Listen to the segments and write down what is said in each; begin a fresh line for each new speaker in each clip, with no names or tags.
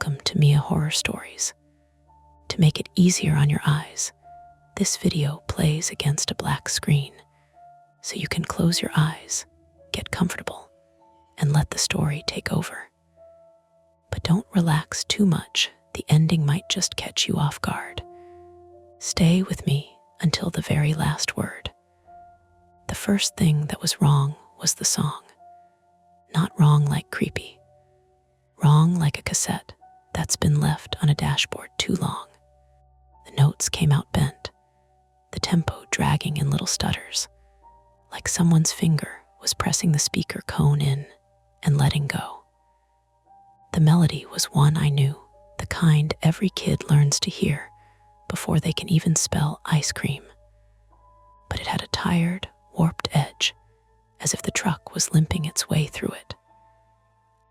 Welcome to Mia Horror Stories. To make it easier on your eyes, this video plays against a black screen, so you can close your eyes, get comfortable, and let the story take over. But don't relax too much, the ending might just catch you off guard. Stay with me until the very last word. The first thing that was wrong was the song. Not wrong like creepy. Wrong like a cassette that's been left on a dashboard too long. The notes came out bent, the tempo dragging in little stutters, like someone's finger was pressing the speaker cone in and letting go. The melody was one I knew, the kind every kid learns to hear before they can even spell ice cream. But it had a tired, warped edge, as if the truck was limping its way through it.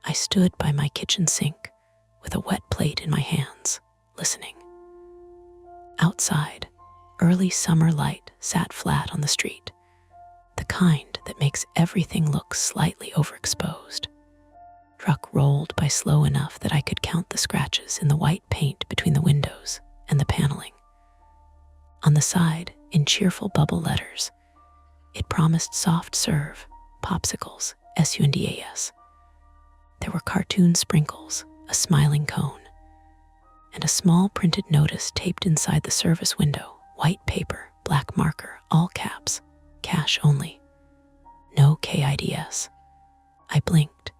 I stood by my kitchen sink with a wet plate in my hands, listening. Outside, early summer light sat flat on the street, the kind that makes everything look slightly overexposed. Truck rolled by slow enough that I could count the scratches in the white paint between the windows and the paneling. On the side, in cheerful bubble letters, it promised soft serve, popsicles, SUNDAS. There were cartoon sprinkles, a smiling cone, and a small printed notice taped inside the service window, white paper, black marker, all caps, cash only. No KIDS. I blinked,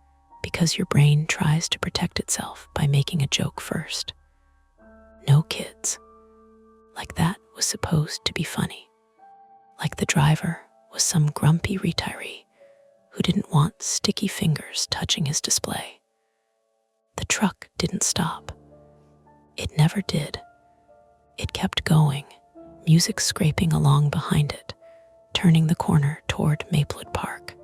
because your brain tries to protect itself by making a joke first. No kids. Like that was supposed to be funny. Like the driver was some grumpy retiree who didn't want sticky fingers touching his display. The truck didn't stop. It never did. It kept going, music scraping along behind it, turning the corner toward Maplewood Park.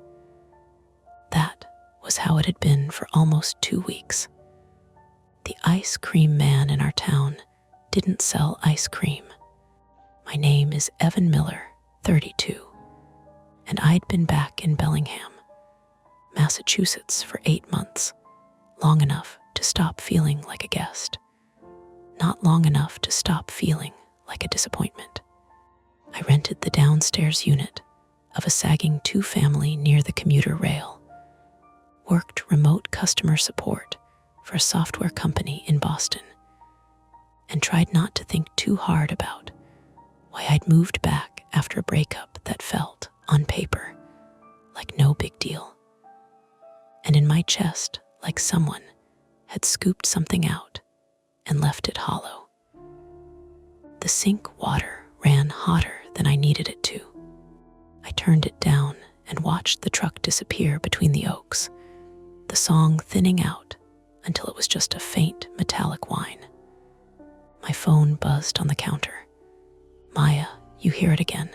That was how it had been for almost 2 weeks. The ice cream man in our town didn't sell ice cream. My name is Evan Miller, 32, and I'd been back in Bellingham, Massachusetts for 8 months, long enough to stop feeling like a guest, not long enough to stop feeling like a disappointment. I rented the downstairs unit of a sagging 2-family near the commuter rail, worked remote customer support for a software company in Boston, and tried not to think too hard about why I'd moved back after a breakup that felt, on paper, like no big deal. And in my chest, like someone had scooped something out and left it hollow. The sink water ran hotter than I needed it to. I turned it down and watched the truck disappear between the oaks, the song thinning out until it was just a faint metallic whine. My phone buzzed on the counter. Maya, you hear it again.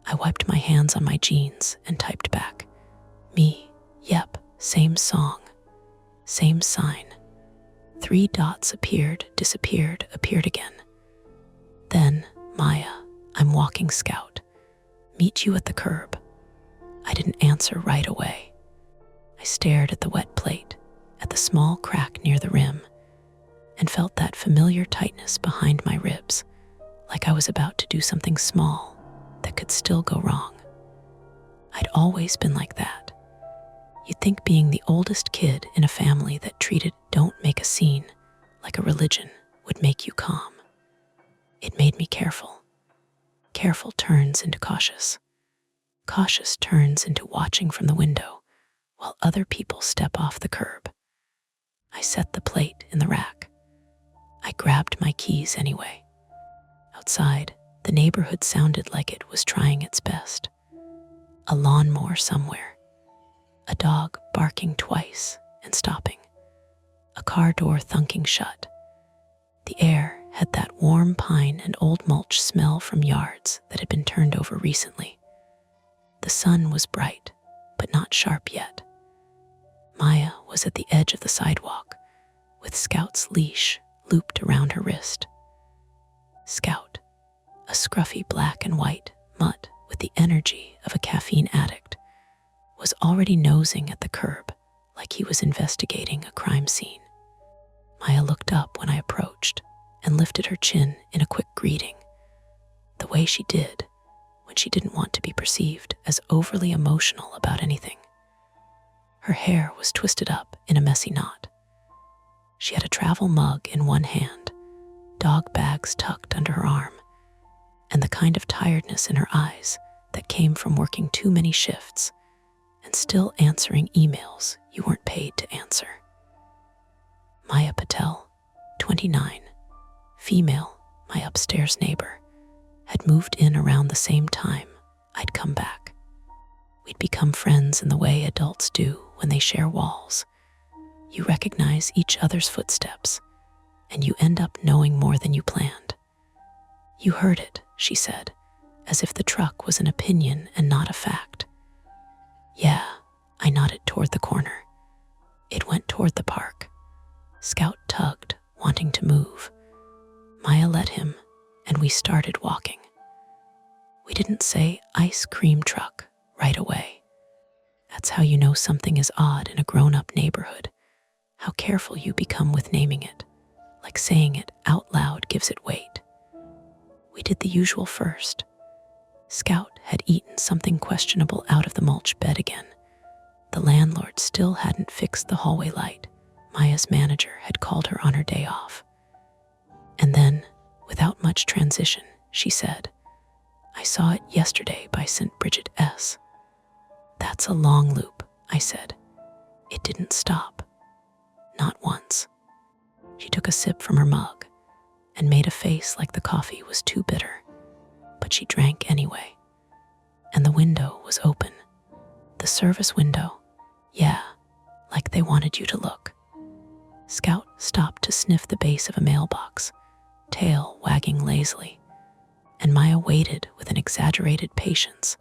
I wiped my hands on my jeans and typed back. Me, yep, same song, same sign. 3 dots appeared, disappeared, appeared again. Then, Maya, I'm walking scout. Meet you at the curb. I didn't answer right away. I stared at the wet plate, at the small crack near the rim, and felt that familiar tightness behind my ribs, like I was about to do something small that could still go wrong. I'd always been like that. You'd think being the oldest kid in a family that treated "don't make a scene" like a religion would make you calm. It made me careful. Careful turns into cautious. Cautious turns into watching from the window while other people step off the curb. I set the plate in the rack. I grabbed my keys anyway. Outside, the neighborhood sounded like it was trying its best. A lawnmower somewhere. A dog barking twice and stopping. A car door thunking shut. The air had that warm pine and old mulch smell from yards that had been turned over recently. The sun was bright, but not sharp yet. Maya was at the edge of the sidewalk, with Scout's leash looped around her wrist. Scout, a scruffy black and white mutt with the energy of a caffeine addict, was already nosing at the curb like he was investigating a crime scene. Maya looked up when I approached and lifted her chin in a quick greeting, the way she did when she didn't want to be perceived as overly emotional about anything. Her hair was twisted up in a messy knot. She had a travel mug in one hand, dog bags tucked under her arm, and the kind of tiredness in her eyes that came from working too many shifts and still answering emails you weren't paid to answer. Maya Patel, 29, female, my upstairs neighbor, had moved in around the same time I'd come back. We'd become friends in the way adults do when they share walls. You recognize each other's footsteps, and you end up knowing more than you planned. "You heard it," she said, as if the truck was an opinion and not a fact. "Yeah," I nodded toward the corner. It went toward the park. Scout tugged, wanting to move. Maya let him, and we started walking. We didn't say ice cream truck right away. That's how you know something is odd in a grown-up neighborhood, how careful you become with naming it, like saying it out loud gives it weight. We did the usual first. Scout had eaten something questionable out of the mulch bed again. The landlord still hadn't fixed the hallway light. Maya's manager had called her on her day off. And then, without much transition, she said, "I saw it yesterday by St. Bridget S." "That's a long loop," I said. It didn't stop. Not once. She took a sip from her mug and made a face like the coffee was too bitter, but she drank anyway. And the window was open. The service window. Yeah, like they wanted you to look. Scout stopped to sniff the base of a mailbox, tail wagging lazily, and Maya waited with an exaggerated patience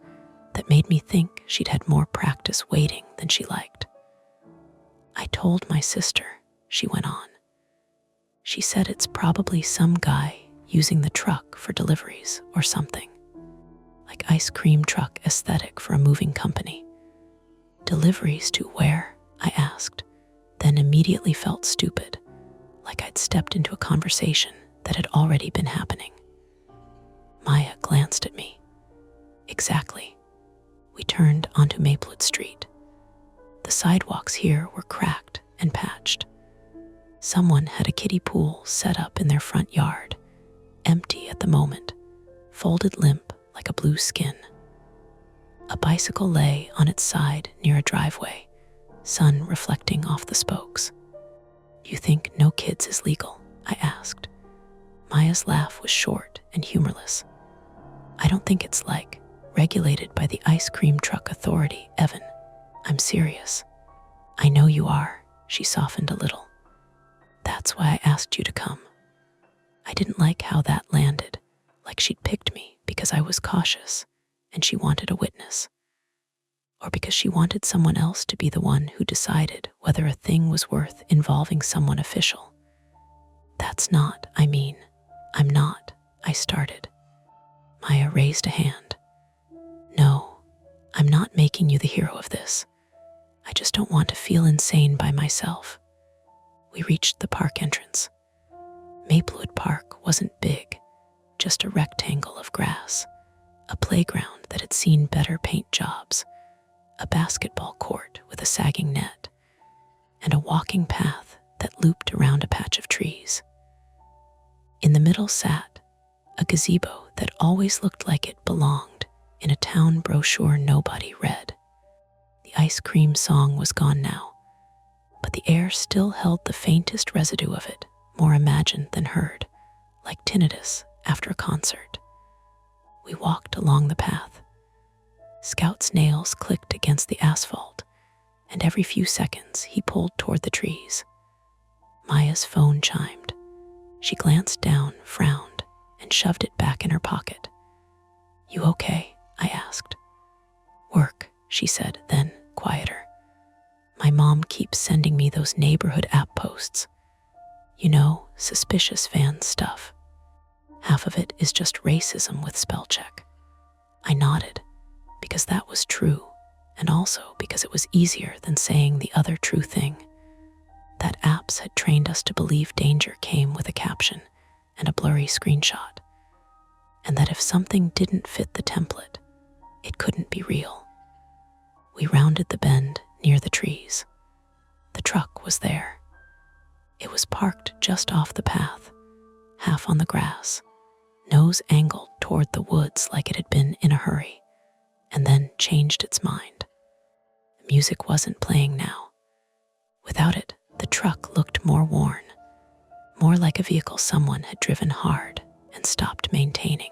that made me think she'd had more practice waiting than she liked. "I told my sister," she went on. "She said it's probably some guy using the truck for deliveries or something, like ice cream truck aesthetic for a moving company." "Deliveries to where?" I asked, then immediately felt stupid, like I'd stepped into a conversation that had already been happening. Maya glanced at me. "Exactly." We turned onto Maplewood Street. The sidewalks here were cracked and patched. Someone had a kiddie pool set up in their front yard, empty at the moment, folded limp like a blue skin. A bicycle lay on its side near a driveway, sun reflecting off the spokes. "You think no kids is legal?" I asked. Maya's laugh was short and humorless. "I don't think it's regulated by the Ice Cream Truck Authority, Evan. I'm serious." "I know you are," she softened a little. "That's why I asked you to come." I didn't like how that landed, like she'd picked me because I was cautious and she wanted a witness. Or because she wanted someone else to be the one who decided whether a thing was worth involving someone official. I'm not, I started. Maya raised a hand. "No, I'm not making you the hero of this. I just don't want to feel insane by myself." We reached the park entrance. Maplewood Park wasn't big, just a rectangle of grass, a playground that had seen better paint jobs, a basketball court with a sagging net, and a walking path that looped around a patch of trees. In the middle sat a gazebo that always looked like it belonged in a town brochure nobody read. The ice cream song was gone now, but the air still held the faintest residue of it, more imagined than heard, like tinnitus after a concert. We walked along the path. Scout's nails clicked against the asphalt, and every few seconds he pulled toward the trees. Maya's phone chimed. She glanced down, frowned, and shoved it back in her pocket. "You okay?" I asked. "Work," she said, then quieter. "My mom keeps sending me those neighborhood app posts. You know, suspicious fan stuff. Half of it is just racism with spell check." I nodded, because that was true, and also because it was easier than saying the other true thing. that apps had trained us to believe danger came with a caption and a blurry screenshot, and that if something didn't fit the template, it couldn't be real. We rounded the bend near the trees. The truck was there. It was parked just off the path, half on the grass, nose angled toward the woods like it had been in a hurry, and then changed its mind. The music wasn't playing now. Without it, the truck looked more worn, more like a vehicle someone had driven hard and stopped maintaining.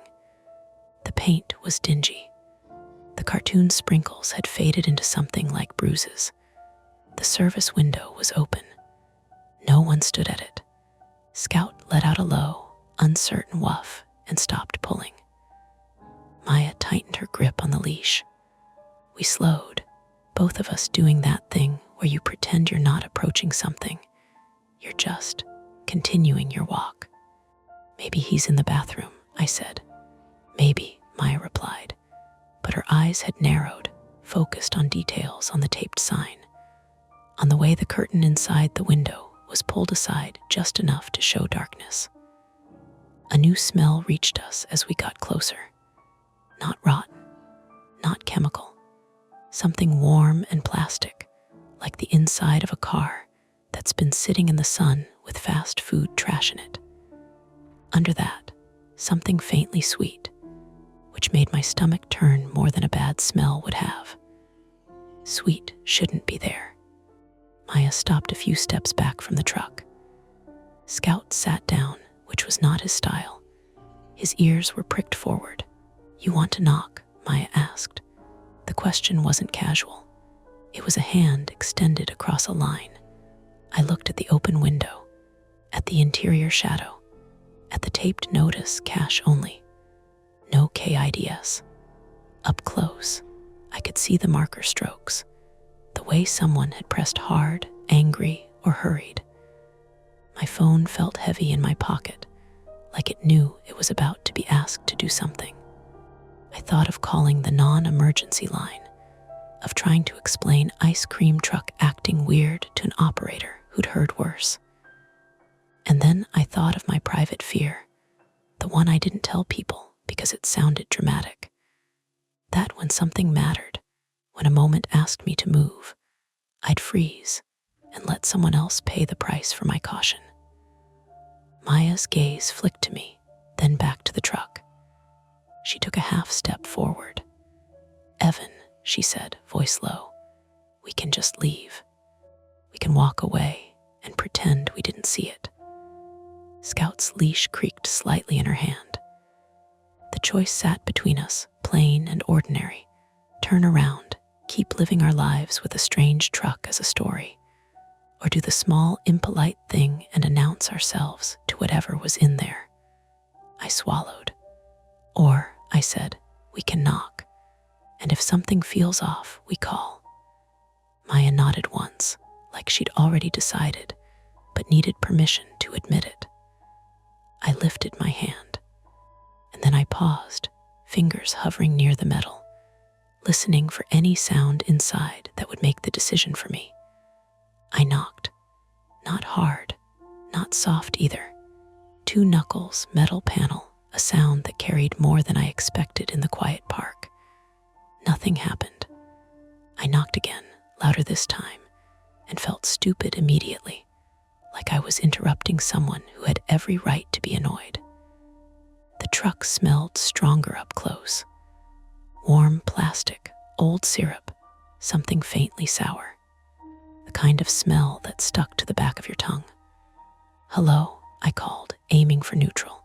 The paint was dingy. The cartoon sprinkles had faded into something like bruises. The service window was open. No one stood at it. Scout let out a low, uncertain woof and stopped pulling. Maya tightened her grip on the leash. We slowed, both of us doing that thing where you pretend you're not approaching something. You're just continuing your walk. Maybe he's in the bathroom, I said. Maybe, Maya replied, but her eyes had narrowed, focused on details on the taped sign, on the way the curtain inside the window was pulled aside just enough to show darkness. A new smell reached us as we got closer. Not rotten, not chemical, something warm and plastic, like the inside of a car that's been sitting in the sun with fast food trash in it. Under that, something faintly sweet, which made my stomach turn more than a bad smell would have. Sweet shouldn't be there. Maya stopped a few steps back from the truck. Scout sat down, which was not his style. His ears were pricked forward. "You want to knock?" Maya asked. The question wasn't casual. It was a hand extended across a line. I looked at the open window, at the interior shadow, at the taped notice, cash only. No KIDS. Up close, I could see the marker strokes, the way someone had pressed hard, angry, or hurried. My phone felt heavy in my pocket, like it knew it was about to be asked to do something. I thought of calling the non-emergency line, of trying to explain ice cream truck acting weird to an operator who'd heard worse. And then I thought of my private fear, the one I didn't tell people because it sounded dramatic. That when something mattered, when a moment asked me to move, I'd freeze and let someone else pay the price for my caution. Maya's gaze flicked to me, then back to the truck. She took a half step forward. "Evan," she said, voice low, "we can just leave. We can walk away and pretend we didn't see it." Scout's leash creaked slightly in her hand. The choice sat between us, plain and ordinary. Turn around, keep living our lives with a strange truck as a story, or do the small, impolite thing and announce ourselves to whatever was in there. I swallowed. "Or," I said, "we can knock, and if something feels off, we call." Maya nodded once, like she'd already decided, but needed permission to admit it. I lifted my hand, and then I paused, fingers hovering near the metal, listening for any sound inside that would make the decision for me. I knocked. Not hard, not soft either. 2 knuckles, metal panel, a sound that carried more than I expected in the quiet park. Nothing happened. I knocked again, louder this time, and felt stupid immediately, like I was interrupting someone who had every right to be annoyed. The truck smelled stronger up close. Warm plastic, old syrup, something faintly sour. The kind of smell that stuck to the back of your tongue. "Hello," I called, aiming for neutral.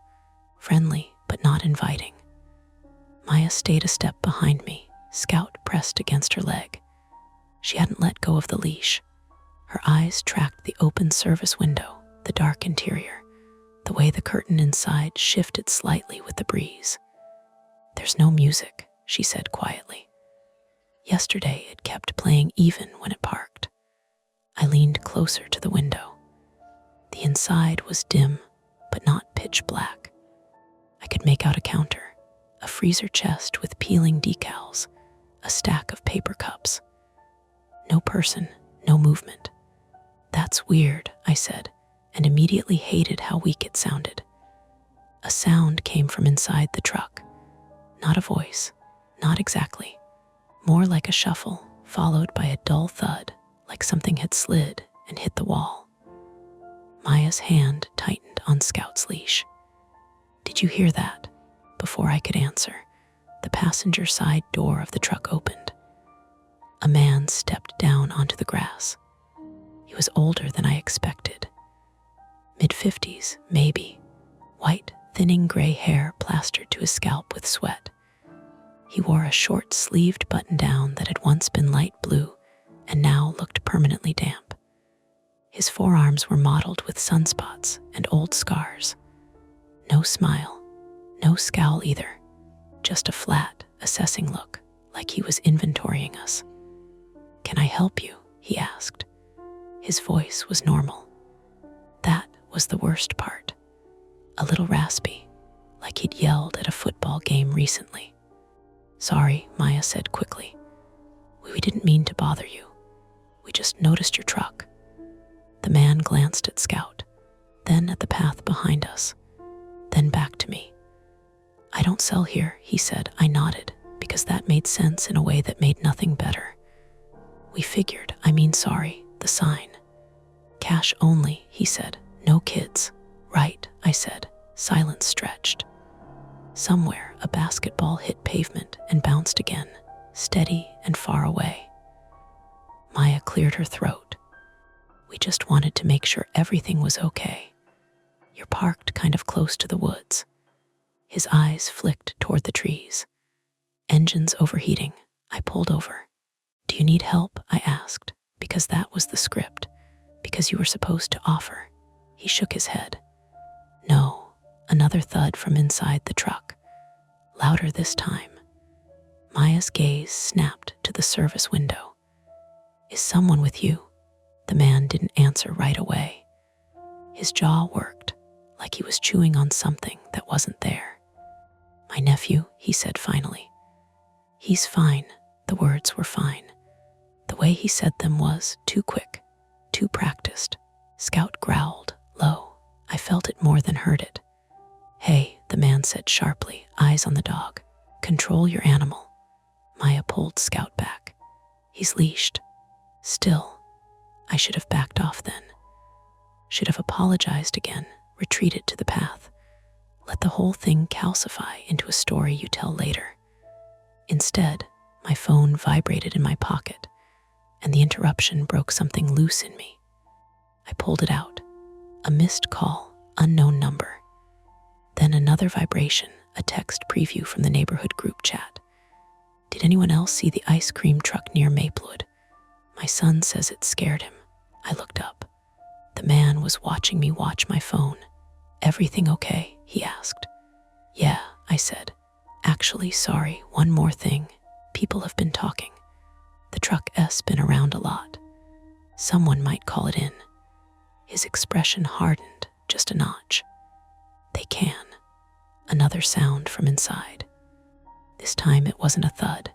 Friendly, but not inviting. Maya stayed a step behind me, Scout pressed against her leg. She hadn't let go of the leash. Her eyes tracked the open service window, the dark interior, the way the curtain inside shifted slightly with the breeze. "There's no music," she said quietly. Yesterday it kept playing even when it parked. I leaned closer to the window. The inside was dim, but not pitch black. I could make out a counter, a freezer chest with peeling decals, a stack of paper cups. No person, no movement. That's weird, I said, and immediately hated how weak it sounded. A sound came from inside the truck. Not a voice, not exactly. More like a shuffle, followed by a dull thud, like something had slid and hit the wall. Maya's hand tightened on Scout's leash. Did you hear that? Before I could answer, the passenger side door of the truck opened. A man stepped down onto the grass. He was older than I expected. Mid-50s, maybe. White, thinning gray hair plastered to his scalp with sweat. He wore a short-sleeved button-down that had once been light blue and now looked permanently damp. His forearms were mottled with sunspots and old scars. No smile, no scowl either, just a flat, assessing look, like he was inventorying us. "Can I help you?" he asked. His voice was normal. That was the worst part. A little raspy, like he'd yelled at a football game recently. "Sorry," Maya said quickly. We didn't mean to bother you. We just noticed your truck." The man glanced at Scout, then at the path behind us, then back to me. "I don't sell here," he said. I nodded, because that made sense in a way that made nothing better. "We figured, sorry, the sign." "Cash only," he said. "No kids." "Right," I said. Silence stretched. Somewhere, a basketball hit pavement and bounced again, steady and far away. Maya cleared her throat. "We just wanted to make sure everything was okay. You're parked kind of close to the woods." His eyes flicked toward the trees. "Engine's overheating." I pulled over. "Do you need help?" I asked, because that was the script, because you were supposed to offer. He shook his head. "No." Another thud from inside the truck, louder this time. Maya's gaze snapped to the service window. "Is someone with you?" The man didn't answer right away. His jaw worked, like he was chewing on something that wasn't there. "My nephew," he said finally. "He's fine." The words were fine. The way he said them was too quick, too practiced. Scout growled, low. I felt it more than heard it. "Hey," the man said sharply, eyes on the dog. "Control your animal." Maya pulled Scout back. "He's leashed." Still, I should have backed off then. Should have apologized again, retreated to the path. Let the whole thing calcify into a story you tell later. Instead, my phone vibrated in my pocket, and the interruption broke something loose in me. I pulled it out. A missed call, unknown number. Then another vibration, a text preview from the neighborhood group chat. "Did anyone else see the ice cream truck near Maplewood? My son says it scared him." I looked up. The man was watching me watch my phone. "Everything okay?" he asked. "Yeah," I said. "Actually, sorry, one more thing. People have been talking. The truck's been around a lot. Someone might call it in." His expression hardened just a notch. "They can." Another sound from inside. This time it wasn't a thud.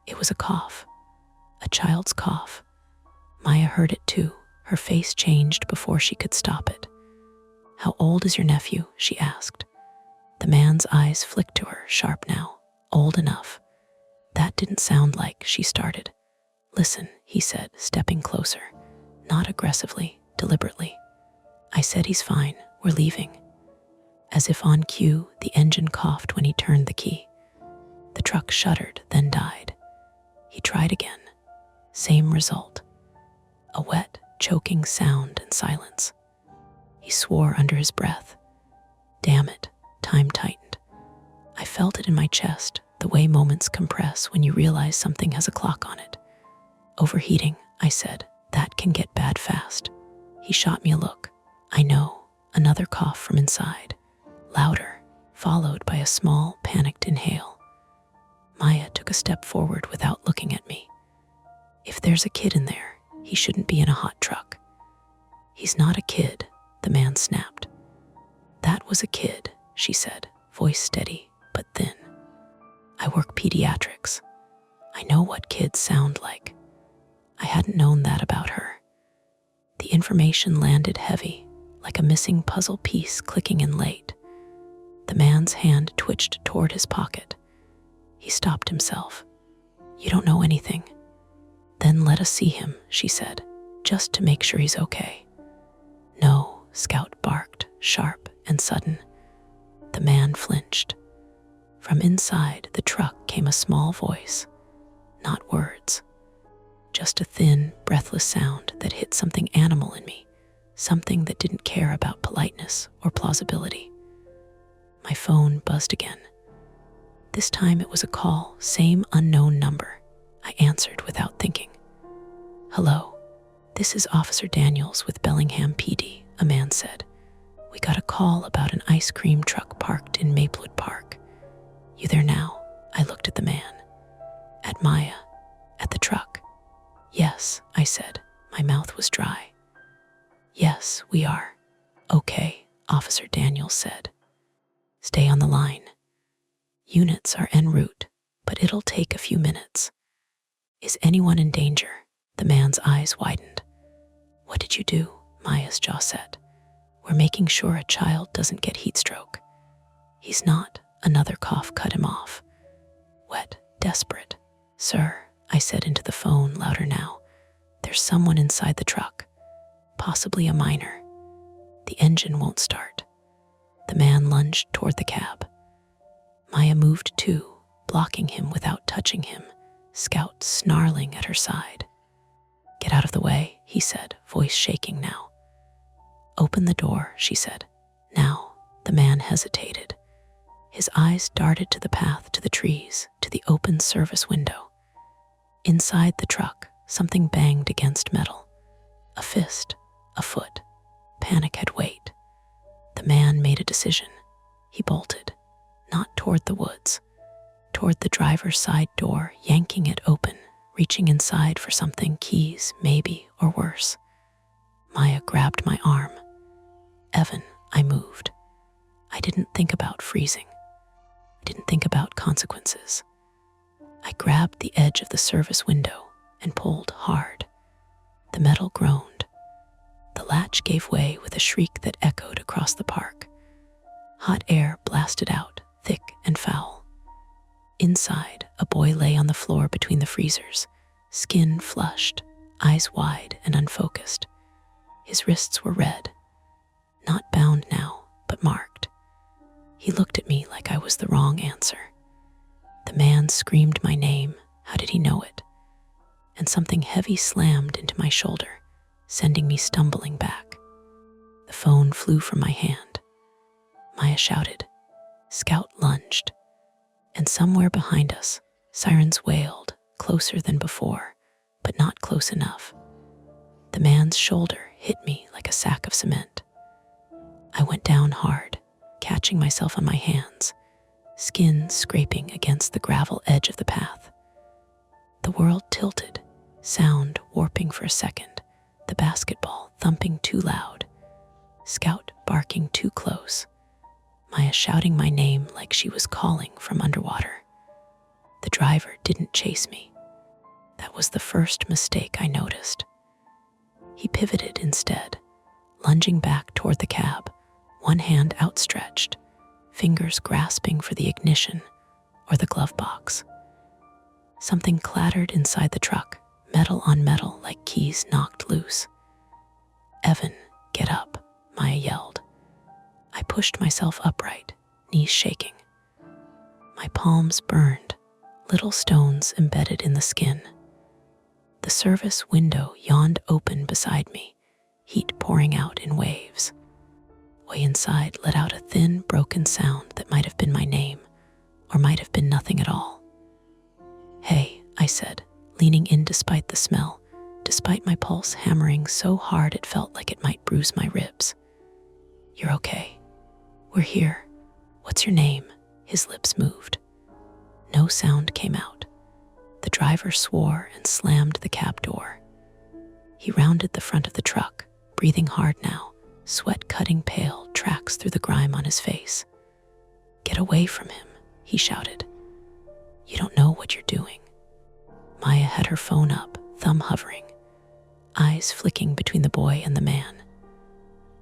It was a cough. A child's cough. Maya heard it too. Her face changed before she could stop it. "How old is your nephew?" she asked. The man's eyes flicked to her, sharp now. "Old enough." That didn't sound like she started. "Listen," he said, stepping closer. Not aggressively, deliberately. I said he's fine. We're leaving. As if on cue, the engine coughed when he turned the key. The truck shuddered, then died. He tried again. Same result. A wet, choking sound and silence. He swore under his breath. Damn it, time tightened. I felt it in my chest, the way moments compress when you realize something has a clock on it. "Overheating," I said. "That can get bad fast." He shot me a look. "I know." Another cough from inside. Louder, followed by a small, panicked inhale. Maya took a step forward without looking at me. "If there's a kid in there, he shouldn't be in a hot truck." "He's not a kid," the man snapped. "That was a kid," she said, voice steady but thin. "I work pediatrics. I know what kids sound like." I hadn't known that about her. The information landed heavy, like a missing puzzle piece clicking in late. The man's hand twitched toward his pocket. He stopped himself. "You don't know anything." "Then let us see him," she said, "just to make sure he's okay." "No," Scout barked, sharp and sudden. The man flinched. From inside the truck came a small voice. Not words. Just a thin, breathless sound that hit something animal in me, something that didn't care about politeness or plausibility. My phone buzzed again. This time it was a call, same unknown number. I answered without thinking. "Hello, this is Officer Daniels with Bellingham PD," a man said. "We got a call about an ice cream truck parked in Maplewood Park. You there now?" I looked at the man. At Maya. At the truck. "Yes," I said. My mouth was dry. "Yes, we are." "Okay," Officer Daniels said. "Stay on the line. Units are en route, but it'll take a few minutes." "Is anyone in danger?" The man's eyes widened. "What did you do?" Maya's jaw set. "We're making sure a child doesn't get heat stroke." "He's not." Another cough cut him off. Wet, desperate. "Sir," I said into the phone, louder now, "there's someone inside the truck. Possibly a minor. The engine won't start." The man lunged toward the cab. Maya moved too, blocking him without touching him, Scout snarling at her side. "Get out of the way," he said, voice shaking now. "Open the door," she said. Now, the man hesitated. His eyes darted to the path, to the trees, to the open service window. Inside the truck, something banged against metal. A fist, a foot. Panic had weight. The man made a decision. He bolted, not toward the woods, toward the driver's side door, yanking it open, reaching inside for something, keys, maybe, or worse. Maya grabbed my arm. "Evan," I moved. I didn't think about freezing. I didn't think about consequences. I grabbed the edge of the service window and pulled hard. The metal groaned. The latch gave way with a shriek that echoed across the park. Hot air blasted out, thick and foul. Inside, a boy lay on the floor between the freezers, skin flushed, eyes wide and unfocused. His wrists were red, not bound now, but marked. He looked at me like I was the wrong answer. The man screamed my name. How did he know it? And something heavy slammed into my shoulder, sending me stumbling back. The phone flew from my hand. Maya shouted. Scout lunged. And somewhere behind us, sirens wailed, closer than before, but not close enough. The man's shoulder hit me like a sack of cement. I went down hard, catching myself on my hands, skin scraping against the gravel edge of the path. The world tilted, sound warping for a second, the basketball thumping too loud, Scout barking too close, Maya shouting my name like she was calling from underwater. The driver didn't chase me. That was the first mistake I noticed. He pivoted instead, lunging back toward the cab, one hand outstretched, fingers grasping for the ignition or the glove box. Something clattered inside the truck, metal on metal like keys knocked loose. "Evan, get up," Maya yelled. I pushed myself upright, knees shaking. My palms burned, little stones embedded in the skin. The service window yawned open beside me, heat pouring out in waves. Way inside let out a thin, broken sound that might have been my name, or might have been nothing at all. "Hey," I said, leaning in despite the smell, despite my pulse hammering so hard it felt like it might bruise my ribs. "You're okay. We're here. What's your name?" His lips moved. No sound came out. The driver swore and slammed the cab door. He rounded the front of the truck, breathing hard now, sweat cutting pale tracks through the grime on his face. "Get away from him," he shouted. "You don't know what you're doing." Maya had her phone up, thumb hovering. eyes flicking between the boy and the man.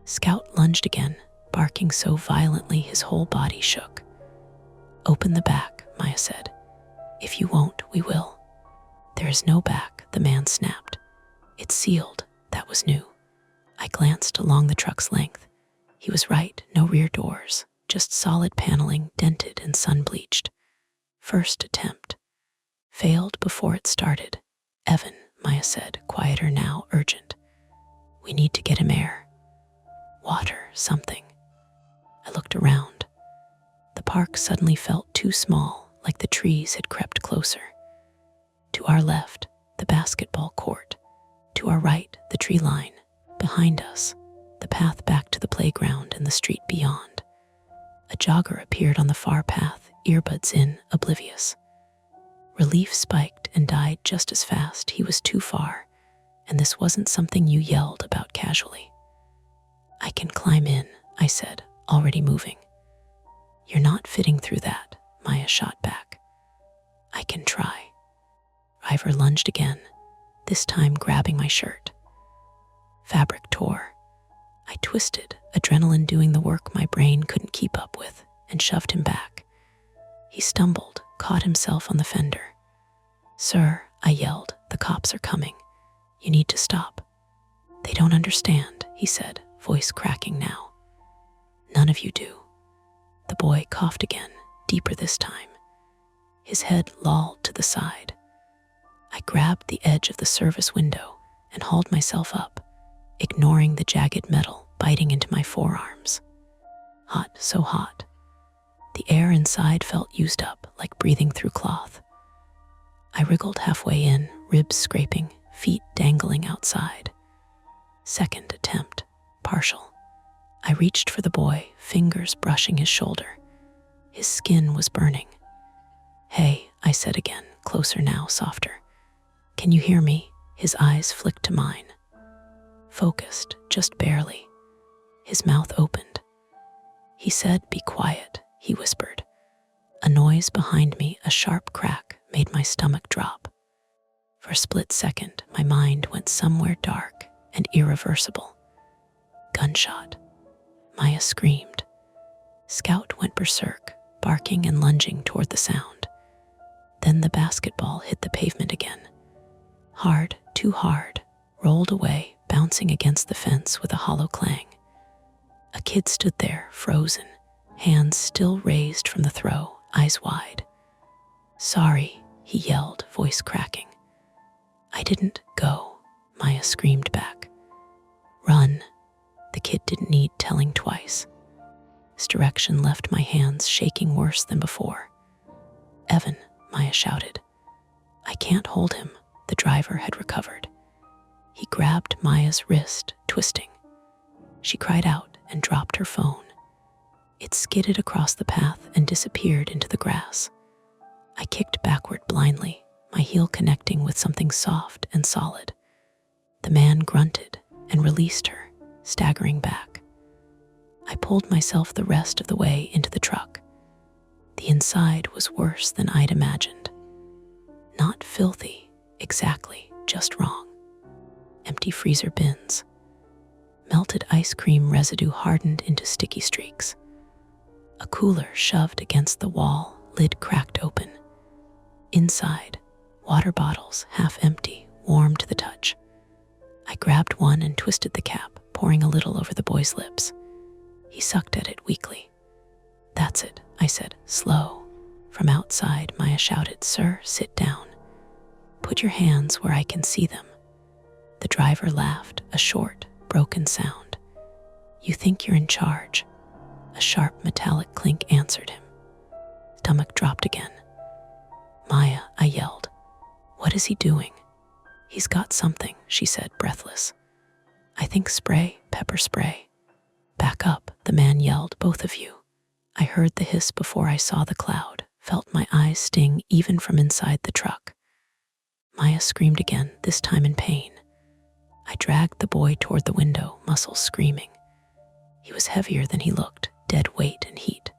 Scout lunged again, barking so violently his whole body shook. "Open the back," Maya said. "If you won't, we will." "There is no back," the man snapped. "It's sealed." That was new. I glanced along the truck's length. He was right, no rear doors, just solid paneling, dented and sun-bleached. First attempt. Failed before it started. "Evan," Maya said, quieter now, urgent. "We need to get him air. Water, something." I looked around. The park suddenly felt too small, like the trees had crept closer. To our left, the basketball court. To our right, the tree line. Behind us, the path back to the playground and the street beyond. A jogger appeared on the far path, earbuds in, oblivious. Relief spiked and died just as fast. He was too far, and this wasn't something you yelled about casually. "I can climb in," I said, already moving. "You're not fitting through that," Maya shot back. "I can try." Ivor lunged again, this time grabbing my shirt. Fabric tore. I twisted, adrenaline doing the work my brain couldn't keep up with, and shoved him back. He stumbled, caught himself on the fender. "Sir," I yelled, "the cops are coming. You need to stop." "They don't understand," he said, voice cracking now. "None of you do." The boy coughed again, deeper this time. His head lolled to the side. I grabbed the edge of the service window and hauled myself up, ignoring the jagged metal biting into my forearms. Hot, so hot. The air inside felt used up, like breathing through cloth. I wriggled halfway in, ribs scraping, feet dangling outside. Second attempt, partial. I reached for the boy, fingers brushing his shoulder. His skin was burning. "Hey," I said again, closer now, softer. "Can you hear me?" His eyes flicked to mine. Focused, just barely. His mouth opened. He said, "Be quiet," he whispered. A noise behind me, a sharp crack, made my stomach drop. For a split second, my mind went somewhere dark and irreversible. Gunshot. Maya screamed. Scout went berserk, barking and lunging toward the sound. Then the basketball hit the pavement again. Hard, too hard, rolled away, bouncing against the fence with a hollow clang. A kid stood there, frozen, hands still raised from the throw, eyes wide. "Sorry," he yelled, voice cracking. "I didn't go," Maya screamed back. "Run." The kid didn't need telling twice. His direction left my hands shaking worse than before. "Evan," Maya shouted. "I can't hold him." The driver had recovered. He grabbed Maya's wrist, twisting. She cried out and dropped her phone. It skidded across the path and disappeared into the grass. I kicked backward blindly, my heel connecting with something soft and solid. The man grunted and released her, staggering back. I pulled myself the rest of the way into the truck. The inside was worse than I'd imagined. Not filthy, exactly, just wrong. Empty freezer bins. Melted ice cream residue hardened into sticky streaks. A cooler shoved against the wall, lid cracked open. Inside, water bottles, half empty, warm to the touch. I grabbed one and twisted the cap, pouring a little over the boy's lips. He sucked at it weakly. "That's it," I said, slow. From outside, Maya shouted, "Sir, sit down. Put your hands where I can see them." The driver laughed, a short, broken sound. "You think you're in charge?" A sharp metallic clink answered him. Stomach dropped again. "Maya," I yelled. "What is he doing?" "He's got something," she said, breathless. "I think spray, pepper spray." "Back up," the man yelled, "both of you." I heard the hiss before I saw the cloud, felt my eyes sting even from inside the truck. Maya screamed again, this time in pain. I dragged the boy toward the window, muscles screaming. He was heavier than he looked, dead weight and heat.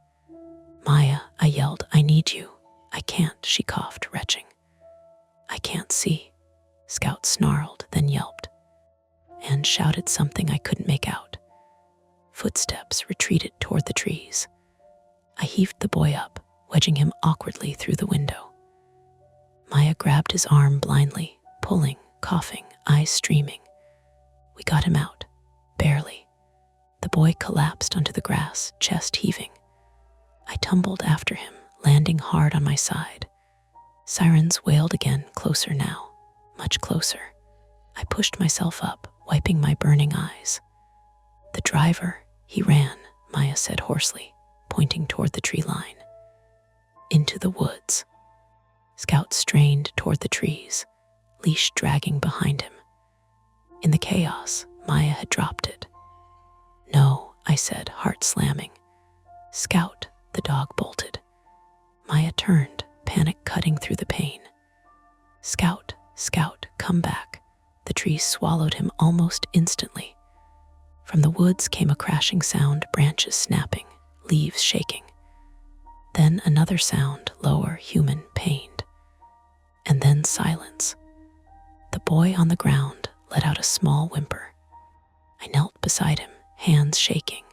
"Maya," I yelled, "I need you." "I can't," she coughed, retching. "I can't see." Scout snarled, then yelped. and shouted something I couldn't make out. Footsteps retreated toward the trees. I heaved the boy up, wedging him awkwardly through the window. Maya grabbed his arm blindly, pulling, coughing, eyes streaming. We got him out, barely. The boy collapsed onto the grass, chest heaving. I tumbled after him, landing hard on my side. Sirens wailed again, closer now, much closer. I pushed myself up, wiping my burning eyes. The driver, he ran, Maya said hoarsely, pointing toward the tree line. Into the woods. Scout strained toward the trees, leash dragging behind him. In the chaos, Maya had dropped it. No, I said, heart slamming. Scout, the dog bolted. Maya turned, panic cutting through the pain. Scout, Scout, come back. The trees swallowed him almost instantly. From the woods came a crashing sound, branches snapping, leaves shaking. Then another sound, lower, human, pained. And then silence. The boy on the ground let out a small whimper. I knelt beside him, hands shaking,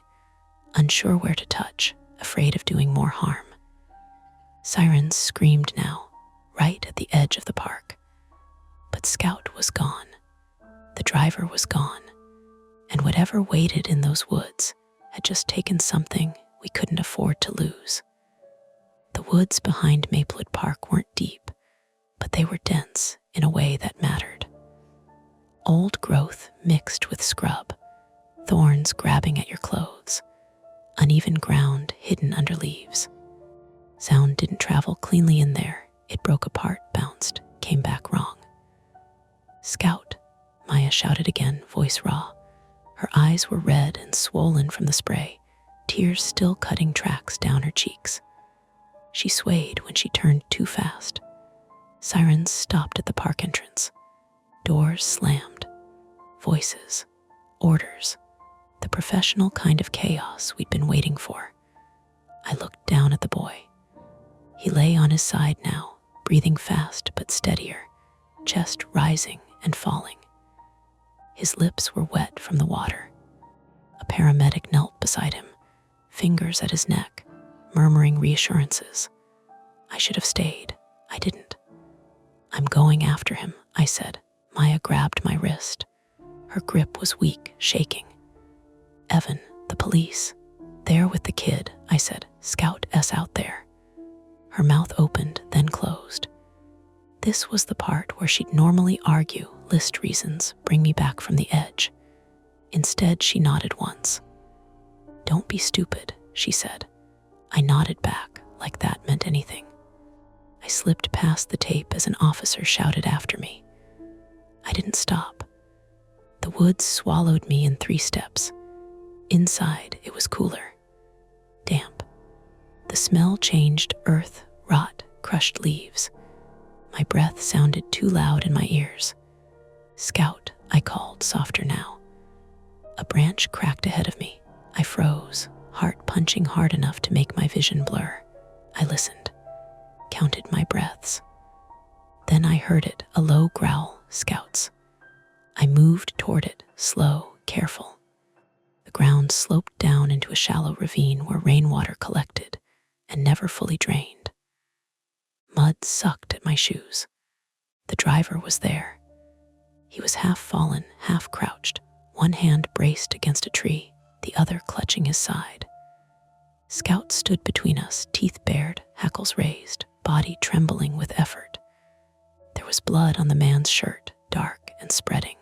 unsure where to touch, afraid of doing more harm. Sirens screamed now, right at the edge of the park. But Scout was gone. The driver was gone. And whatever waited in those woods had just taken something we couldn't afford to lose. The woods behind Maplewood Park weren't deep, but they were dense in a way that mattered. Old growth mixed with scrub, thorns grabbing at your clothes, uneven ground hidden under leaves. Sound didn't travel cleanly in there. It broke apart, bounced, came back wrong. Scout, Maya shouted again, voice raw. Her eyes were red and swollen from the spray, tears still cutting tracks down her cheeks. She swayed when she turned too fast. Sirens stopped at the park entrance. Doors slammed. Voices. Orders. The professional kind of chaos we'd been waiting for. I looked down at the boy. He lay on his side now, breathing fast but steadier, chest rising and falling. His lips were wet from the water. A paramedic knelt beside him, fingers at his neck, murmuring reassurances. I should have stayed. I didn't. I'm going after him, I said. Maya grabbed my wrist. Her grip was weak, shaking. Evan, the police. There with the kid, I said. Scout S out there. Her mouth opened, then closed. This was the part where she'd normally argue, list reasons, bring me back from the edge. Instead, she nodded once. Don't be stupid, she said. I nodded back, like that meant anything. I slipped past the tape as an officer shouted after me. I didn't stop. The woods swallowed me in 3 steps. Inside, it was cooler. Damp. The smell changed earth, rot, crushed leaves. My breath sounded too loud in my ears. Scout, I called, softer now. A branch cracked ahead of me. I froze, heart punching hard enough to make my vision blur. I listened, counted my breaths. Then I heard it, a low growl, Scouts. I moved toward it, slow, careful. The ground sloped down into a shallow ravine where rainwater collected and never fully drained. Mud sucked at my shoes. The driver was there. He was half fallen, half crouched, one hand braced against a tree, the other clutching his side. Scout stood between us, teeth bared, hackles raised, body trembling with effort. There was blood on the man's shirt, dark and spreading.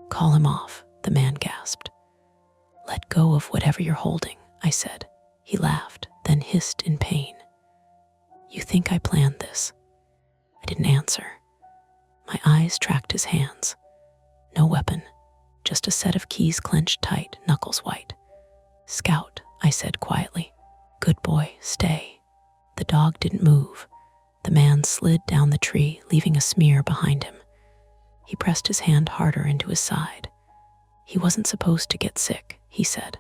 Call him off, the man gasped. Let go of whatever you're holding, I said. He laughed, then hissed in pain. You think I planned this? I didn't answer. My eyes tracked his hands. No weapon, just a set of keys clenched tight, knuckles white. Scout, I said quietly. Good boy, stay. The dog didn't move. The man slid down the tree, leaving a smear behind him. He pressed his hand harder into his side. He wasn't supposed to get sick, he said.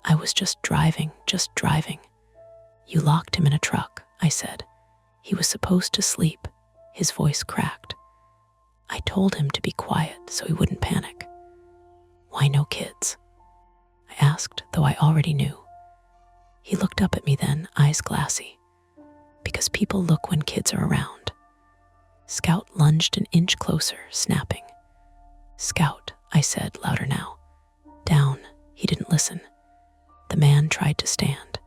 I was just driving. You locked him in a truck, I said. He was supposed to sleep. His voice cracked. I told him to be quiet so he wouldn't panic. Why no kids? I asked, though I already knew. He looked up at me then, eyes glassy. Because people look when kids are around. Scout lunged an inch closer, snapping. Scout, I said, louder now. Down. He didn't listen. The man tried to stand.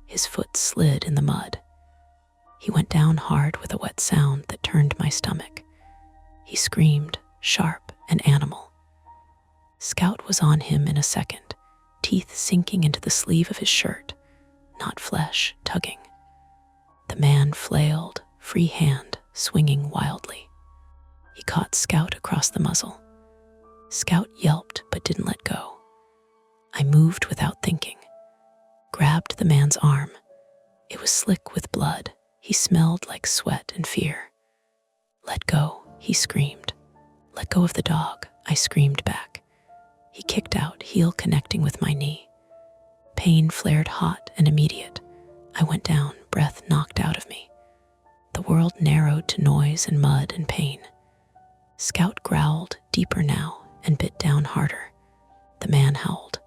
His foot slid in the mud. He went down hard with a wet sound that turned my stomach. He screamed, sharp and animal. Scout was on him in a second, teeth sinking into the sleeve of his shirt, not flesh, tugging. The man flailed, free hand swinging wildly. He caught Scout across the muzzle. Scout yelped but didn't let go. I moved without thinking, grabbed the man's arm. It was slick with blood. He smelled like sweat and fear. Let go, he screamed. Let go of the dog, I screamed back. He kicked out, heel connecting with my knee. Pain flared hot and immediate. I went down, breath knocked out of me. The world narrowed to noise and mud and pain. Scout growled, deeper now, and bit down harder. The man howled.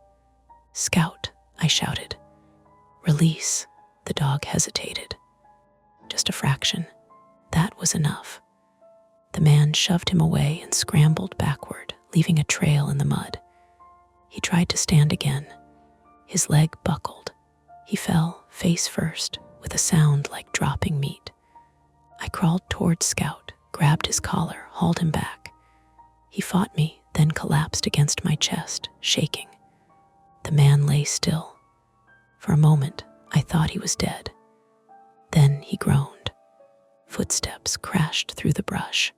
Scout, I shouted. Release. The dog hesitated. Just a fraction. That was enough. The man shoved him away and scrambled backward, leaving a trail in the mud. He tried to stand again. His leg buckled. He fell, face first, with a sound like dropping meat. I crawled toward Scout, grabbed his collar, hauled him back. He fought me, then collapsed against my chest, shaking. The man lay still. For a moment, I thought he was dead. Then he groaned. Footsteps crashed through the brush.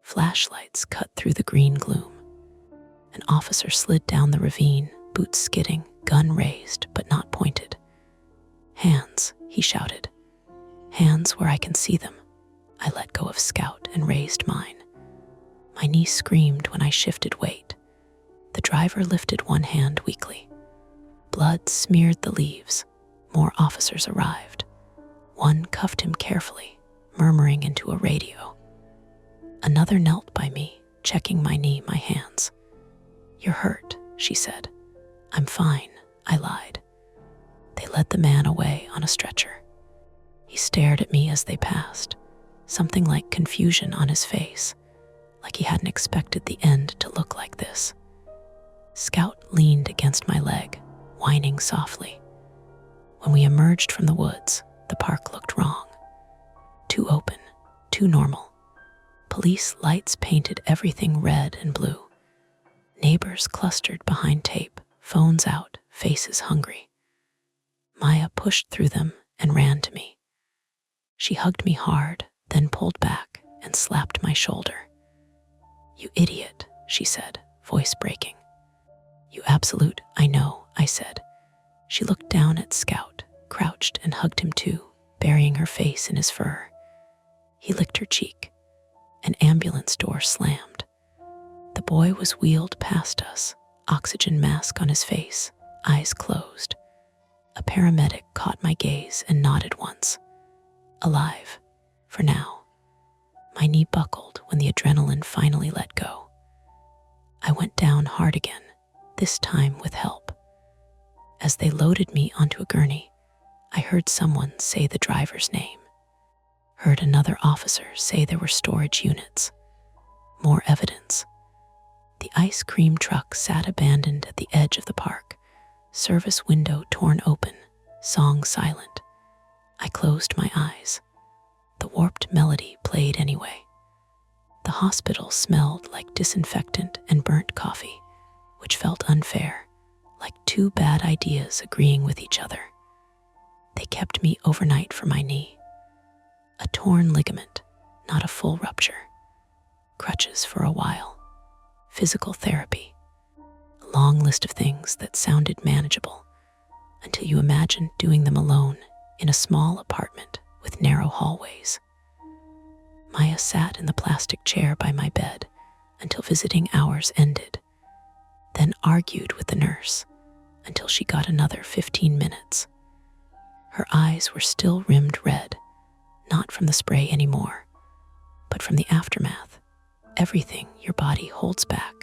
Flashlights cut through the green gloom. An officer slid down the ravine, boots skidding, gun raised but not pointed. Hands, he shouted. Hands where I can see them. I let go of Scout and raised mine. My knee screamed when I shifted weight. The driver lifted one hand weakly. Blood smeared the leaves. More officers arrived. One cuffed him carefully, murmuring into a radio. Another knelt by me, checking my knee, my hands. You're hurt, she said. I'm fine, I lied. They led the man away on a stretcher. He stared at me as they passed, something like confusion on his face, like he hadn't expected the end to look like this. Scout leaned against my leg, whining softly. When we emerged from the woods, the park looked wrong. Too open, too normal. Police lights painted everything red and blue. Neighbors clustered behind tape, phones out, faces hungry. Maya pushed through them and ran to me. She hugged me hard, then pulled back and slapped my shoulder. You idiot, she said, voice breaking. You absolute, I know, I said. She looked down at Scout, crouched and hugged him too, burying her face in his fur. He licked her cheek. An ambulance door slammed. The boy was wheeled past us, oxygen mask on his face, eyes closed. A paramedic caught my gaze and nodded once. Alive, for now. My knee buckled when the adrenaline finally let go. I went down hard again, this time with help. As they loaded me onto a gurney, I heard someone say the driver's name. Heard another officer say there were storage units. More evidence. The ice cream truck sat abandoned at the edge of the park, service window torn open, song silent. I closed my eyes. The warped melody played anyway. The hospital smelled like disinfectant and burnt coffee, which felt unfair, like two bad ideas agreeing with each other. They kept me overnight for my knee. A torn ligament, not a full rupture. Crutches for a while. Physical therapy. A long list of things that sounded manageable until you imagined doing them alone in a small apartment with narrow hallways. Maya sat in the plastic chair by my bed until visiting hours ended, then argued with the nurse until she got another 15 minutes. Her eyes were still rimmed red, not from the spray anymore, but from the aftermath. Everything your body holds back,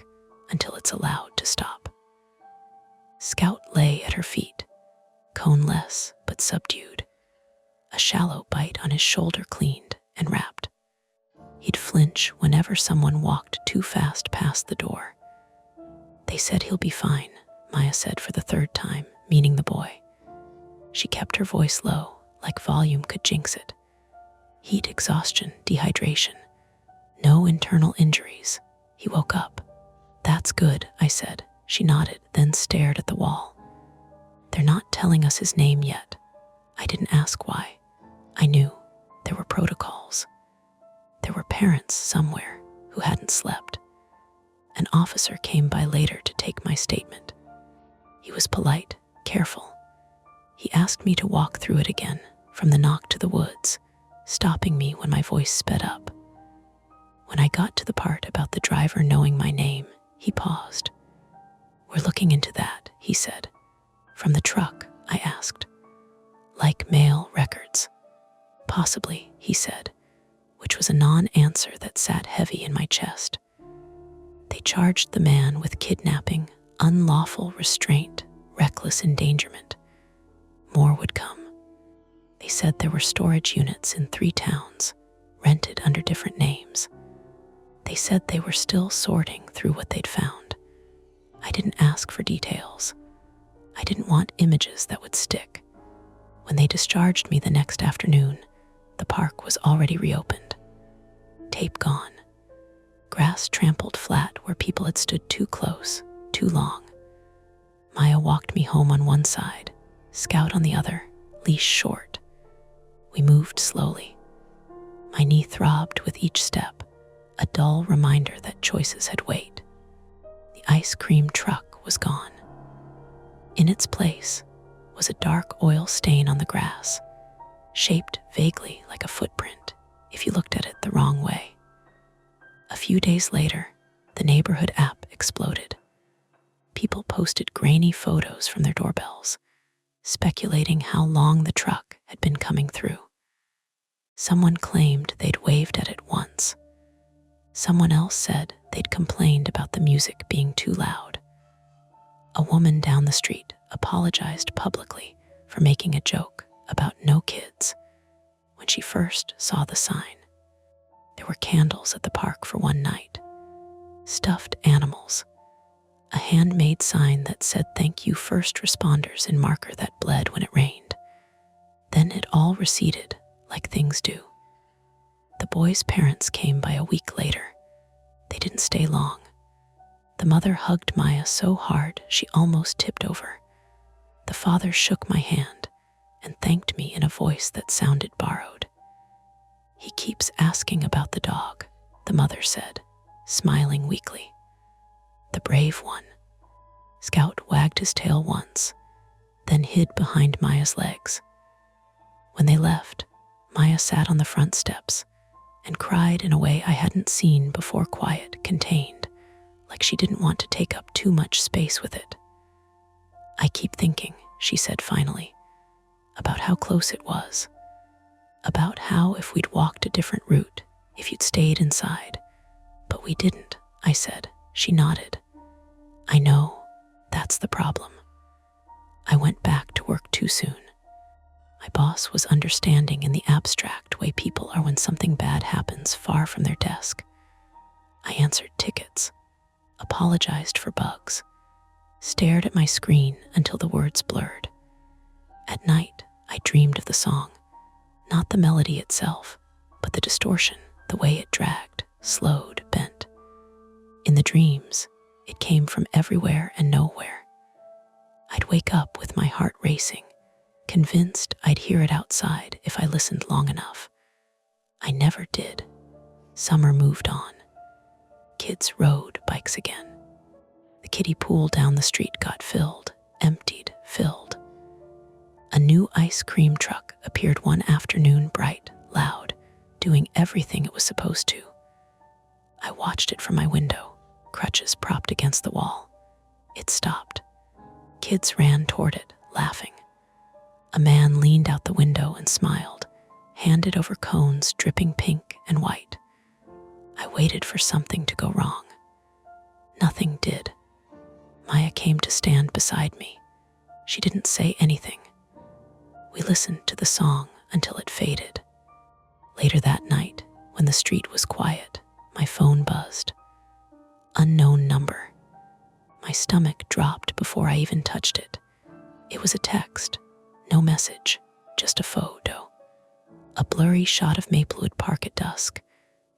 until it's allowed to stop. Scout lay at her feet, coneless but subdued, a shallow bite on his shoulder cleaned and wrapped. He'd flinch whenever someone walked too fast past the door. "They said he'll be fine," Maya said for the third time, meaning the boy. She kept her voice low, like volume could jinx it. "Heat exhaustion, dehydration. No internal injuries." He woke up. "That's good," I said. She nodded, then stared at the wall. "They're not telling us his name yet." I didn't ask why. I knew there were protocols. There were parents somewhere who hadn't slept. An officer came by later to take my statement. He was polite, careful. He asked me to walk through it again, from the knock to the woods, stopping me when my voice sped up. When I got to the part about the driver knowing my name, he paused. "We're looking into that," he said. "From the truck?" I asked. "Like mail records." "Possibly," he said, which was a non-answer that sat heavy in my chest. They charged the man with kidnapping, unlawful restraint, reckless endangerment. More would come. They said there were storage units in 3 towns, rented under different names. They said they were still sorting through what they'd found. I didn't ask for details. I didn't want images that would stick. When they discharged me the next afternoon, the park was already reopened. Tape gone. Grass trampled flat where people had stood too close, too long. Maya walked me home on one side, Scout on the other, leash short. We moved slowly. My knee throbbed with each step, a dull reminder that choices had weight. The ice cream truck was gone. In its place was a dark oil stain on the grass, shaped vaguely like a footprint if you looked at it the wrong way. A few days later, the neighborhood app exploded. People posted grainy photos from their doorbells, speculating how long the truck had been coming through. Someone claimed they'd waved at it once. Someone else said they'd complained about the music being too loud. A woman down the street apologized publicly for making a joke about no kids when she first saw the sign. There were candles at the park for one night, stuffed animals, a handmade sign that said "Thank you first responders" in marker that bled when it rained. Then it all receded like things do. The boy's parents came by a week later. They didn't stay long. The mother hugged Maya so hard she almost tipped over. The father shook my hand and thanked me in a voice that sounded borrowed. "He keeps asking about the dog," the mother said, smiling weakly. "The brave one." Scout wagged his tail once, then hid behind Maya's legs. When they left, Maya sat on the front steps and cried in a way I hadn't seen before, quiet, contained, like she didn't want to take up too much space with it. "I keep thinking," she said finally, "about how close it was. About how if we'd walked a different route, if you'd stayed inside. But we didn't," I said. She nodded. "I know, that's the problem. I went back to work too soon. My boss was understanding in the abstract way people are when something bad happens far from their desk. I answered tickets, apologized for bugs, stared at my screen until the words blurred. At night, I dreamed of the song, not the melody itself, but the distortion, the way it dragged, slowed, bent. In the dreams, it came from everywhere and nowhere. I'd wake up with my heart racing, convinced I'd hear it outside if I listened long enough. I never did. Summer moved on. Kids rode bikes again. The kiddie pool down the street got filled, emptied, filled. A new ice cream truck appeared one afternoon, bright, loud, doing everything it was supposed to. I watched it from my window, crutches propped against the wall. It stopped. Kids ran toward it, laughing. A man leaned out the window and smiled, handed over cones dripping pink and white. I waited for something to go wrong. Nothing did. Maya came to stand beside me. She didn't say anything. We listened to the song until it faded. Later that night, when the street was quiet, my phone buzzed. Unknown number. My stomach dropped before I even touched it. It was a text, no message, just a photo. A blurry shot of Maplewood Park at dusk,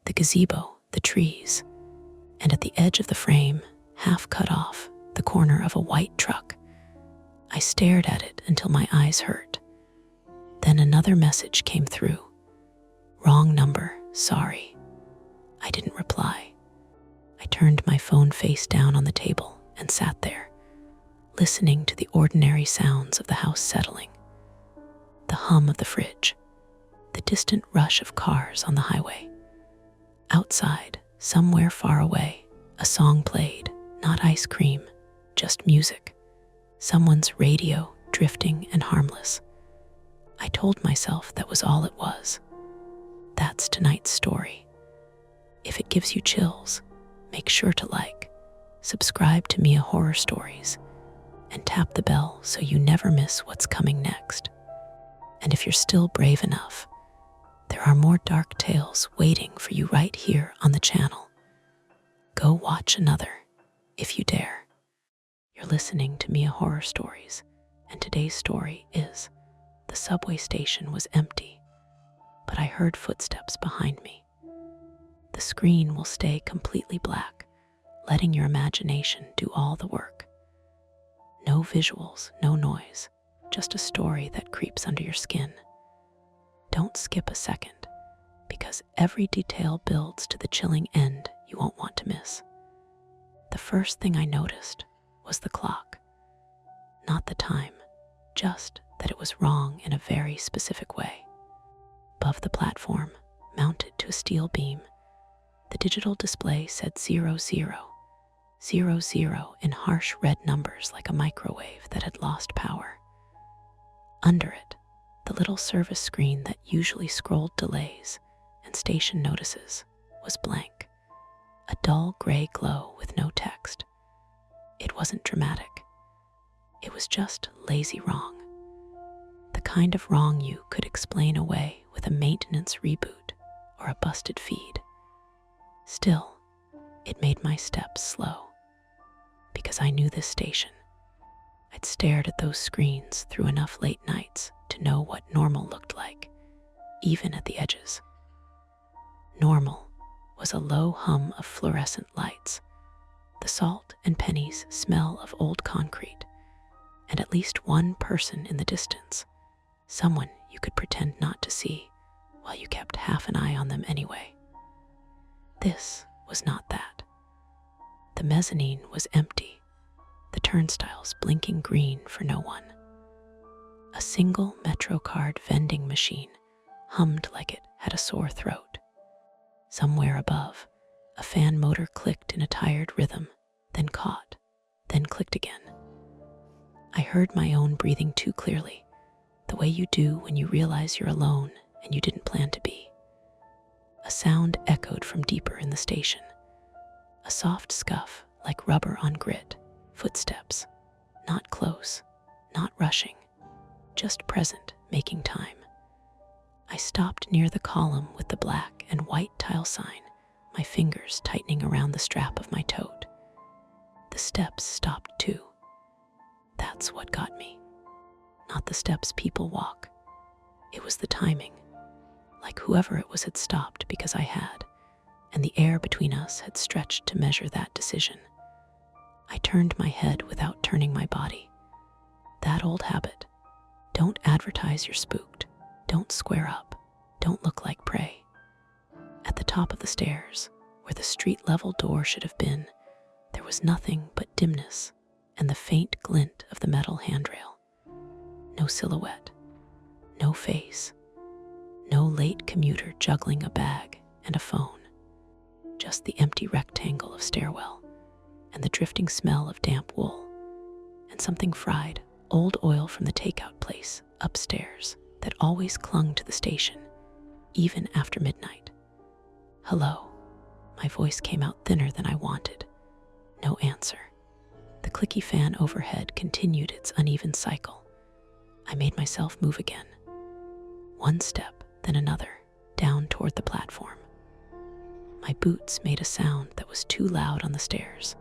the gazebo, the trees, and at the edge of the frame, half cut off, the corner of a white truck. I stared at it until my eyes hurt. Then another message came through. Wrong number, sorry. I didn't reply. I turned my phone face down on the table and sat there, listening to the ordinary sounds of the house settling. The hum of the fridge, the distant rush of cars on the highway. Outside, somewhere far away, a song played, not ice cream, just music. Someone's radio, drifting and harmless. I told myself that was all it was. That's tonight's story. If it gives you chills, make sure to like, subscribe to Mia Horror Stories, and tap the bell so you never miss what's coming next. And if you're still brave enough, there are more dark tales waiting for you right here on the channel. Go watch another, if you dare. You're listening to Mia Horror Stories, and today's story is the subway station was empty, but I heard footsteps behind me. The screen will stay completely black, letting your imagination do all the work. No visuals, no noise, just a story that creeps under your skin. Don't skip a second, because every detail builds to the chilling end you won't want to miss. The first thing I noticed was the clock. Not the time, just that it was wrong in a very specific way. Above the platform, mounted to a steel beam, the digital display said 00, 00 in harsh red numbers like a microwave that had lost power. Under it, the little service screen that usually scrolled delays and station notices was blank, a dull gray glow with no text. It wasn't dramatic. It was just lazy wrong. The kind of wrong you could explain away with a maintenance reboot or a busted feed. Still, it made my steps slow, because I knew this station. I'd stared at those screens through enough late nights to know what normal looked like, even at the edges. Normal was a low hum of fluorescent lights, the salt and pennies smell of old concrete, and at least one person in the distance, someone you could pretend not to see while you kept half an eye on them anyway. This was not that. The mezzanine was empty, the turnstiles blinking green for no one. A single MetroCard vending machine hummed like it had a sore throat. Somewhere above, a fan motor clicked in a tired rhythm, then caught, then clicked again. I heard my own breathing too clearly, the way you do when you realize you're alone and you didn't plan to be. A sound echoed from deeper in the station, a soft scuff like rubber on grit, footsteps, not close, not rushing, just present, making time. I stopped near the column with the black and white tile sign, my fingers tightening around the strap of my tote. The steps stopped too. That's what got me. Not the steps people walk. It was the timing. Like whoever it was had stopped because I had, and the air between us had stretched to measure that decision. I turned my head without turning my body. That old habit. Don't advertise you're spooked. Don't square up. Don't look like prey. At the top of the stairs, where the street-level door should have been, there was nothing but dimness and the faint glint of the metal handrail. No silhouette, no face, no late commuter juggling a bag and a phone. Just the empty rectangle of stairwell and the drifting smell of damp wool and something fried, old oil from the takeout place upstairs that always clung to the station, even after midnight. Hello. My voice came out thinner than I wanted. No answer. The clicky fan overhead continued its uneven cycle. I made myself move again. One step, then another, down toward the platform. My boots made a sound that was too loud on the stairs,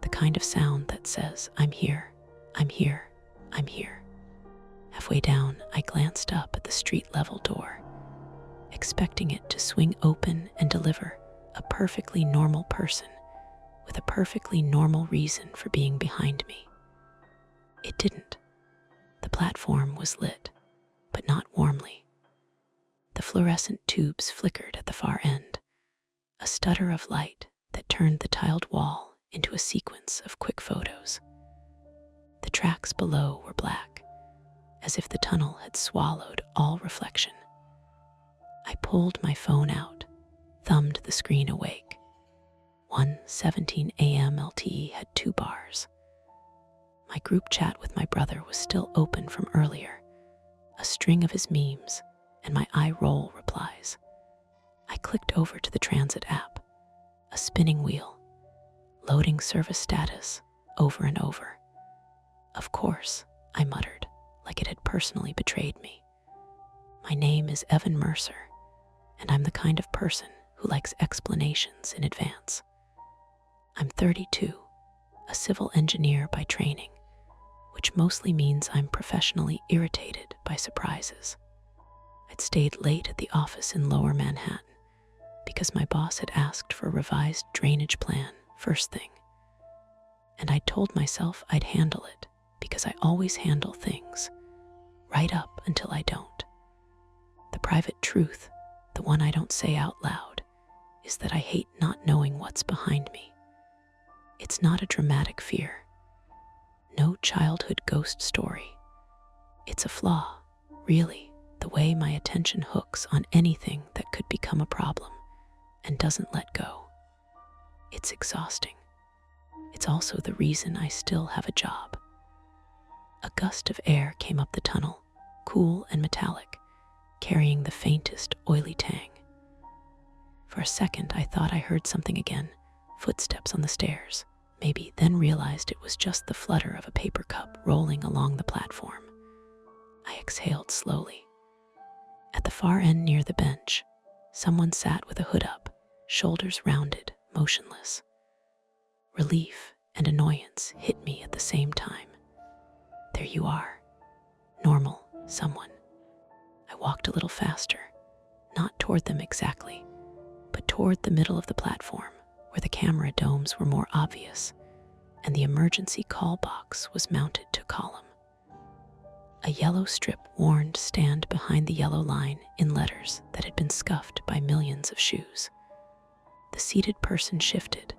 the kind of sound that says, "I'm here, I'm here, I'm here." Halfway down, I glanced up at the street-level door, expecting it to swing open and deliver a perfectly normal person with a perfectly normal reason for being behind me. It didn't. The platform was lit, but not warmly. The fluorescent tubes flickered at the far end, a stutter of light that turned the tiled wall into a sequence of quick photos. The tracks below were black, as if the tunnel had swallowed all reflection. I pulled my phone out, thumbed the screen awake. 1:17 a.m. LTE had 2 bars. My group chat with my brother was still open from earlier, a string of his memes and my eye roll replies. I clicked over to the transit app, a spinning wheel, loading service status over and over. Of course, I muttered, like it had personally betrayed me. My name is Evan Mercer, and I'm the kind of person who likes explanations in advance. I'm 32, a civil engineer by training, which mostly means I'm professionally irritated by surprises. I'd stayed late at the office in Lower Manhattan because my boss had asked for a revised drainage plan first thing. And I told myself I'd handle it because I always handle things, right up until I don't. The private truth, the one I don't say out loud, is that I hate not knowing what's behind me. It's not a dramatic fear. No childhood ghost story. It's a flaw, really, the way my attention hooks on anything that could become a problem and doesn't let go. It's exhausting. It's also the reason I still have a job. A gust of air came up the tunnel, cool and metallic, carrying the faintest oily tang. For a second, I thought I heard something again, footsteps on the stairs, maybe, then realized it was just the flutter of a paper cup rolling along the platform. I exhaled slowly. At the far end near the bench, someone sat with a hood up, shoulders rounded, motionless. Relief and annoyance hit me at the same time. There you are. Normal someone. I walked a little faster, not toward them exactly, but toward the middle of the platform, where the camera domes were more obvious, and the emergency call box was mounted to a column. A yellow strip warned "Stand behind the yellow line" in letters that had been scuffed by millions of shoes. The seated person shifted,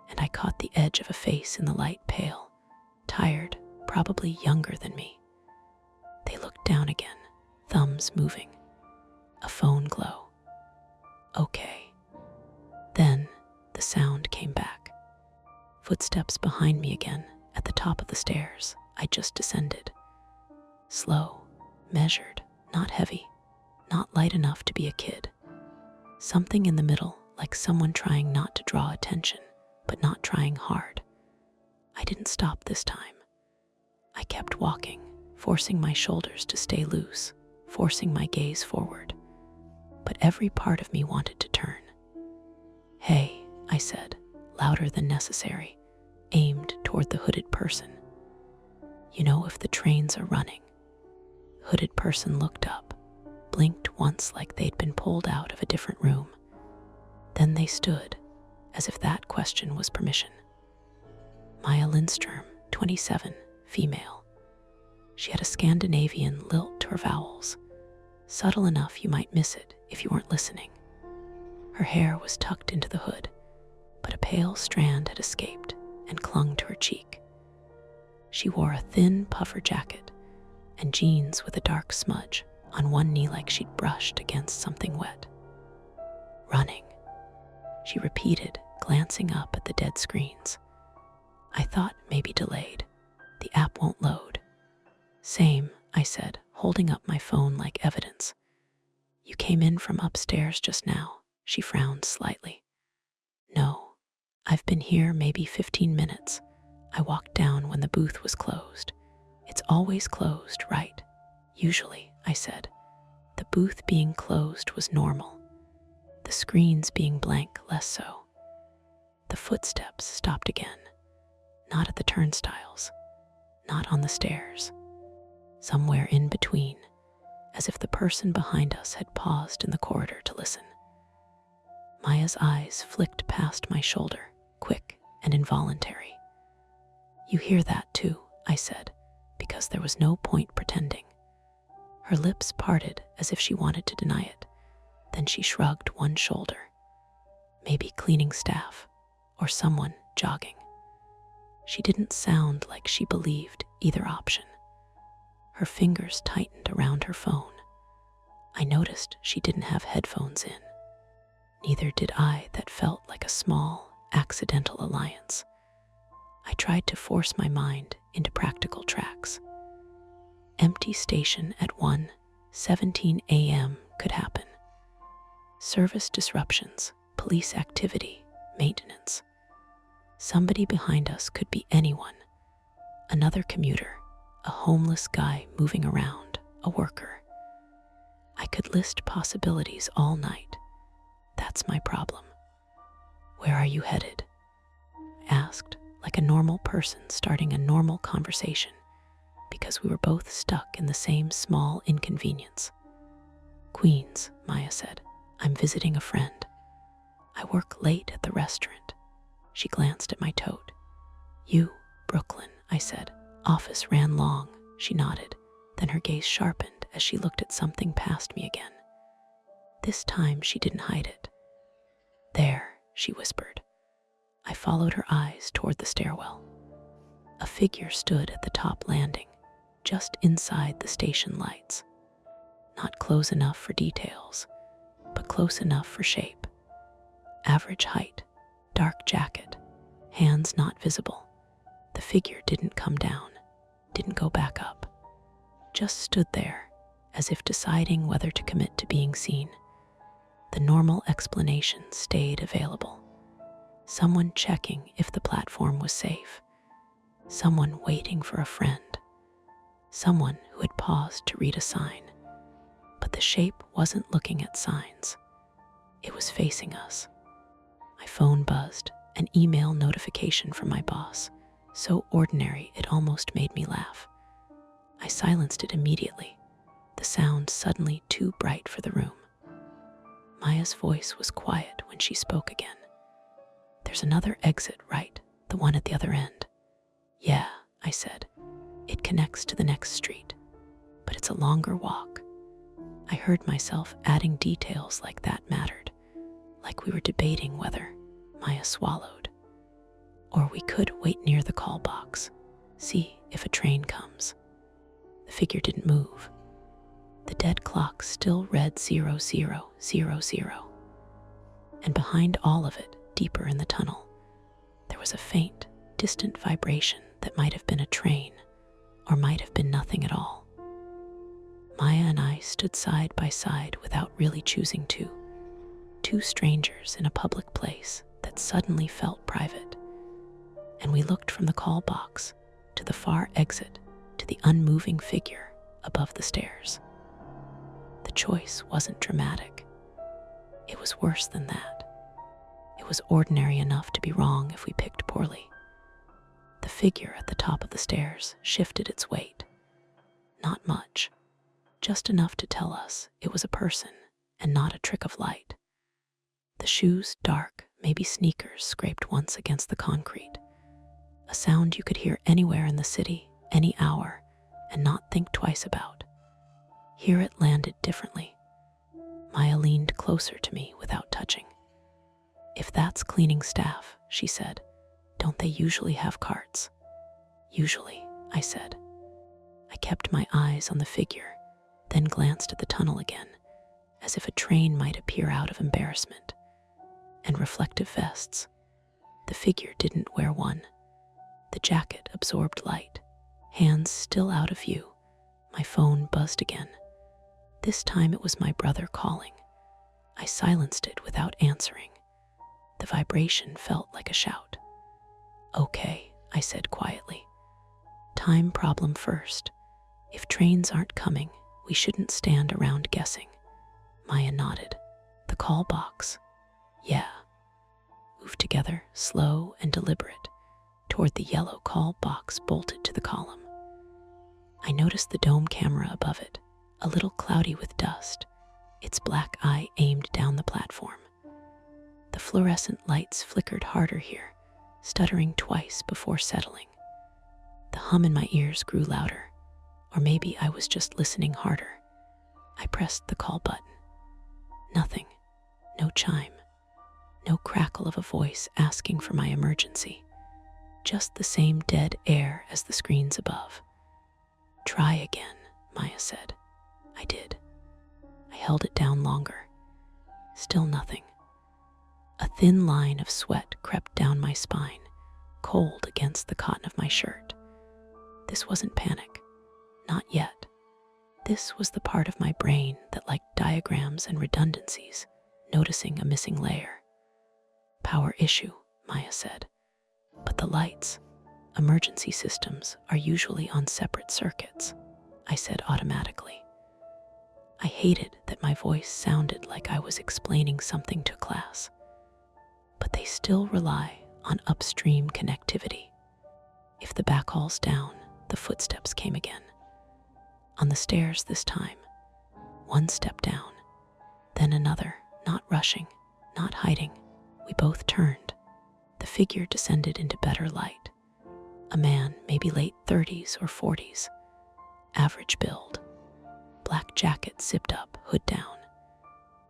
and I caught the edge of a face in the light, pale, tired, probably younger than me. They looked down again, thumbs moving, a phone glow. Okay. Then the sound came back. Footsteps behind me again, at the top of the stairs I just descended. Slow, measured, not heavy, not light enough to be a kid. Something in the middle, like someone trying not to draw attention, but not trying hard. I didn't stop this time. I kept walking, forcing my shoulders to stay loose, forcing my gaze forward. But every part of me wanted to turn. "Hey," I said, louder than necessary, aimed toward the hooded person. "You know if the trains are running?" The hooded person looked up, blinked once like they'd been pulled out of a different room. Then they stood, as if that question was permission. Maya Lindstrom, 27, female. She had a Scandinavian lilt to her vowels, subtle enough you might miss it if you weren't listening. Her hair was tucked into the hood, but a pale strand had escaped and clung to her cheek. She wore a thin puffer jacket and jeans with a dark smudge on one knee, like she'd brushed against something wet. "Running," she repeated, glancing up at the dead screens. I thought maybe delayed. The app won't load. "Same," I said, holding up my phone like evidence. "You came in from upstairs just now." She frowned slightly. "No, I've been here maybe 15 minutes. I walked down when the booth was closed. It's always closed, right? Usually, I said. The booth being closed was normal. The screens being blank, less so. The footsteps stopped again. Not at the turnstiles. Not on the stairs. Somewhere in between, as if the person behind us had paused in the corridor to listen. Maya's eyes flicked past my shoulder, quick and involuntary. You hear that too, I said, because there was no point pretending. Her lips parted as if she wanted to deny it. Then she shrugged one shoulder. Maybe cleaning staff, or someone jogging. She didn't sound like she believed either option. Her fingers tightened around her phone. I noticed she didn't have headphones in. Neither did I. That felt like a small, accidental alliance. I tried to force my mind into practical tracks. Empty station at 1:17 a.m. could happen. Service disruptions, police activity, maintenance. Somebody behind us could be anyone. Another commuter, a homeless guy moving around, a worker. I could list possibilities all night. That's my problem. Where are you headed? I asked, like a normal person starting a normal conversation, because we were both stuck in the same small inconvenience. Queens, Maya said. I'm visiting a friend. I work late at the restaurant. She glanced at my tote. You, Brooklyn, I said. Office ran long, she nodded. Then her gaze sharpened as she looked at something past me again. This time she didn't hide it. There, she whispered. I followed her eyes toward the stairwell. A figure stood at the top landing, just inside the station lights. Not close enough for details, but close enough for shape. Average height, dark jacket, hands not visible. The figure didn't come down, didn't go back up. Just stood there, as if deciding whether to commit to being seen. The normal explanation stayed available. Someone checking if the platform was safe. Someone waiting for a friend. Someone who had paused to read a sign. But the shape wasn't looking at signs. It was facing us. My phone buzzed, an email notification from my boss, so ordinary it almost made me laugh. I silenced it immediately, the sound suddenly too bright for the room. Maya's voice was quiet when she spoke again. There's another exit, right? The one at the other end. Yeah, I said. It connects to the next street, but it's a longer walk. I heard myself adding details like that mattered, like we were debating whether. Maya swallowed. Or we could wait near the call box, see if a train comes. The figure didn't move. The dead clock still read 0000. And behind all of it, deeper in the tunnel, there was a faint, distant vibration that might have been a train, or might have been nothing at all. Maya and I stood side by side without really choosing to. Two strangers in a public place that suddenly felt private. And we looked from the call box to the far exit to the unmoving figure above the stairs. The choice wasn't dramatic. It was worse than that. It was ordinary enough to be wrong if we picked poorly. The figure at the top of the stairs shifted its weight. Not much, just enough to tell us it was a person and not a trick of light. The shoes, dark, maybe sneakers, scraped once against the concrete. A sound you could hear anywhere in the city, any hour, and not think twice about. Here it landed differently. Maya leaned closer to me without touching. If that's cleaning staff, she said, don't they usually have carts? Usually, I said. I kept my eyes on the figure, then glanced at the tunnel again, as if a train might appear out of embarrassment. And reflective vests. The figure didn't wear one. The jacket absorbed light. Hands still out of view. My phone buzzed again. This time it was my brother calling. I silenced it without answering. The vibration felt like a shout. "Okay," I said quietly. "Time problem first. If trains aren't coming, we shouldn't stand around guessing." Maya nodded. "The call box." "Yeah." Moved together, slow and deliberate, toward the yellow call box bolted to the column. I noticed the dome camera above it, a little cloudy with dust, its black eye aimed down the platform. The fluorescent lights flickered harder here, stuttering twice before settling. The hum in my ears grew louder, or maybe I was just listening harder. I pressed the call button. Nothing. No chime. No crackle of a voice asking for my emergency. Just the same dead air as the screens above. "Try again," Maya said. I did. I held it down longer. Still nothing. A thin line of sweat crept down my spine, cold against the cotton of my shirt. This wasn't panic. Not yet. This was the part of my brain that liked diagrams and redundancies, noticing a missing layer. "Power issue," Maya said. "But the lights, emergency systems, are usually on separate circuits," I said automatically. I hated that my voice sounded like I was explaining something to class. But they still rely on upstream connectivity. If the backhall's down, the footsteps came again. On the stairs this time. One step down, then another, not rushing, not hiding. We both turned. The figure descended into better light. A man, maybe late 30s or 40s. Average build. Black jacket zipped up, hood down.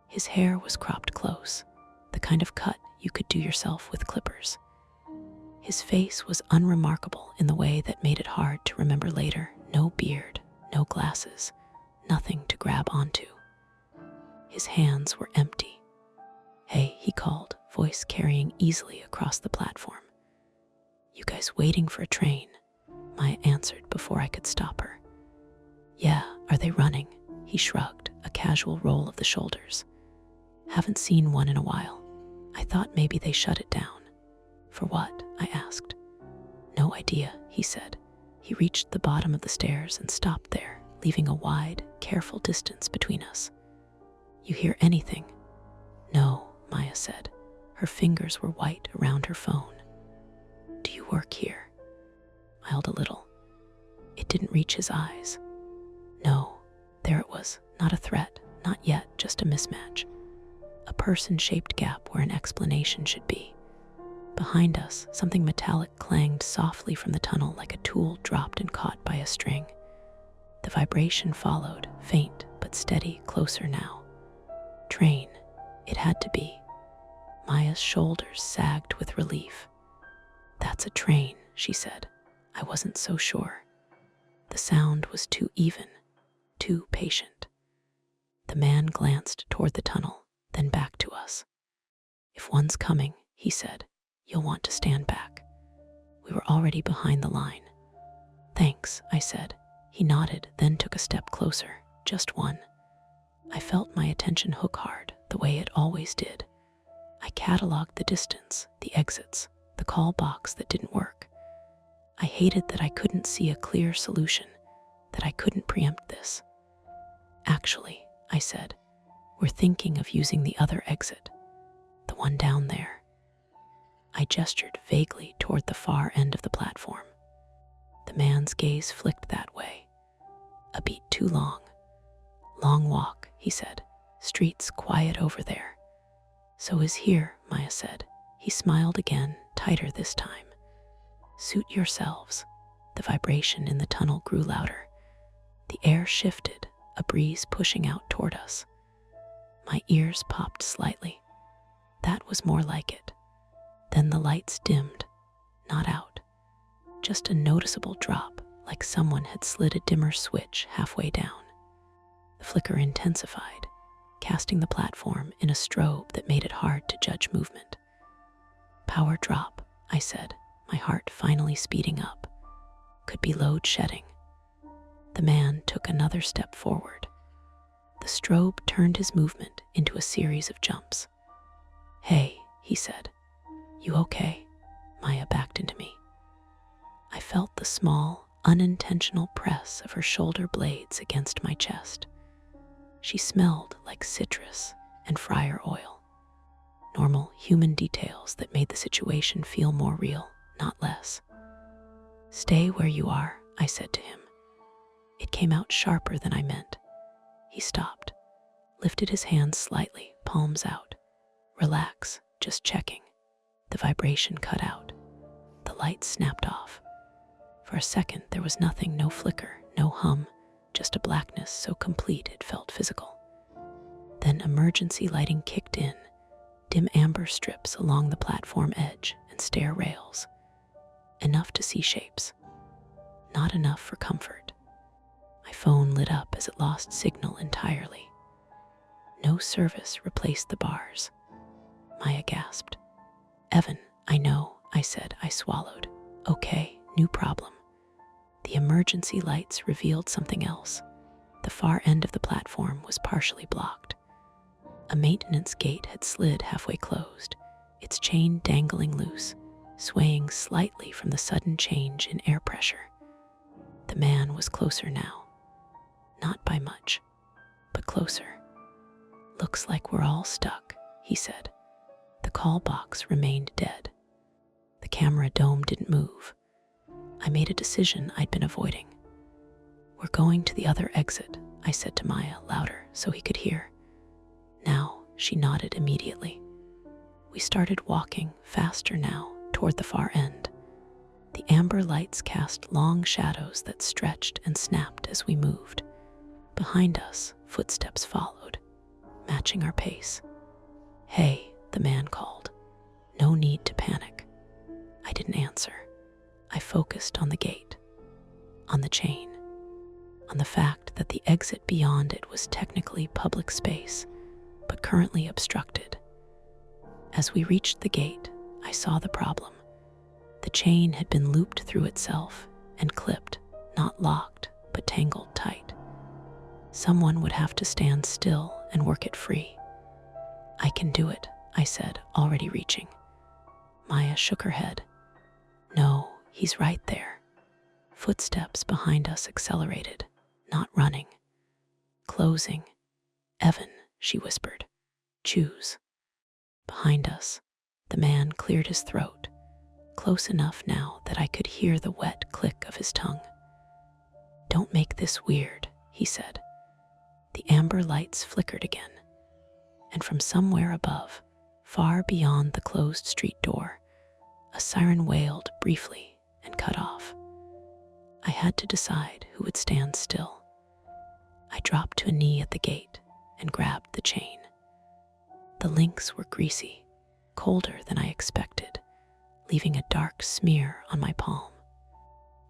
His hair was cropped close, the kind of cut you could do yourself with clippers. His face was unremarkable in the way that made it hard to remember later. No beard, no glasses, nothing to grab onto. His hands were empty. "Hey," he called, voice carrying easily across the platform. "You guys waiting for a train?" Maya answered before I could stop her. "Yeah, are they running?" He shrugged, a casual roll of the shoulders. "Haven't seen one in a while. I thought maybe they shut it down." "For what?" I asked. "No idea," he said. He reached the bottom of the stairs and stopped there, leaving a wide, careful distance between us. "You hear anything?" "No," Maya said. Her fingers were white around her phone. "Do you work here?" Smiled a little. It didn't reach his eyes. No, there it was, not a threat, not yet, just a mismatch. A person-shaped gap where an explanation should be. Behind us, something metallic clanged softly from the tunnel like a tool dropped and caught by a string. The vibration followed, faint but steady, closer now. Train. It had to be. Maya's shoulders sagged with relief. "That's a train," she said. I wasn't so sure. The sound was too even, too patient. The man glanced toward the tunnel, then back to us. "If one's coming," he said, "you'll want to stand back." We were already behind the line. "Thanks," I said. He nodded, then took a step closer, just one. I felt my attention hook hard, the way it always did. I cataloged the distance, the exits, the call box that didn't work. I hated that I couldn't see a clear solution, that I couldn't preempt this. "Actually," I said, "we're thinking of using the other exit, the one down there." I gestured vaguely toward the far end of the platform. The man's gaze flicked that way. "A beat too long." "Long walk," he said. "Street's quiet over there." "So is here," Maya said. He smiled again, tighter this time. "Suit yourselves." The vibration in the tunnel grew louder. The air shifted, a breeze pushing out toward us. My ears popped slightly. That was more like it. Then the lights dimmed, not out. Just a noticeable drop, like someone had slid a dimmer switch halfway down. The flicker intensified, casting the platform in a strobe that made it hard to judge movement. "Power drop," I said, my heart finally speeding up. Could be load shedding. The man took another step forward. The strobe turned his movement into a series of jumps. "Hey," he said, "You okay?" Maya backed into me. I felt the small, unintentional press of her shoulder blades against my chest. She smelled like citrus and fryer oil. Normal human details that made the situation feel more real, not less. "Stay where you are," I said to him. It came out sharper than I meant. He stopped, lifted his hands slightly, palms out. "Relax, just checking." The vibration cut out. The light snapped off. For a second, there was nothing, no flicker, no hum, just a blackness so complete it felt physical. Then emergency lighting kicked in, dim amber strips along the platform edge and stair rails. Enough to see shapes. Not enough for comfort. My phone lit up as it lost signal entirely. No service replaced the bars. Maya gasped. "Evan, I know," I said. I swallowed. "Okay, new problem." The emergency lights revealed something else. The far end of the platform was partially blocked. A maintenance gate had slid halfway closed, its chain dangling loose, swaying slightly from the sudden change in air pressure. The man was closer now. Not by much, but closer. "Looks like we're all stuck," he said. The call box remained dead. The camera dome didn't move. I made a decision I'd been avoiding. "We're going to the other exit," I said to Maya, louder so he could hear. "Now," she nodded immediately. We started walking, faster now, toward the far end. The amber lights cast long shadows that stretched and snapped as we moved. Behind us, footsteps followed, matching our pace. "Hey," the man called. "No need to panic." I didn't answer. I focused on the gate, on the chain, on the fact that the exit beyond it was technically public space, but currently obstructed. As we reached the gate, I saw the problem. The chain had been looped through itself and clipped, not locked, but tangled tight. Someone would have to stand still and work it free. "I can do it," I said, already reaching. Maya shook her head. "No, he's right there." Footsteps behind us accelerated, not running. Closing. "Evan," she whispered. "Choose." Behind us, the man cleared his throat, close enough now that I could hear the wet click of his tongue. "Don't make this weird," he said. The amber lights flickered again, and from somewhere above, far beyond the closed street door, a siren wailed briefly and cut off. I had to decide who would stand still. I dropped to a knee at the gate and grabbed the chain. The links were greasy, colder than I expected, leaving a dark smear on my palm.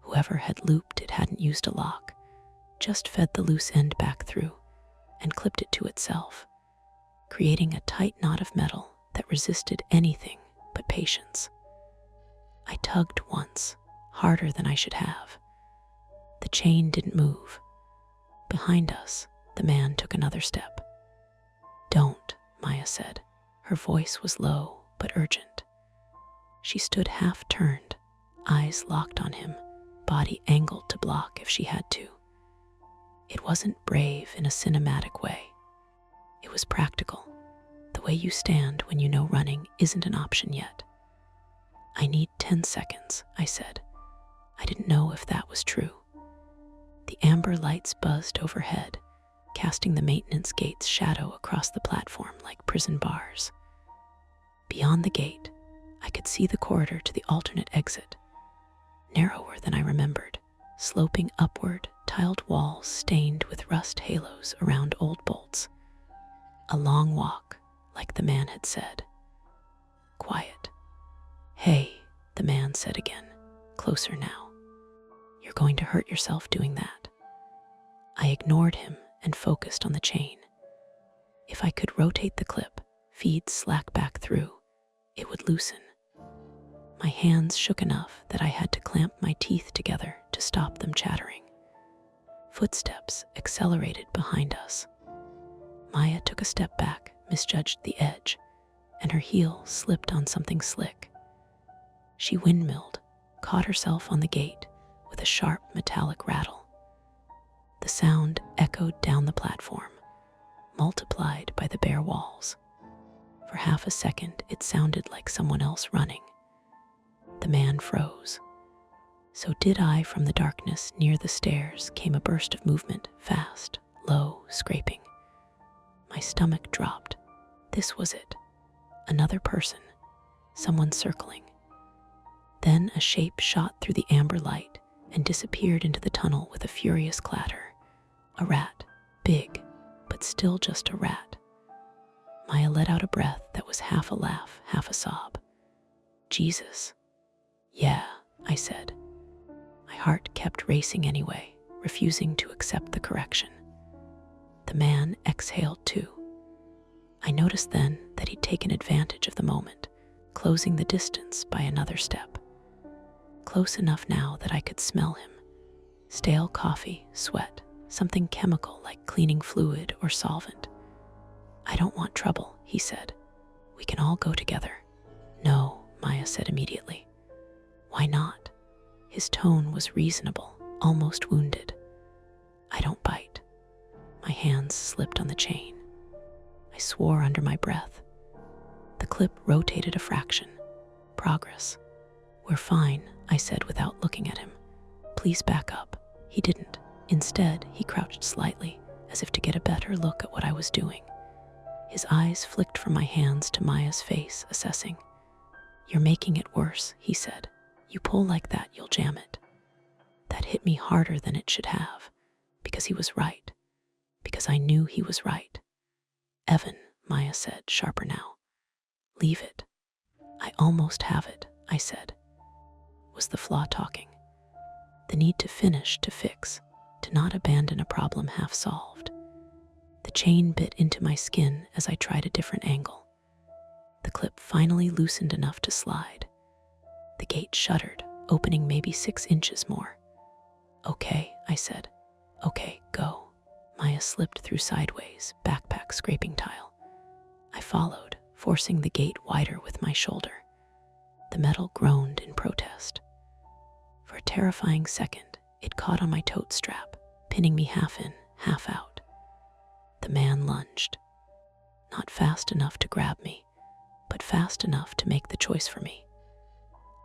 Whoever had looped it hadn't used a lock, just fed the loose end back through and clipped it to itself, creating a tight knot of metal that resisted anything but patience. I tugged once, harder than I should have. The chain didn't move. Behind us, the man took another step. "Don't," Maya said. Her voice was low but urgent. She stood half-turned, eyes locked on him, body angled to block if she had to. It wasn't brave in a cinematic way. It was practical, the way you stand when you know running isn't an option yet. "I need 10 seconds, I said. I didn't know if that was true. The amber lights buzzed overhead, casting the maintenance gate's shadow across the platform like prison bars. Beyond the gate, I could see the corridor to the alternate exit, narrower than I remembered, sloping upward, tiled walls stained with rust halos around old bolts. A long walk, like the man had said. Quiet. "Hey," the man said again, closer now. "You're going to hurt yourself doing that." I ignored him and focused on the chain. If I could rotate the clip, feed slack back through, it would loosen. My hands shook enough that I had to clamp my teeth together to stop them chattering. Footsteps accelerated behind us. Maya took a step back, misjudged the edge, and her heel slipped on something slick. She windmilled, caught herself on the gate with a sharp metallic rattle. The sound echoed down the platform, multiplied by the bare walls. For half a second, it sounded like someone else running. The man froze. So did I. From the darkness near the stairs came a burst of movement, fast, low, scraping. My stomach dropped. This was it. Another person. Someone circling. Then a shape shot through the amber light and disappeared into the tunnel with a furious clatter. A rat. Big, but still just a rat. Maya let out a breath that was half a laugh, half a sob. Jesus. Yeah, I said. My heart kept racing anyway, refusing to accept the correction. The man exhaled too. I noticed then that he'd taken advantage of the moment, closing the distance by another step. Close enough now that I could smell him. Stale coffee, sweat, something chemical like cleaning fluid or solvent. I don't want trouble, he said. We can all go together. No, Maya said immediately. Why not? His tone was reasonable, almost wounded. I don't bite. My hands slipped on the chain. I swore under my breath. The clip rotated a fraction. Progress. We're fine, I said without looking at him. Please back up. He didn't. Instead, he crouched slightly, as if to get a better look at what I was doing. His eyes flicked from my hands to Maya's face, assessing. You're making it worse, he said. You pull like that, you'll jam it. That hit me harder than it should have, because he was right. Because I knew he was right. Evan, Maya said, sharper now. Leave it. I almost have it, I said. Was the flaw talking? The need to finish, to fix, to not abandon a problem half solved. The chain bit into my skin as I tried a different angle. The clip finally loosened enough to slide. The gate shuddered, opening maybe 6 inches more. Okay, I said. Okay, go. Maya slipped through sideways, backpack scraping tile. I followed, forcing the gate wider with my shoulder. The metal groaned in protest. For a terrifying second, it caught on my tote strap, pinning me half in, half out. The man lunged. Not fast enough to grab me, but fast enough to make the choice for me.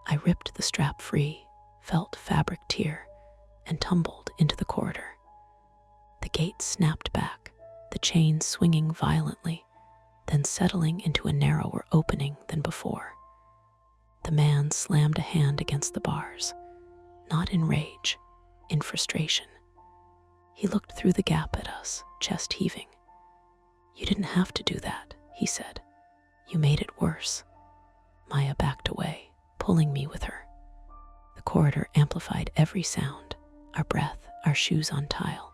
I ripped the strap free, felt fabric tear, and tumbled into the corridor. The gate snapped back, the chain swinging violently, then settling into a narrower opening than before. The man slammed a hand against the bars, not in rage, in frustration. He looked through the gap at us, chest heaving. You didn't have to do that, he said. You made it worse. Maya backed away, pulling me with her. The corridor amplified every sound, our breath, our shoes on tile,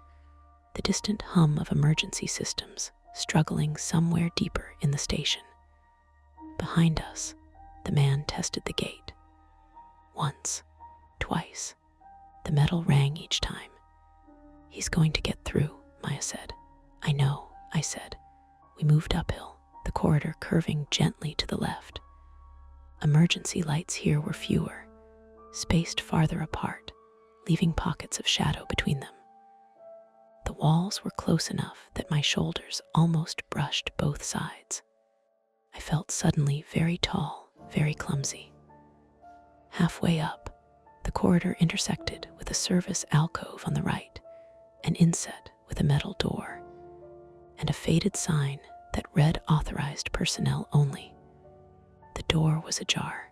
the distant hum of emergency systems struggling somewhere deeper in the station. Behind us, the man tested the gate. Once, twice. The metal rang each time. He's going to get through, Maya said. I know, I said. We moved uphill, the corridor curving gently to the left. Emergency lights here were fewer, spaced farther apart, leaving pockets of shadow between them. The walls were close enough that my shoulders almost brushed both sides. I felt suddenly very tall, very clumsy. Halfway up, the corridor intersected with a service alcove on the right, an inset with a metal door, and a faded sign that read authorized personnel only. The door was ajar.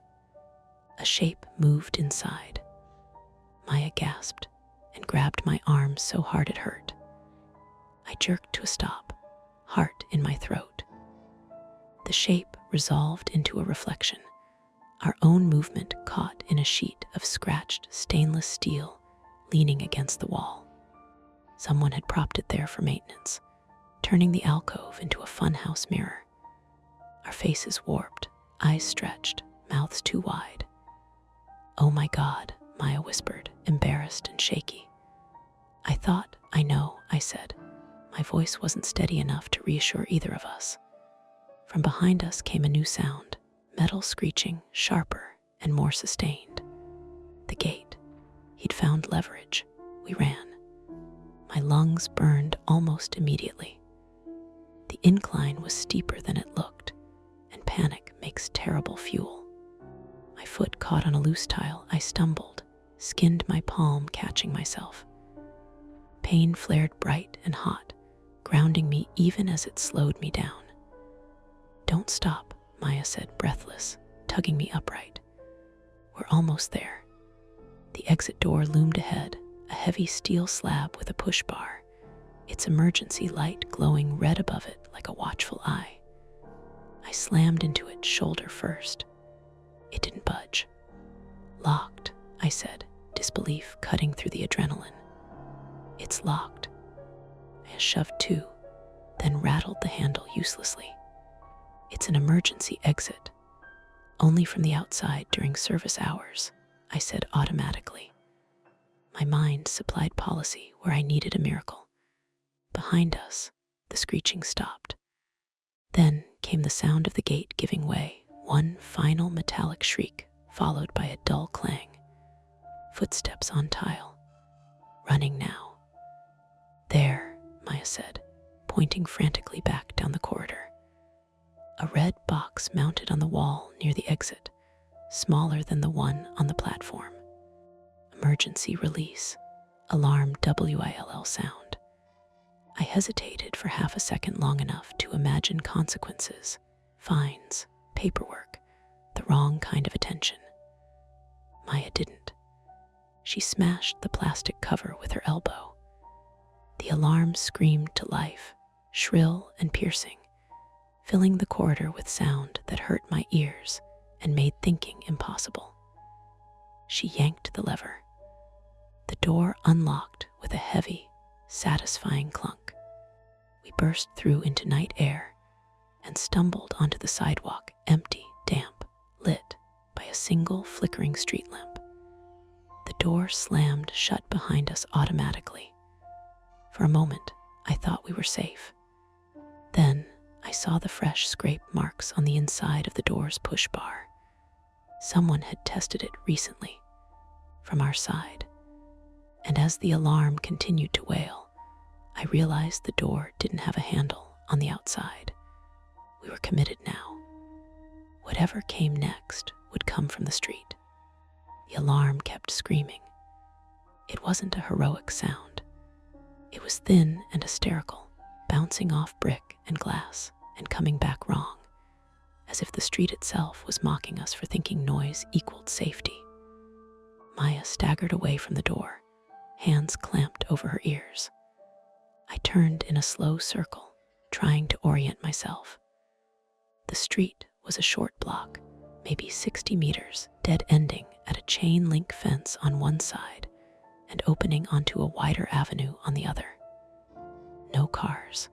A shape moved inside. Maya gasped and grabbed my arm so hard it hurt. I jerked to a stop, heart in my throat. The shape resolved into a reflection, our own movement caught in a sheet of scratched stainless steel leaning against the wall. Someone had propped it there for maintenance, turning the alcove into a funhouse mirror. Our faces warped, eyes stretched, mouths too wide. Oh my God, Maya whispered, embarrassed and shaky. I know, I said. My voice wasn't steady enough to reassure either of us. From behind us came a new sound, metal screeching, sharper and more sustained. The gate. He'd found leverage. We ran. My lungs burned almost immediately. The incline was steeper than it looked, and panic makes terrible fuel. My foot caught on a loose tile. I stumbled, skinned my palm, catching myself. Pain flared bright and hot, grounding me even as it slowed me down. "Don't stop," Maya said, breathless, tugging me upright. "We're almost there." The exit door loomed ahead, a heavy steel slab with a push bar, its emergency light glowing red above it like a watchful eye. I slammed into it shoulder first. It didn't budge. "Locked," I said, disbelief cutting through the adrenaline. "It's locked." I shoved two, then rattled the handle uselessly. "It's an emergency exit. Only from the outside during service hours," I said automatically. My mind supplied policy where I needed a miracle. Behind us, the screeching stopped. Then came the sound of the gate giving way, one final metallic shriek, followed by a dull clang. Footsteps on tile. Running now. "There," Maya said, pointing frantically back down the corridor. A red box mounted on the wall near the exit, smaller than the one on the platform. Emergency release. Alarm WILL sound. I hesitated for half a second, long enough to imagine consequences, fines, paperwork, the wrong kind of attention. Maya didn't. She smashed the plastic cover with her elbow. The alarm screamed to life, shrill and piercing, filling the corridor with sound that hurt my ears and made thinking impossible. She yanked the lever. The door unlocked with a heavy, satisfying clunk. We burst through into night air and stumbled onto the sidewalk, empty, damp, lit by a single flickering street lamp. The door slammed shut behind us automatically. For a moment, I thought we were safe. Then I saw the fresh scrape marks on the inside of the door's push bar. Someone had tested it recently, from our side. And as the alarm continued to wail, I realized the door didn't have a handle on the outside. We were committed now. Whatever came next would come from the street. The alarm kept screaming. It wasn't a heroic sound. It was thin and hysterical, bouncing off brick and glass and coming back wrong, as if the street itself was mocking us for thinking noise equaled safety. Maya staggered away from the door, hands clamped over her ears. I turned in a slow circle, trying to orient myself. The street was a short block, maybe 60 meters, dead-ending at a chain-link fence on one side and opening onto a wider avenue on the other. No cars,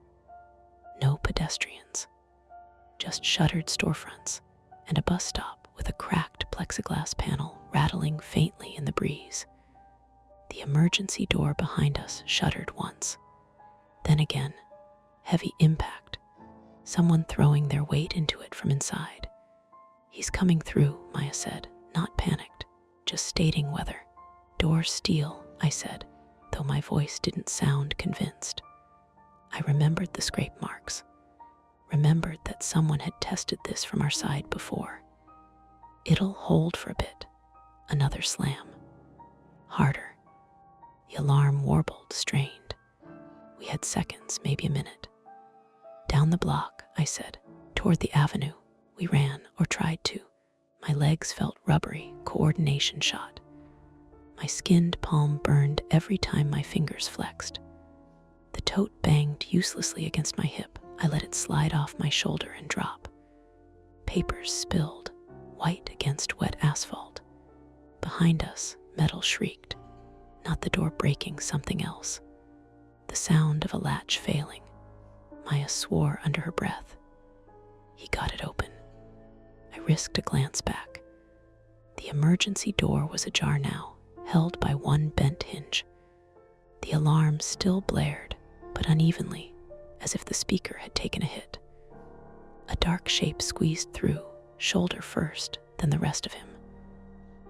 no pedestrians, just shuttered storefronts and a bus stop with a cracked plexiglass panel rattling faintly in the breeze. The emergency door behind us shuddered once. Then again, heavy impact, someone throwing their weight into it from inside. "He's coming through," Maya said, not panicked, just stating whether. "Door steel," I said, though my voice didn't sound convinced. I remembered the scrape marks, remembered that someone had tested this from our side before. "It'll hold for a bit." Another slam. Harder. The alarm warbled, strained. We had seconds, maybe a minute. "Down the block," I said, "toward the avenue." We ran, or tried to. My legs felt rubbery, coordination shot. My skinned palm burned every time my fingers flexed. The tote banged uselessly against my hip. I let it slide off my shoulder and drop. Papers spilled, white against wet asphalt. Behind us, metal shrieked. Not the door breaking, something else. The sound of a latch failing. Maya swore under her breath. He got it open. I risked a glance back. The emergency door was ajar now, held by one bent hinge. The alarm still blared, but unevenly, as if the speaker had taken a hit. A dark shape squeezed through, shoulder first, then the rest of him.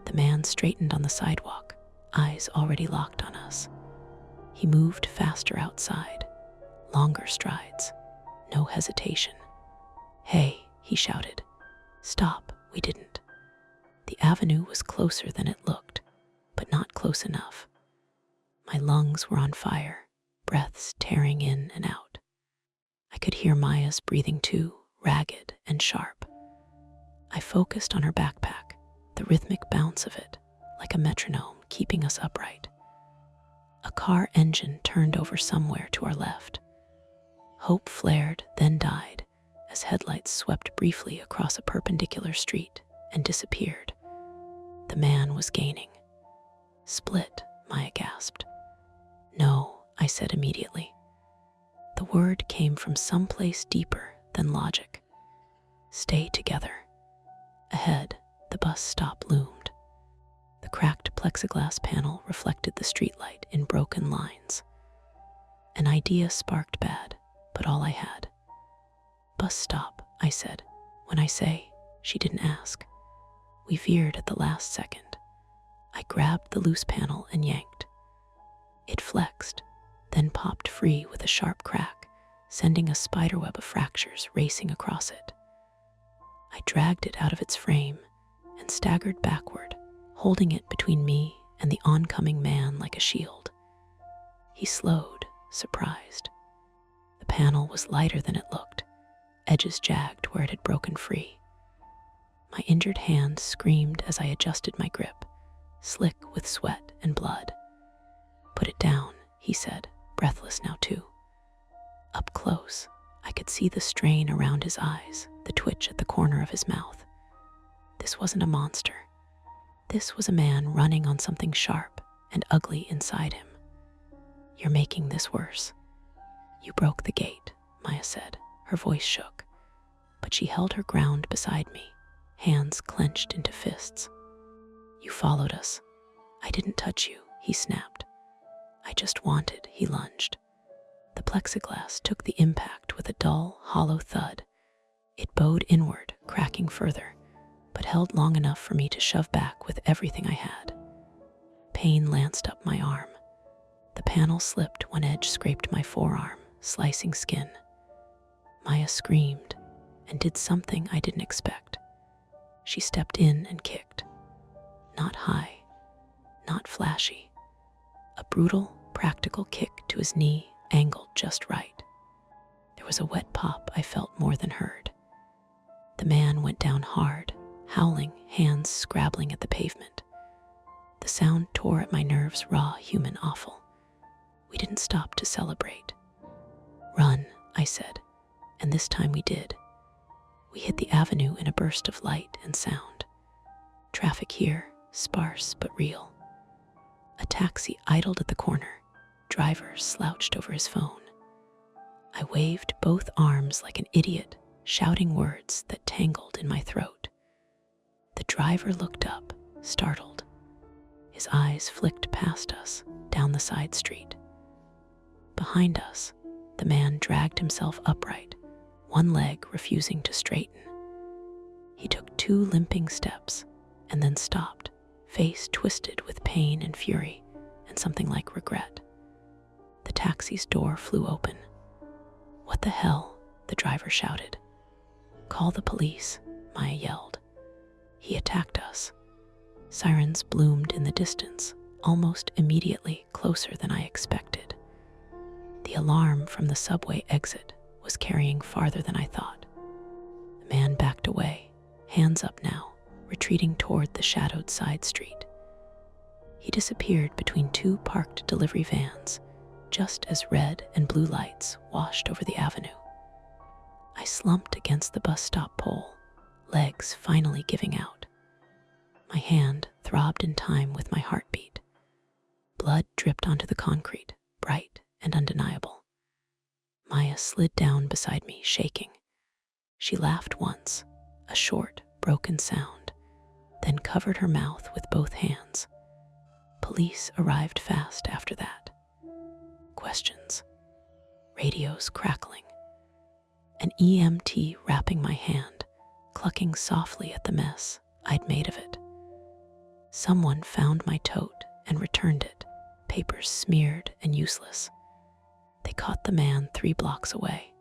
The man straightened on the sidewalk, eyes already locked on us. He moved faster outside, longer strides, no hesitation. "Hey," he shouted. "Stop." We didn't. The avenue was closer than it looked, but not close enough. My lungs were on fire, breaths tearing in and out. I could hear Maya's breathing too, ragged and sharp. I focused on her backpack, the rhythmic bounce of it, like a metronome keeping us upright. A car engine turned over somewhere to our left. Hope flared, then died, as headlights swept briefly across a perpendicular street and disappeared. The man was gaining. "Split," Maya gasped. "No," I said immediately. The word came from someplace deeper than logic. "Stay together." Ahead, the bus stop loomed. The cracked plexiglass panel reflected the streetlight in broken lines. An idea sparked bad, but all I had. "Bus stop," I said. "When I say," she didn't ask. We veered at the last second. I grabbed the loose panel and yanked. It flexed, then popped free with a sharp crack, sending a spiderweb of fractures racing across it. I dragged it out of its frame and staggered backward, holding it between me and the oncoming man like a shield. He slowed, surprised. The panel was lighter than it looked, edges jagged where it had broken free. My injured hand screamed as I adjusted my grip, slick with sweat and blood. "Put it down," he said, breathless now too. Up close, I could see the strain around his eyes, the twitch at the corner of his mouth. This wasn't a monster. This was a man running on something sharp and ugly inside him. "You're making this worse." "You broke the gate," Maya said. Her voice shook, but she held her ground beside me, hands clenched into fists. "You followed us." "I didn't touch you," he snapped. "I just wanted," he lunged. The plexiglass took the impact with a dull, hollow thud. It bowed inward, cracking further, but held long enough for me to shove back with everything I had. Pain lanced up my arm. The panel slipped when edge scraped my forearm, slicing skin. Maya screamed and did something I didn't expect. She stepped in and kicked. Not high, not flashy. A brutal, practical kick to his knee, angled just right. There was a wet pop I felt more than heard. The man went down hard, howling, hands scrabbling at the pavement. The sound tore at my nerves, raw, human, awful. We didn't stop to celebrate. "Run," I said, and this time we did. We hit the avenue in a burst of light and sound. Traffic here, sparse but real. A taxi idled at the corner. Driver slouched over his phone. I waved both arms like an idiot, shouting words that tangled in my throat. The driver looked up, startled. His eyes flicked past us, down the side street. Behind us, the man dragged himself upright, one leg refusing to straighten. He took 2 limping steps and then stopped, face twisted with pain and fury and something like regret. The taxi's door flew open. "What the hell?" the driver shouted. "Call the police," Maya yelled. He attacked us. Sirens bloomed in the distance, almost immediately, closer than I expected. The alarm from the subway exit was carrying farther than I thought. The man backed away, hands up now, retreating toward the shadowed side street. He disappeared between 2 parked delivery vans, just as red and blue lights washed over the avenue. I slumped against the bus stop pole, legs finally giving out. My hand throbbed in time with my heartbeat. Blood dripped onto the concrete, bright and undeniable. Maya slid down beside me, shaking. She laughed once, a short, broken sound, then covered her mouth with both hands. Police arrived fast after that. Questions. Radios crackling. An EMT wrapping my hand, clucking softly at the mess I'd made of it. Someone found my tote and returned it, papers smeared and useless. They caught the man 3 blocks away.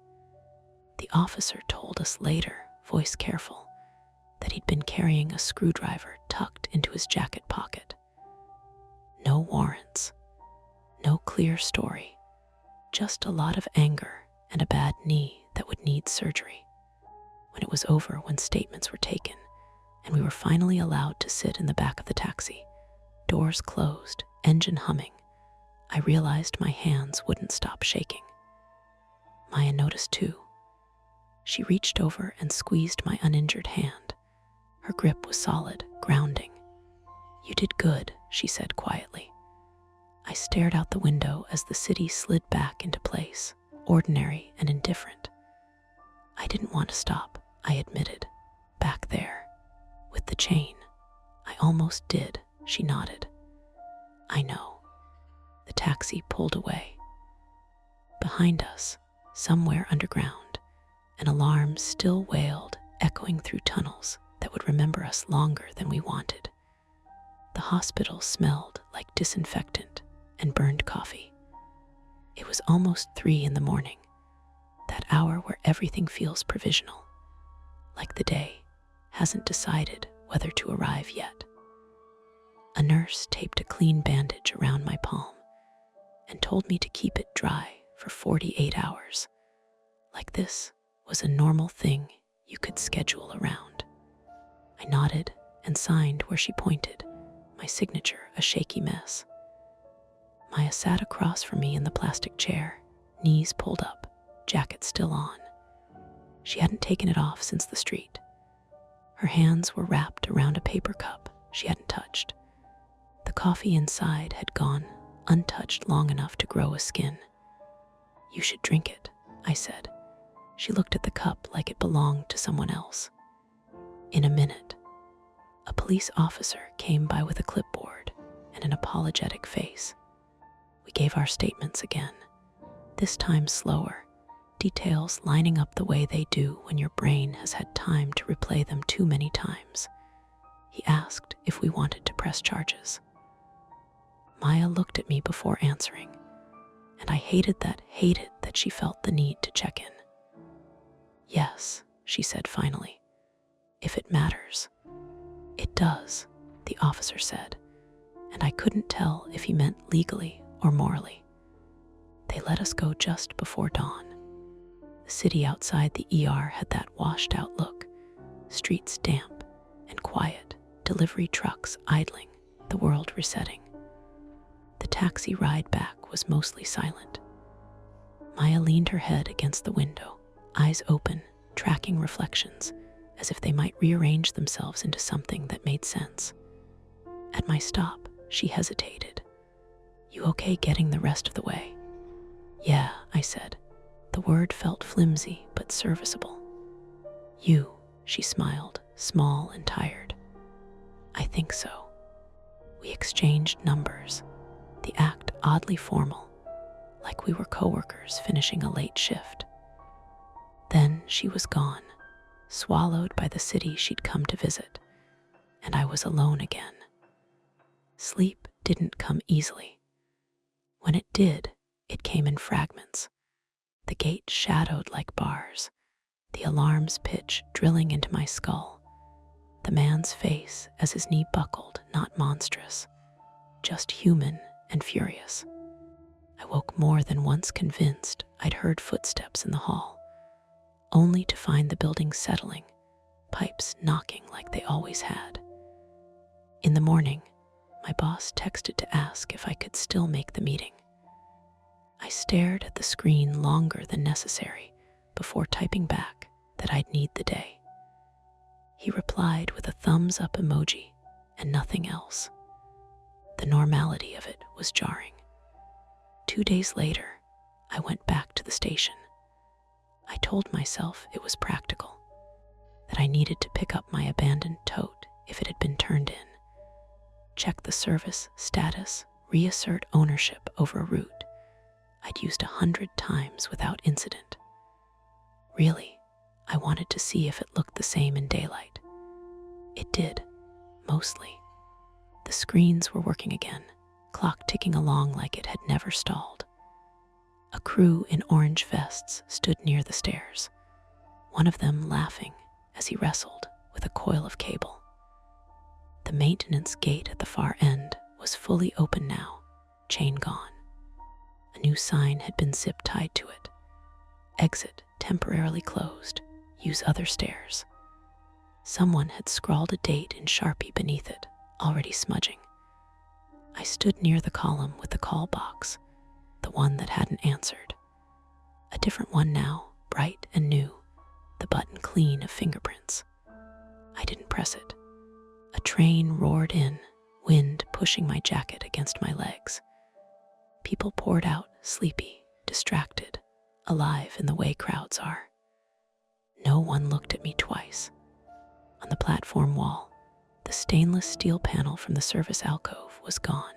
The officer told us later, voice careful, that he'd been carrying a screwdriver tucked into his jacket pocket. No warrants, no clear story, just a lot of anger and a bad knee that would need surgery. When it was over, when statements were taken, and we were finally allowed to sit in the back of the taxi, doors closed, engine humming, I realized my hands wouldn't stop shaking. Maya noticed too. She reached over and squeezed my uninjured hand. Her grip was solid, grounding. "You did good," she said quietly. I stared out the window as the city slid back into place, ordinary and indifferent. I didn't want to stop, I admitted. Back there, with the chain. I almost did, she nodded. I know. The taxi pulled away. Behind us, somewhere underground, an alarm still wailed, echoing through tunnels that would remember us longer than we wanted. The hospital smelled like disinfectant and burned coffee. It was almost 3 in the morning, that hour where everything feels provisional, like the day hasn't decided whether to arrive yet. A nurse taped a clean bandage around my palm and told me to keep it dry for 48 hours, like this was a normal thing you could schedule around. I nodded and signed where she pointed, my signature a shaky mess. Maya sat across from me in the plastic chair, knees pulled up, jacket still on. She hadn't taken it off since the street. Her hands were wrapped around a paper cup she hadn't touched. The coffee inside had gone untouched long enough to grow a skin. "You should drink it," I said. She looked at the cup like it belonged to someone else. In a minute, a police officer came by with a clipboard and an apologetic face. We gave our statements again, this time slower, details lining up the way they do when your brain has had time to replay them too many times. He asked if we wanted to press charges. Maya looked at me before answering, and I hated that she felt the need to check in. "Yes," she said finally, "if it matters." "It does," the officer said, and I couldn't tell if he meant legally or morally. They let us go just before dawn. The city outside the ER had that washed-out look, streets damp and quiet, delivery trucks idling, the world resetting. The taxi ride back was mostly silent. Maya leaned her head against the window, eyes open, tracking reflections, as if they might rearrange themselves into something that made sense. At my stop, she hesitated. "You okay getting the rest of the way?" "Yeah," I said. The word felt flimsy but serviceable. "You," she smiled, small and tired. "I think so." We exchanged numbers, the act oddly formal, like we were coworkers finishing a late shift. Then she was gone, swallowed by the city she'd come to visit, and I was alone again. Sleep didn't come easily. When it did, it came in fragments. The gate shadowed like bars, the alarm's pitch drilling into my skull, the man's face as his knee buckled, not monstrous, just human and furious. I woke more than once convinced I'd heard footsteps in the hall, only to find the building settling, pipes knocking like they always had. In the morning, my boss texted to ask if I could still make the meeting. I stared at the screen longer than necessary before typing back that I'd need the day. He replied with a thumbs up emoji and nothing else. The normality of it was jarring. 2 days later, I went back to the station. I told myself it was practical, that I needed to pick up my abandoned tote if it had been turned in, check the service status, reassert ownership over a route I'd used 100 times without incident. Really, I wanted to see if it looked the same in daylight. It did, mostly. The screens were working again, clock ticking along like it had never stalled. A crew in orange vests stood near the stairs, one of them laughing as he wrestled with a coil of cable. The maintenance gate at the far end was fully open now, chain gone. A new sign had been zip-tied to it. Exit temporarily closed. Use other stairs. Someone had scrawled a date in Sharpie beneath it, already smudging. I stood near the column with the call box, the one that hadn't answered. A different one now, bright and new, the button clean of fingerprints. I didn't press it. A train roared in, wind pushing my jacket against my legs. People poured out, sleepy, distracted, alive in the way crowds are. No one looked at me twice. On the platform wall, the stainless steel panel from the service alcove was gone.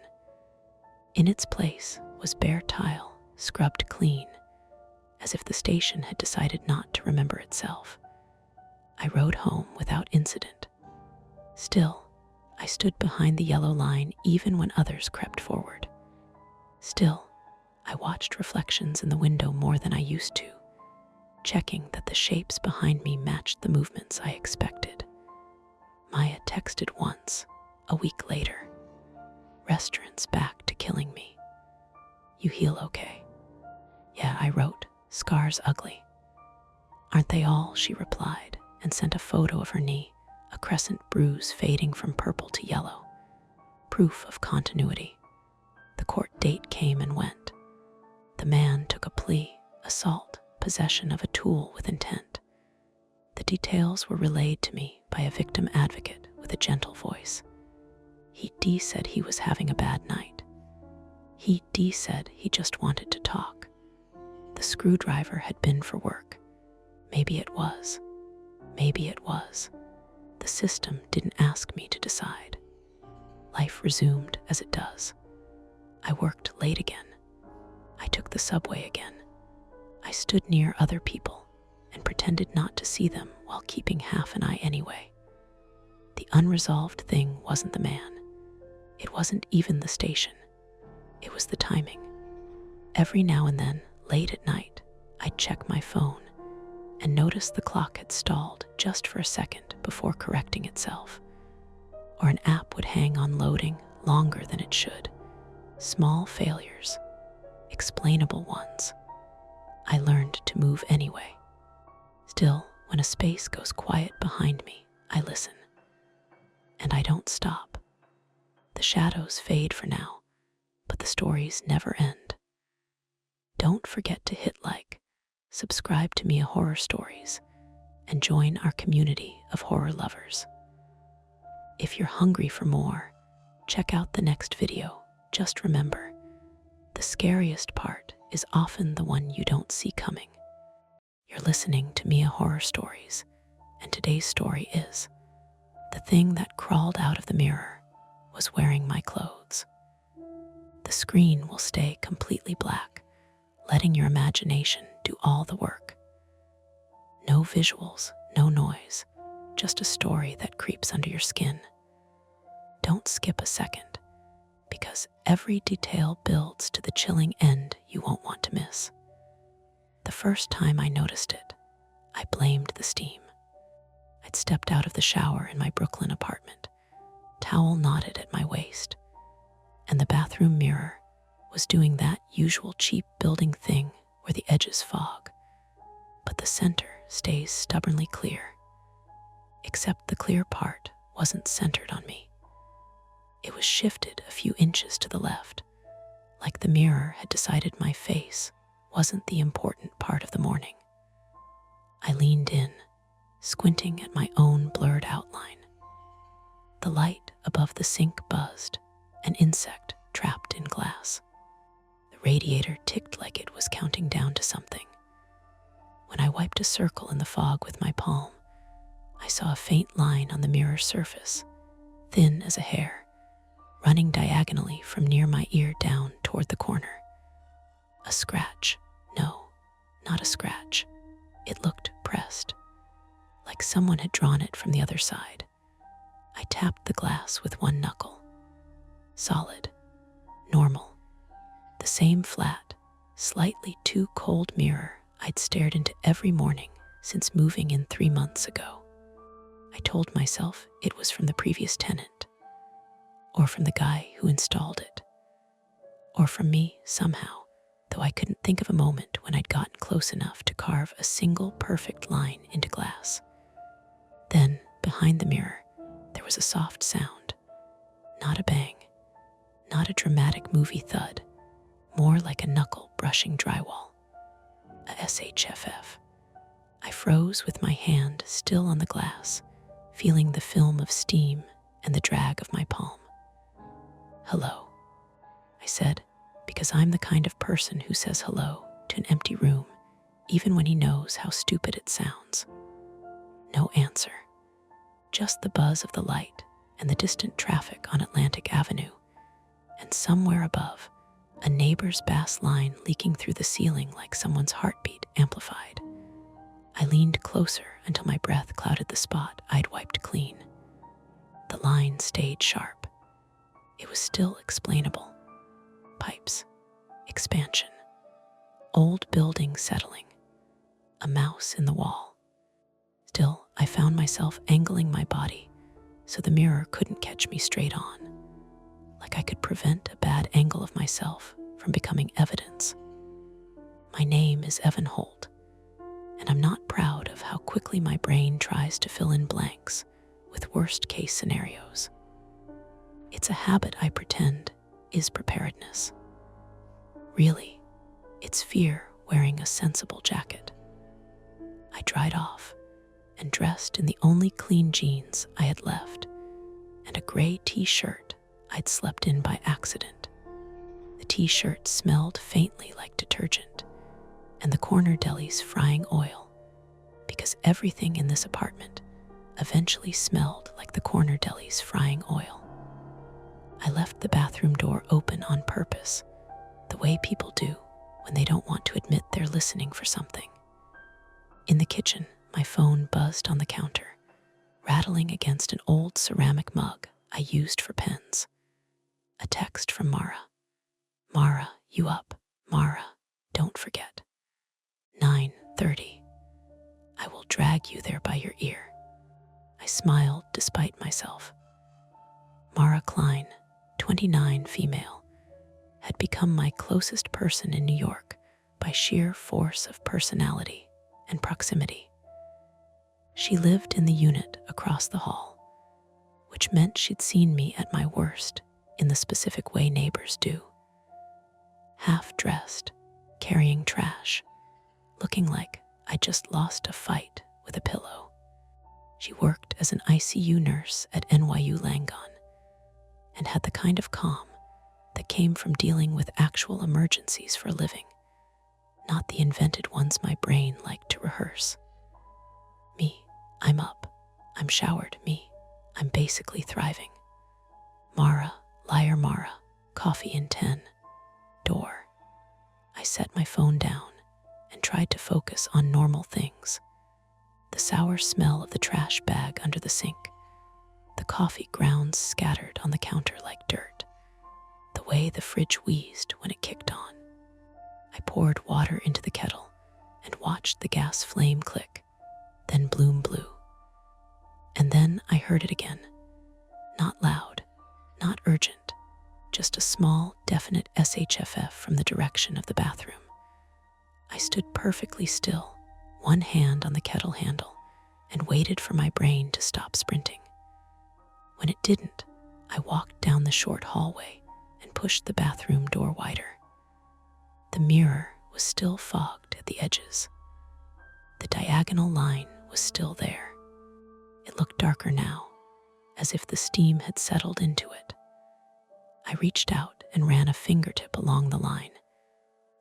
In its place was bare tile, scrubbed clean, as if the station had decided not to remember itself. I rode home without incident. Still, I stood behind the yellow line even when others crept forward. Still, I watched reflections in the window more than I used to, checking that the shapes behind me matched the movements I expected. Maya texted once, a week later. Restaurants back to killing me. You heal okay? Yeah, I wrote, scars ugly. Aren't they all, she replied, and sent a photo of her knee, a crescent bruise fading from purple to yellow. Proof of continuity. The court date came and went. The man took a plea, assault, possession of a tool with intent. The details were relayed to me by a victim advocate with a gentle voice. He said he was having a bad night. He said he just wanted to talk. The screwdriver had been for work. Maybe it was. Maybe it was. The system didn't ask me to decide. Life resumed as it does. I worked late again. I took the subway again. I stood near other people and pretended not to see them while keeping half an eye anyway. The unresolved thing wasn't the man. It wasn't even the station. It was the timing. Every now and then, late at night, I'd check my phone and notice the clock had stalled just for a second before correcting itself. Or an app would hang on loading longer than it should. Small failures, explainable ones. I learned to move anyway. Still, when a space goes quiet behind me, I listen. And I don't stop. The shadows fade for now, but the stories never end. Don't forget to hit like, subscribe to Mia Horror Stories, and join our community of horror lovers. If you're hungry for more, check out the next video. Just remember, the scariest part is often the one you don't see coming. You're listening to Mia Horror Stories, and today's story is The Thing That Crawled Out of the Mirror Was Wearing My Clothes. The screen will stay completely black, letting your imagination do all the work. No visuals, no noise, just a story that creeps under your skin. Don't skip a second, because every detail builds to the chilling end you won't want to miss. The first time I noticed it, I blamed the steam. I'd stepped out of the shower in my Brooklyn apartment, towel knotted at my waist, and the bathroom mirror was doing that usual cheap building thing where the edges fog, but the center stays stubbornly clear. Except the clear part wasn't centered on me. It was shifted a few inches to the left, like the mirror had decided my face wasn't the important part of the morning. I leaned in, squinting at my own blurred outline. The light above the sink buzzed, an insect trapped in glass. The radiator ticked like it was counting down to something. When I wiped a circle in the fog with my palm, I saw a faint line on the mirror's surface, thin as a hair, running diagonally from near my ear down toward the corner. A scratch. No, not a scratch. It looked pressed, like someone had drawn it from the other side. I tapped the glass with one knuckle. solid, normal. The same flat, slightly too cold mirror I'd stared into every morning since moving in 3 months ago. I told myself it was from the previous tenant, or from the guy who installed it, or from me somehow, though I couldn't think of a moment when I'd gotten close enough to carve a single perfect line into glass. Then, behind the mirror, there was a soft sound. Not a bang, not a dramatic movie thud, more like a knuckle brushing drywall. A SHFF. I froze with my hand still on the glass, feeling the film of steam and the drag of my palm. "Hello," I said, because I'm the kind of person who says hello to an empty room, even when he knows how stupid it sounds. No answer. Just the buzz of the light and the distant traffic on Atlantic Avenue, and somewhere above, a neighbor's bass line leaking through the ceiling like someone's heartbeat amplified. I leaned closer until my breath clouded the spot I'd wiped clean. The line stayed sharp. It was still explainable. Pipes. Expansion. Old building settling. A mouse in the wall. Still, I found myself angling my body so the mirror couldn't catch me straight on, like I could prevent a bad angle of myself from becoming evidence. My name is Evan Holt, and I'm not proud of how quickly my brain tries to fill in blanks with worst-case scenarios. It's a habit I pretend is preparedness. Really, it's fear wearing a sensible jacket. I dried off and dressed in the only clean jeans I had left and a gray t-shirt I'd slept in by accident. The t-shirt smelled faintly like detergent and the corner deli's frying oil, because everything in this apartment eventually smelled like the corner deli's frying oil. I left the bathroom door open on purpose, the way people do when they don't want to admit they're listening for something. In the kitchen, my phone buzzed on the counter, rattling against an old ceramic mug I used for pens. A text from Mara. "Mara, you up? Mara, don't forget. 9:30. I will drag you there by your ear." I smiled despite myself. Mara Klein, 29, female, had become my closest person in New York by sheer force of personality and proximity. She lived in the unit across the hall, which meant she'd seen me at my worst in the specific way neighbors do. Half-dressed, carrying trash, looking like I'd just lost a fight with a pillow. She worked as an ICU nurse at NYU Langone and had the kind of calm that came from dealing with actual emergencies for a living, not the invented ones my brain liked to rehearse. Me, I'm up, I'm showered, me, I'm basically thriving. Mara, liar Mara, coffee in 10. Door. I set my phone down and tried to focus on normal things. The sour smell of the trash bag under the sink, the coffee grounds scattered on the counter like dirt, the way the fridge wheezed when it kicked on. I poured water into the kettle and watched the gas flame click, then bloom blue. And then I heard it again. Not loud, not urgent, just a small, definite SHFF from the direction of the bathroom. I stood perfectly still, one hand on the kettle handle, and waited for my brain to stop sprinting. When it didn't, I walked down the short hallway and pushed the bathroom door wider. The mirror was still fogged at the edges. The diagonal line was still there. It looked darker now, as if the steam had settled into it. I reached out and ran a fingertip along the line.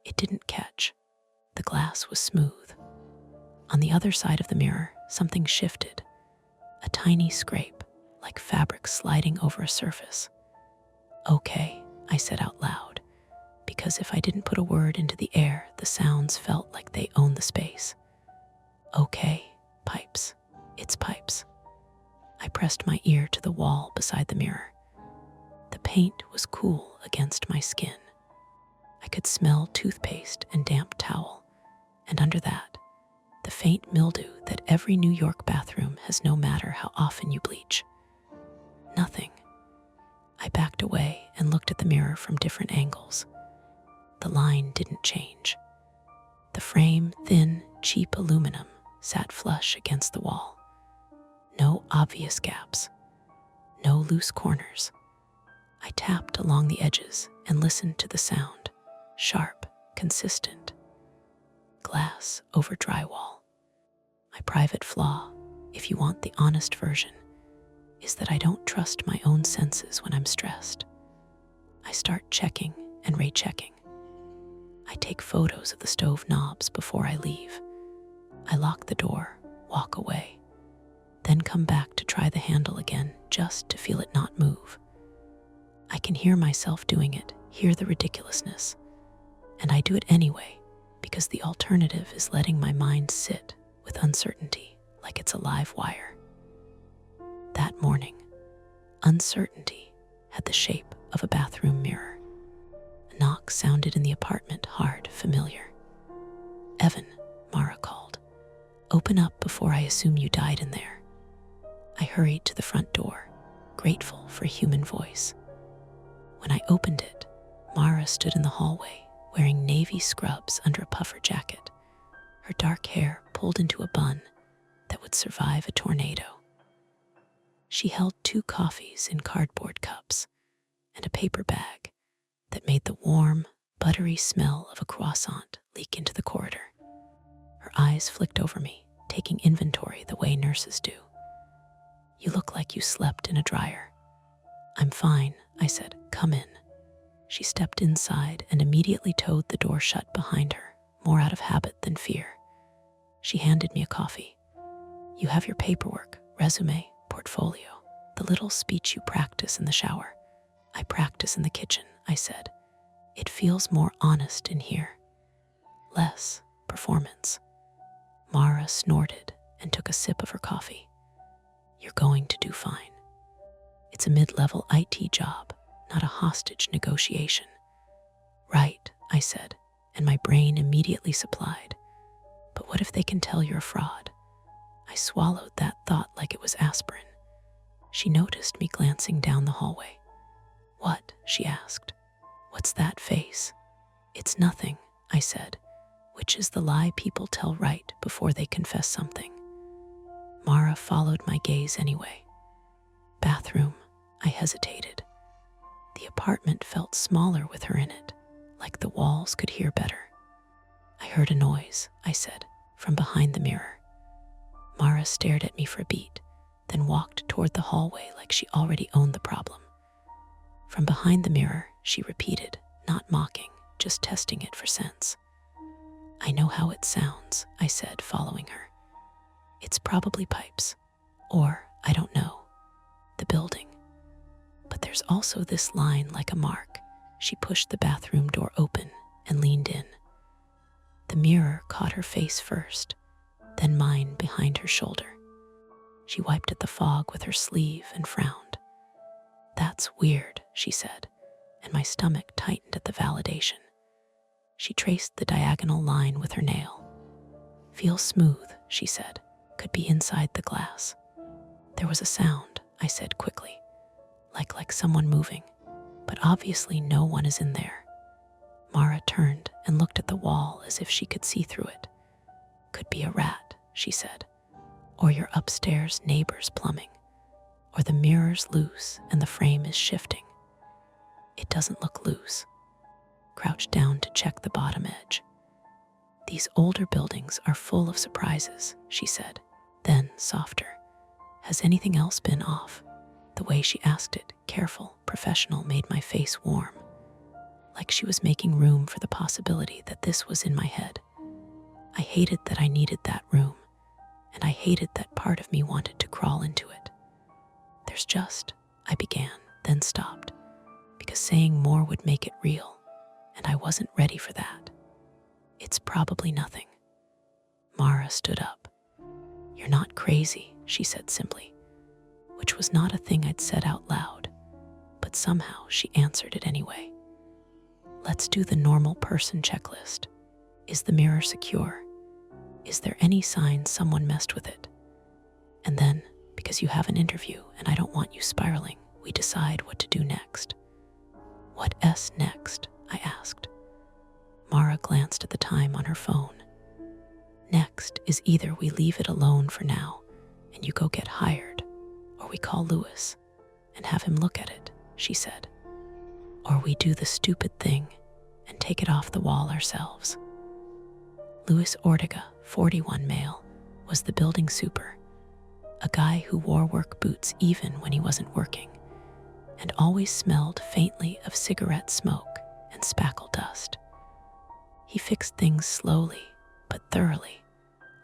It didn't catch. The glass was smooth. On the other side of the mirror, something shifted. A tiny scrape, like fabric sliding over a surface. "Okay," I said out loud, because if I didn't put a word into the air, the sounds felt like they owned the space. "Okay, pipes. It's pipes." I pressed my ear to the wall beside the mirror. The paint was cool against my skin. I could smell toothpaste and damp towel, and under that, the faint mildew that every New York bathroom has no matter how often you bleach. Nothing. I backed away and looked at the mirror from different angles. The line didn't change. The frame, thin, cheap aluminum, sat flush against the wall. No obvious gaps. No loose corners. I tapped along the edges and listened to the sound. Sharp, consistent. Glass over drywall. My private flaw, if you want the honest version, is that I don't trust my own senses when I'm stressed. I start checking and rechecking. I take photos of the stove knobs before I leave. I lock the door, walk away, then come back to try the handle again just to feel it not move. I can hear myself doing it, hear the ridiculousness, and I do it anyway because the alternative is letting my mind sit with uncertainty like it's a live wire. That morning, uncertainty had the shape of a bathroom mirror. A knock sounded in the apartment, hard, familiar. "Evan," Mara called. "Open up before I assume you died in there." I hurried to the front door, grateful for a human voice. When I opened it, Mara stood in the hallway, wearing navy scrubs under a puffer jacket, her dark hair pulled into a bun that would survive a tornado. She held 2 coffees in cardboard cups and a paper bag that made the warm, buttery smell of a croissant leak into the corridor. Her eyes flicked over me, taking inventory the way nurses do. "You look like you slept in a dryer." "I'm fine," I said. "Come in." She stepped inside and immediately towed the door shut behind her, more out of habit than fear. She handed me a coffee. "You have your paperwork, resume, portfolio, the little speech you practice in the shower." "I practice in the kitchen," I said. "It feels more honest in here. Less performance." Mara snorted and took a sip of her coffee. "You're going to do fine. It's a mid-level IT job, not a hostage negotiation." "Right," I said, and my brain immediately supplied. "But what if they can tell you're a fraud?" I swallowed that thought like it was aspirin. She noticed me glancing down the hallway. "What?" she asked. "What's that face?" "It's nothing," I said, which is the lie people tell right before they confess something. Mara followed my gaze anyway. "Bathroom," I hesitated. The apartment felt smaller with her in it, like the walls could hear better. "I heard a noise," I said, from behind the mirror. Mara stared at me for a beat, then walked toward the hallway like she already owned the problem. From behind the mirror, she repeated, not mocking, just testing it for sense. "I know how it sounds," I said, following her. "It's probably pipes, or, I don't know, the building. But there's also this line like a mark." She pushed the bathroom door open and leaned in. The mirror caught her face first, then mine behind her shoulder. She wiped at the fog with her sleeve and frowned. "That's weird," she said, and my stomach tightened at the validation. She traced the diagonal line with her nail. "Feels smooth," she said. "Could be inside the glass." "There was a sound," I said quickly, like someone moving, but obviously no one is in there. Mara turned and looked at the wall as if she could see through it. "Could be a rat," she said, "or your upstairs neighbor's plumbing, or the mirror's loose and the frame is shifting." "It doesn't look loose." Crouched down to check the bottom edge. "These older buildings are full of surprises," she said, then softer. "Has anything else been off?" The way she asked it, careful, professional, made my face warm, like she was making room for the possibility that this was in my head. I hated that I needed that room, and I hated that part of me wanted to crawl into it. "There's just," I began, then stopped, because saying more would make it real, and I wasn't ready for that. "It's probably nothing." Mara stood up. "You're not crazy," she said simply, which was not a thing I'd said out loud, but but somehow she answered it anyway. Let's do the normal person checklist. Is the mirror secure? Is there any sign someone messed with it? And then, because you have an interview and I don't want you spiraling, we decide what to do next. What's next? I asked. Mara glanced at the time on her phone. Next is either we leave it alone for now and you go get hired, or we call Lewis and have him look at it, she said. Or we do the stupid thing and take it off the wall ourselves. Louis Ortega, 41 male, was the building super, a guy who wore work boots even when he wasn't working, and always smelled faintly of cigarette smoke and spackle dust. He fixed things slowly but thoroughly,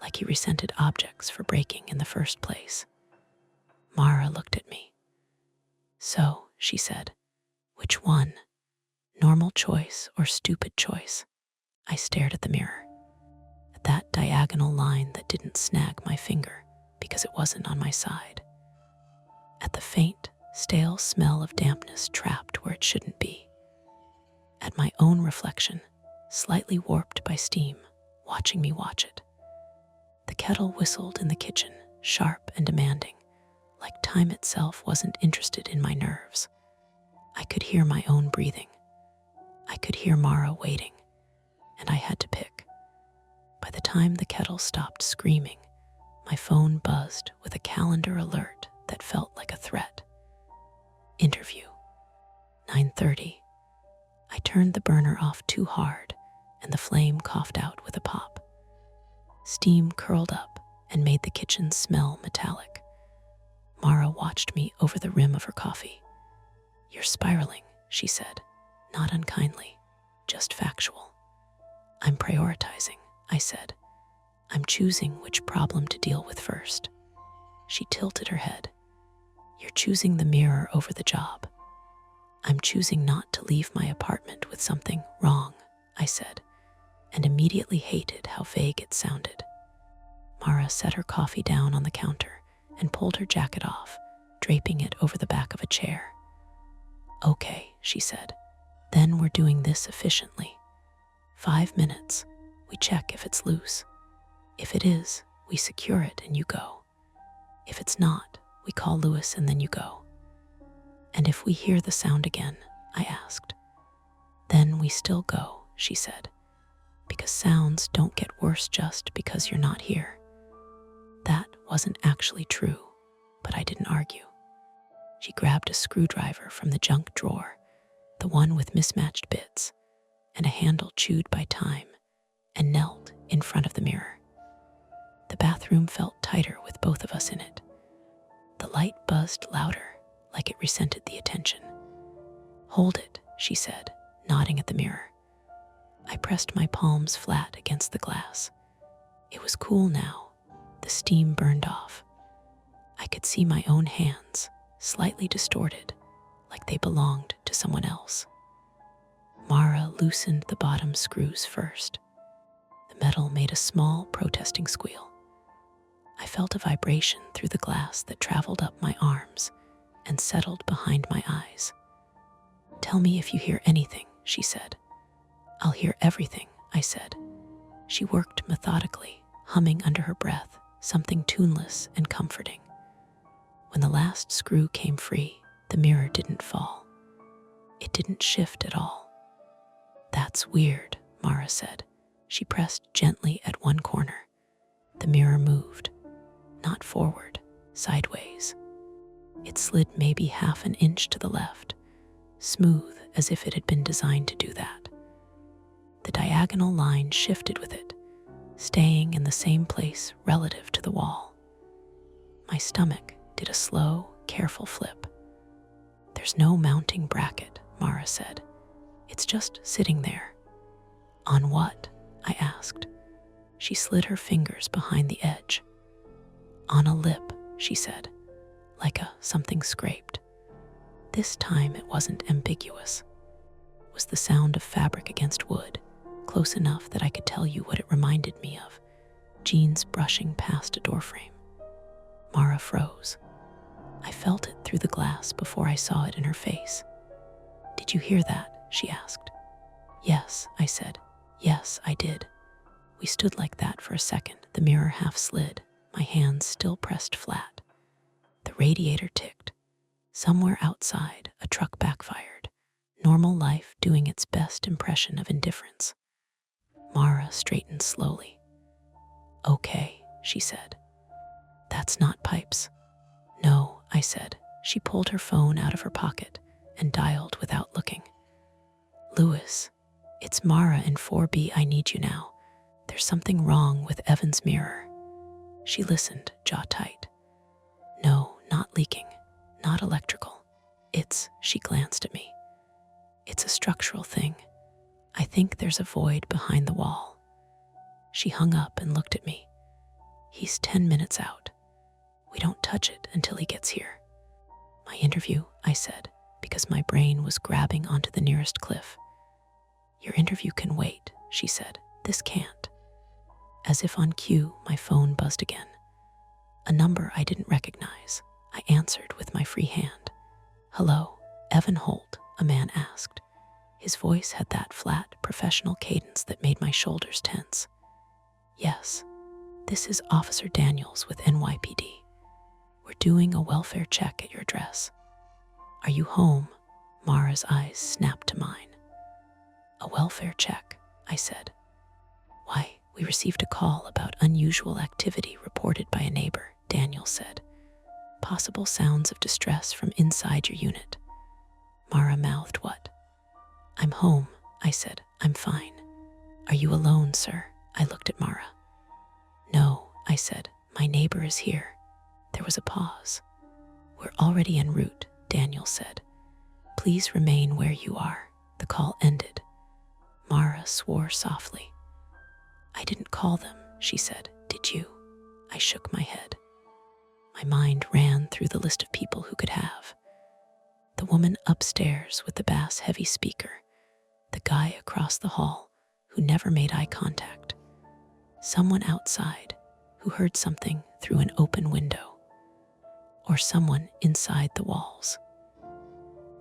like he resented objects for breaking in the first place. Mara looked at me. So, she said, which one? Normal choice or stupid choice? I stared at the mirror, at that diagonal line that didn't snag my finger because it wasn't on my side, at the faint, stale smell of dampness trapped where it shouldn't be, at my own reflection, slightly warped by steam, watching me watch it. The kettle whistled in the kitchen, sharp and demanding, like time itself wasn't interested in my nerves. I could hear my own breathing. I could hear Mara waiting, and I had to pick. By the time the kettle stopped screaming, my phone buzzed with a calendar alert that felt like a threat. Interview. 9:30. I turned the burner off too hard, and the flame coughed out with a pop. Steam curled up and made the kitchen smell metallic. Mara watched me over the rim of her coffee. You're spiraling, she said, not unkindly, just factual. I'm prioritizing, I said. I'm choosing which problem to deal with first. She tilted her head. You're choosing the mirror over the job. I'm choosing not to leave my apartment with something wrong, I said, and immediately hated how vague it sounded. Mara set her coffee down on the counter and pulled her jacket off, draping it over the back of a chair. Okay, she said, then we're doing this efficiently. 5 minutes, we check if it's loose. If it is, we secure it and you go. If it's not, we call Lewis and then you go. And if we hear the sound again, I asked. Then we still go, she said, because sounds don't get worse just because you're not here. That wasn't actually true, but I didn't argue. She grabbed a screwdriver from the junk drawer, the one with mismatched bits, and a handle chewed by time, and knelt in front of the mirror. The bathroom felt tighter with both of us in it. The light buzzed louder, like it resented the attention. Hold it, she said, nodding at the mirror. I pressed my palms flat against the glass. It was cool now. The steam burned off. I could see my own hands, slightly distorted, like they belonged to someone else. Mara loosened the bottom screws first. The metal made a small, protesting squeal. I felt a vibration through the glass that traveled up my arms and settled behind my eyes. Tell me if you hear anything, she said. I'll hear everything, I said. She worked methodically, humming under her breath, something tuneless and comforting. When the last screw came free, the mirror didn't fall. It didn't shift at all. That's weird, Mara said. She pressed gently at one corner. The mirror moved, not forward, sideways. It slid maybe half an inch to the left, smooth as if it had been designed to do that. The diagonal line shifted with it, staying in the same place relative to the wall. My stomach did a slow, careful flip. There's no mounting bracket, Mara said. It's just sitting there. On what? I asked. She slid her fingers behind the edge. On a lip, she said, like a something scraped. This time it wasn't ambiguous. It was the sound of fabric against wood, close enough that I could tell you what it reminded me of, jeans brushing past a doorframe. Mara froze. I felt it through the glass before I saw it in her face. "Did you hear that?" she asked. "Yes," I said. "Yes, I did." We stood like that for a second, the mirror half slid, my hands still pressed flat. The radiator ticked. Somewhere outside, a truck backfired, normal life doing its best impression of indifference. Mara straightened slowly. "Okay," she said. "That's not pipes." "No," I said. She pulled her phone out of her pocket and dialed without looking. "Lewis, it's Mara in 4B. I need you now. There's something wrong with Evan's mirror." She listened, jaw tight. "No, not leaking, not electrical. She glanced at me. "It's a structural thing. I think there's a void behind the wall." She hung up and looked at me. "He's 10 minutes out. We don't touch it until he gets here." "My interview," I said, because my brain was grabbing onto the nearest cliff. "Your interview can wait," she said. "This can't." As if on cue, my phone buzzed again. A number I didn't recognize. I answered with my free hand. "Hello, Evan Holt," a man asked. His voice had that flat, professional cadence that made my shoulders tense. "Yes, this is Officer Daniels with NYPD. We're doing a welfare check at your address." "Are you home?" Mara's eyes snapped to mine. "A welfare check," I said. "Why, we received a call about unusual activity reported by a neighbor," Daniel said. "Possible sounds of distress from inside your unit." Mara mouthed, "What?" "I'm home," I said. "I'm fine." "Are you alone, sir?" I looked at Mara. "No," I said. "My neighbor is here." There was a pause. "We're already en route," Daniel said. "Please remain where you are." The call ended. Mara swore softly. "I didn't call them," she said. "Did you?" I shook my head. My mind ran through the list of people who could have. The woman upstairs with the bass-heavy speaker, the guy across the hall who never made eye contact, someone outside who heard something through an open window, or someone inside the walls.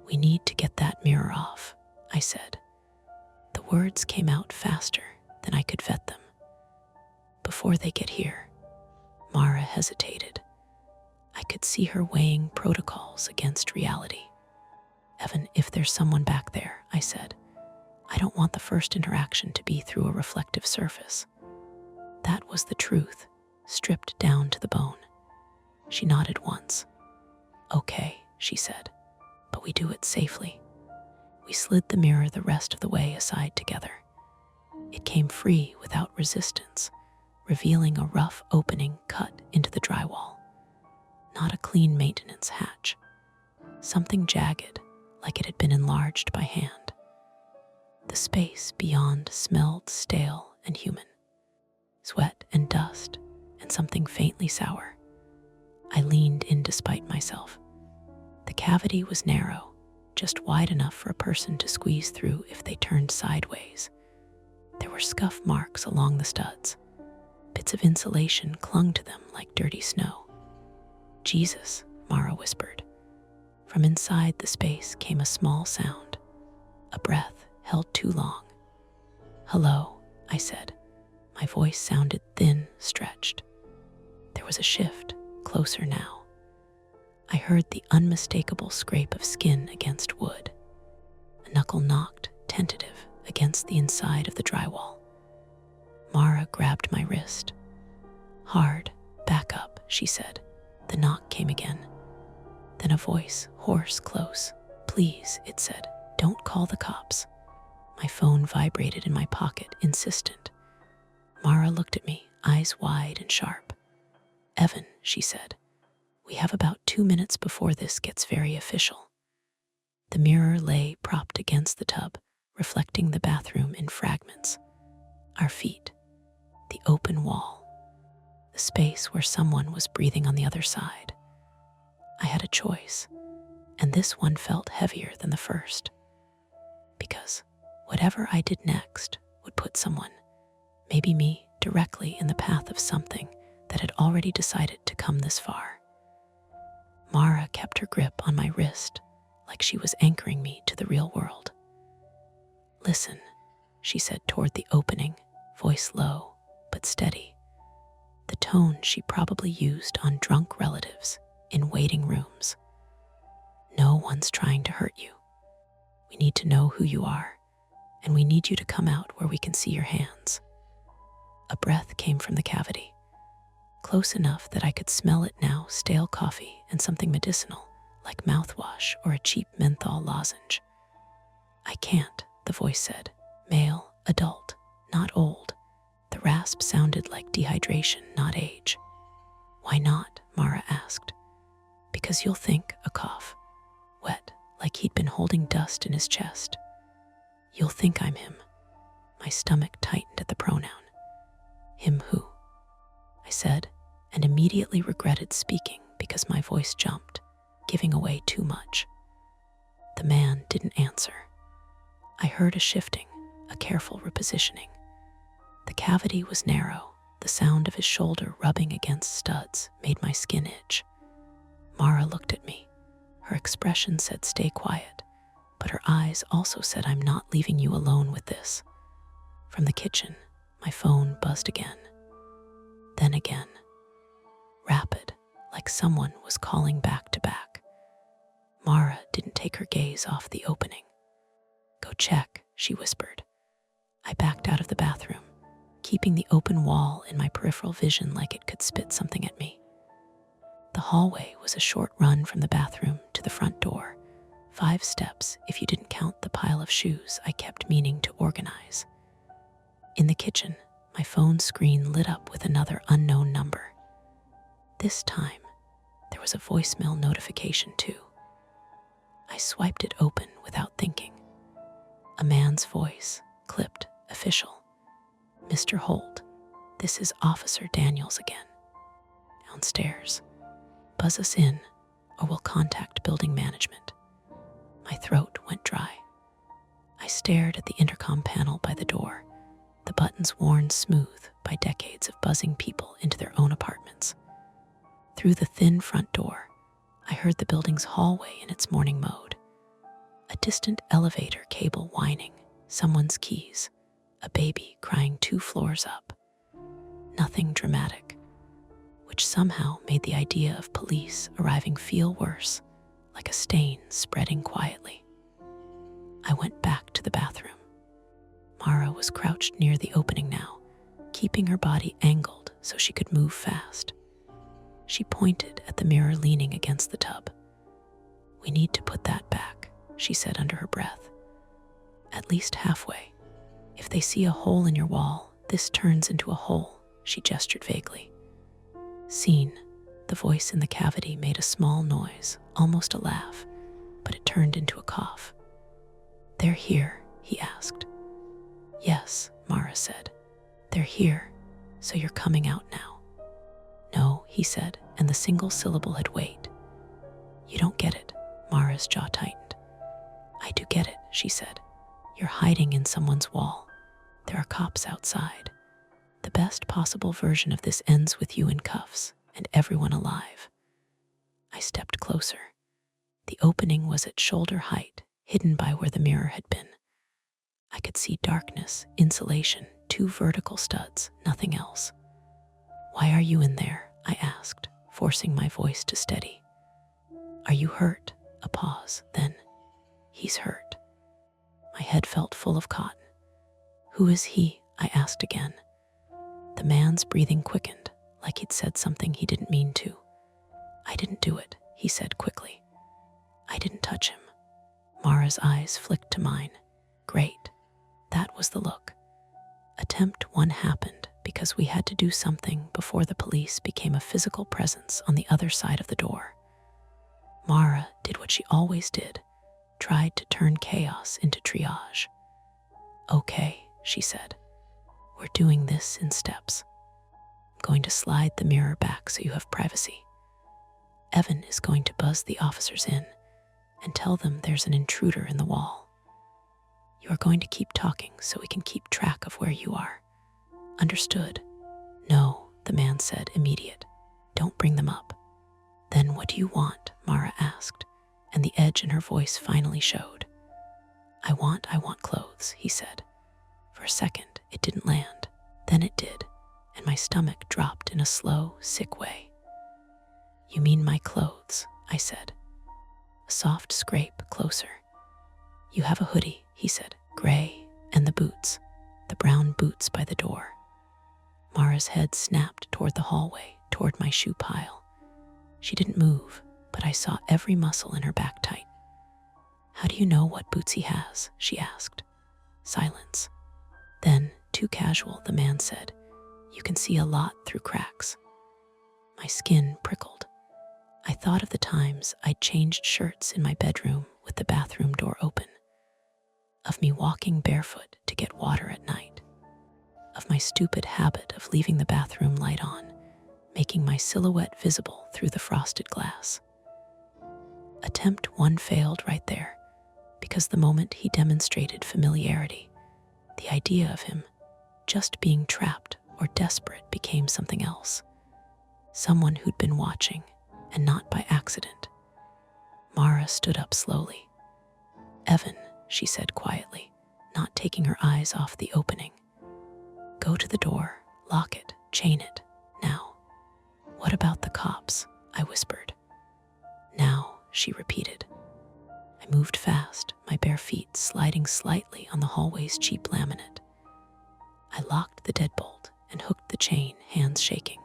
"We need to get that mirror off," I said. The words came out faster than I could vet them. "Before they get here." Mara hesitated. I could see her weighing protocols against reality. "Evan, if there's someone back there," I said, "I don't want the first interaction to be through a reflective surface." That was the truth, stripped down to the bone. She nodded once. "Okay," she said, "but we do it safely." We slid the mirror the rest of the way aside together. It came free without resistance, revealing a rough opening cut into the drywall. Not a clean maintenance hatch. Something jagged, like it had been enlarged by hand. The space beyond smelled stale and human. Sweat and dust, and something faintly sour. I leaned in despite myself. The cavity was narrow, just wide enough for a person to squeeze through if they turned sideways. There were scuff marks along the studs. Bits of insulation clung to them like dirty snow. "Jesus," Mara whispered. From inside the space came a small sound, a breath held too long. "Hello," I said. My voice sounded thin, stretched. There was a shift, closer now. I heard the unmistakable scrape of skin against wood. A knuckle knocked, tentative, against the inside of the drywall. Mara grabbed my wrist. "Hard, back up," she said. The knock came again. Then a voice, hoarse, close. "Please," it said, "don't call the cops." My phone vibrated in my pocket, insistent. Mara looked at me, eyes wide and sharp. "Evan," she said, "we have about 2 minutes before this gets very official." The mirror lay propped against the tub, reflecting the bathroom in fragments. Our feet, the open wall, the space where someone was breathing on the other side. I had a choice, and this one felt heavier than the first. Because whatever I did next would put someone, maybe me, directly in the path of something that had already decided to come this far. Mara kept her grip on my wrist, like she was anchoring me to the real world. "Listen," she said toward the opening, voice low but steady, the tone she probably used on drunk relatives in waiting rooms. "No one's trying to hurt you. We need to know who you are, and we need you to come out where we can see your hands." A breath came from the cavity, close enough that I could smell it now, stale coffee and something medicinal, like mouthwash or a cheap menthol lozenge. "I can't," the voice said. Male, adult, not old. The rasp sounded like dehydration, not age. "Why not?" Mara asked. "Because you'll think," a cough, wet, like he'd been holding dust in his chest. "You'll think I'm him." My stomach tightened at the pronoun. "Him who?" I said, and immediately regretted speaking because my voice jumped, giving away too much. The man didn't answer. I heard a shifting, a careful repositioning. The cavity was narrow. The sound of his shoulder rubbing against studs made my skin itch. Mara looked at me. Her expression said stay quiet, but her eyes also said I'm not leaving you alone with this. From the kitchen, my phone buzzed again. Then again. Rapid, like someone was calling back to back. Mara didn't take her gaze off the opening. "Go check," she whispered. I backed out of the bathroom, keeping the open wall in my peripheral vision like it could spit something at me. The hallway was a short run from the bathroom to the front door, 5 steps if you didn't count the pile of shoes I kept meaning to organize. In the kitchen, my phone screen lit up with another unknown number. This time, there was a voicemail notification too. I swiped it open without thinking. A man's voice, clipped, official. "Mr. Holt, this is Officer Daniels again. Downstairs. Buzz us in, or we'll contact building management." My throat went dry. I stared at the intercom panel by the door, the buttons worn smooth by decades of buzzing people into their own apartments. Through the thin front door, I heard the building's hallway in its morning mode. A distant elevator cable whining, someone's keys, a baby crying 2 floors up. Nothing dramatic, which somehow made the idea of police arriving feel worse, like a stain spreading quietly. I went back to the bathroom. Mara was crouched near the opening now, keeping her body angled so she could move fast. She pointed at the mirror leaning against the tub. "We need to put that back," she said under her breath. "At least halfway. If they see a hole in your wall, this turns into a hole," she gestured vaguely. "Scene." The voice in the cavity made a small noise, almost a laugh, but it turned into a cough. "They're here?" he asked. "Yes," Mara said. "They're here, so you're coming out now." "No," he said, and the single syllable had weight. "You don't get it." Mara's jaw tightened. "I do get it," she said. "You're hiding in someone's wall. There are cops outside. The best possible version of this ends with you in cuffs and everyone alive." I stepped closer. The opening was at shoulder height, hidden by where the mirror had been. I could see darkness, insulation, 2 vertical studs, nothing else. "Why are you in there?" I asked, forcing my voice to steady. "Are you hurt?" A pause, then, "He's hurt." My head felt full of cotton. "Who is he?" I asked again. The man's breathing quickened, like he'd said something he didn't mean to. "I didn't do it," he said quickly. "I didn't touch him." Mara's eyes flicked to mine. Great. That was the look. Attempt 1 happened because we had to do something before the police became a physical presence on the other side of the door. Mara did what she always did, tried to turn chaos into triage. "Okay," she said. "We're doing this in steps. I'm going to slide the mirror back so you have privacy. Evan is going to buzz the officers in and tell them there's an intruder in the wall. You are going to keep talking so we can keep track of where you are. Understood?" "No," the man said, immediate. "Don't bring them up." "Then what do you want?" Mara asked, and the edge in her voice finally showed. I want clothes, he said. For a second, it didn't land. Then it did, and my stomach dropped in a slow, sick way. You mean my clothes, I said. A soft scrape closer. You have a hoodie, he said, gray, and the boots, the brown boots by the door. Mara's head snapped toward the hallway, toward my shoe pile. She didn't move, but I saw every muscle in her back tight. How do you know what boots he has? She asked. Silence. Then, too casual, the man said, you can see a lot through cracks. My skin prickled. I thought of the times I'd changed shirts in my bedroom with the bathroom door open, of me walking barefoot to get water at night, of my stupid habit of leaving the bathroom light on, making my silhouette visible through the frosted glass. Attempt one failed right there, because the moment he demonstrated familiarity, the idea of him just being trapped or desperate became something else. Someone who'd been watching, and not by accident. Mara stood up slowly. Evan, she said quietly, not taking her eyes off the opening. Go to the door, lock it, chain it, now. What about the cops? I whispered. Now, she repeated. I moved fast, my bare feet sliding slightly on the hallway's cheap laminate. I locked the deadbolt and hooked the chain, hands shaking.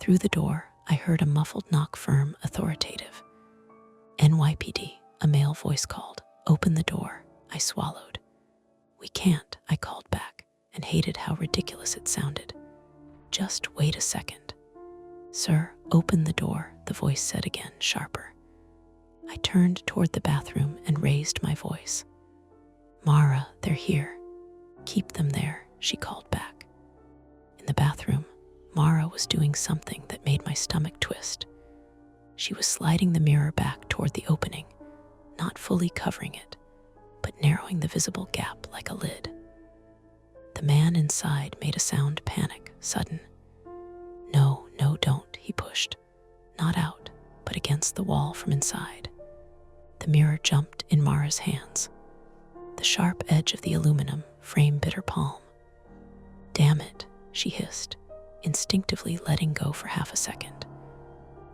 Through the door, I heard a muffled knock, firm, authoritative. NYPD, a male voice called. Open the door, I swallowed. We can't, I called back, and hated how ridiculous it sounded. Just wait a second. Sir, open the door, the voice said again, sharper. I turned toward the bathroom and raised my voice. Mara, they're here. Keep them there, she called back. In the bathroom, Mara was doing something that made my stomach twist. She was sliding the mirror back toward the opening, not fully covering it, but narrowing the visible gap like a lid. The man inside made a sound, panic, sudden. No, don't, he pushed. Not out, but against the wall from inside. The mirror jumped in Mara's hands. The sharp edge of the aluminum frame bit her palm. Damn it, she hissed, instinctively letting go for half a second.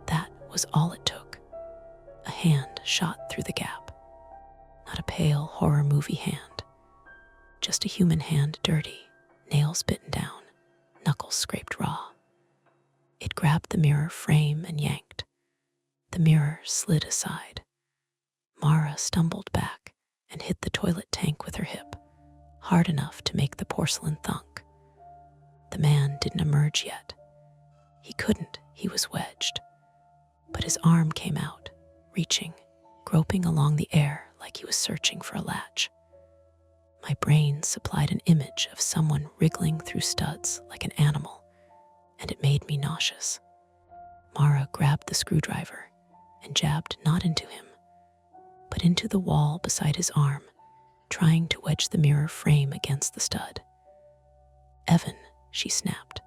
That was all it took. A hand shot through the gap. Not a pale horror movie hand. Just a human hand, dirty, nails bitten down, knuckles scraped raw. It grabbed the mirror frame and yanked. The mirror slid aside. Mara stumbled back and hit the toilet tank with her hip, hard enough to make the porcelain thunk. The man didn't emerge yet. He couldn't, he was wedged. But his arm came out, reaching, groping along the air like he was searching for a latch. My brain supplied an image of someone wriggling through studs like an animal, and it made me nauseous. Mara grabbed the screwdriver and jabbed not into him, but into the wall beside his arm, trying to wedge the mirror frame against the stud. Evan, she snapped.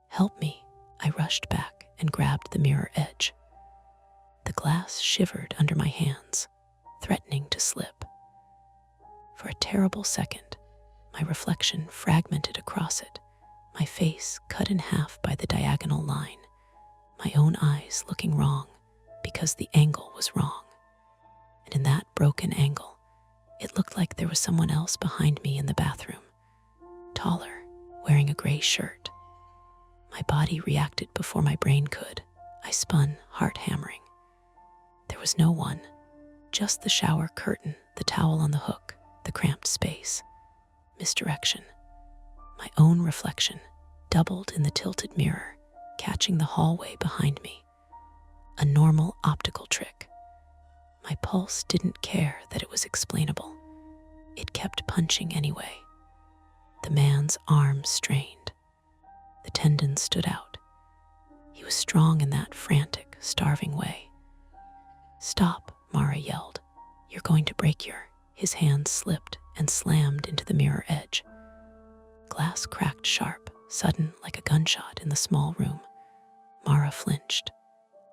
Help me, I rushed back and grabbed the mirror edge. The glass shivered under my hands, threatening to slip. For a terrible second, my reflection fragmented across it, my face cut in half by the diagonal line, my own eyes looking wrong because the angle was wrong. And in that broken angle, it looked like there was someone else behind me in the bathroom, taller, wearing a gray shirt. My body reacted before my brain could. I spun, heart hammering. There was no one, just the shower curtain, the towel on the hook, the cramped space. Misdirection. My own reflection, doubled in the tilted mirror, catching the hallway behind me. A normal optical trick. My pulse didn't care that it was explainable. It kept punching anyway. The man's arms strained. The tendons stood out. He was strong in that frantic, starving way. Stop, Mara yelled. You're going to break your... His hand slipped and slammed into the mirror edge. Glass cracked sharp, sudden like a gunshot in the small room. Mara flinched.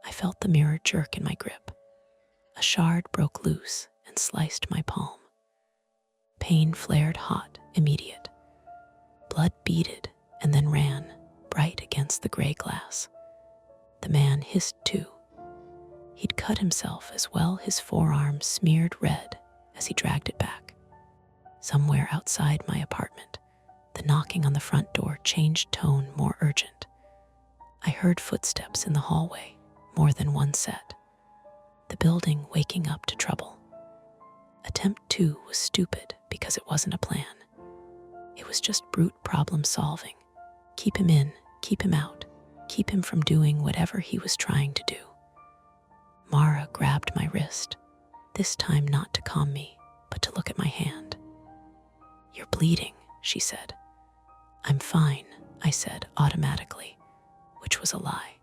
I felt the mirror jerk in my grip. A shard broke loose and sliced my palm. Pain flared hot, immediate. Blood beaded and then ran, bright against the gray glass. The man hissed too. He'd cut himself as well, his forearm smeared red as he dragged it back. Somewhere outside my apartment, the knocking on the front door changed tone, more urgent. I heard footsteps in the hallway, more than one set. The building waking up to trouble. Attempt 2 was stupid because it wasn't a plan. It was just brute problem solving. Keep him in, keep him out, keep him from doing whatever he was trying to do. Mara grabbed my wrist, this time not to calm me, but to look at my hand. "You're bleeding," she said. "I'm fine," I said automatically, which was a lie.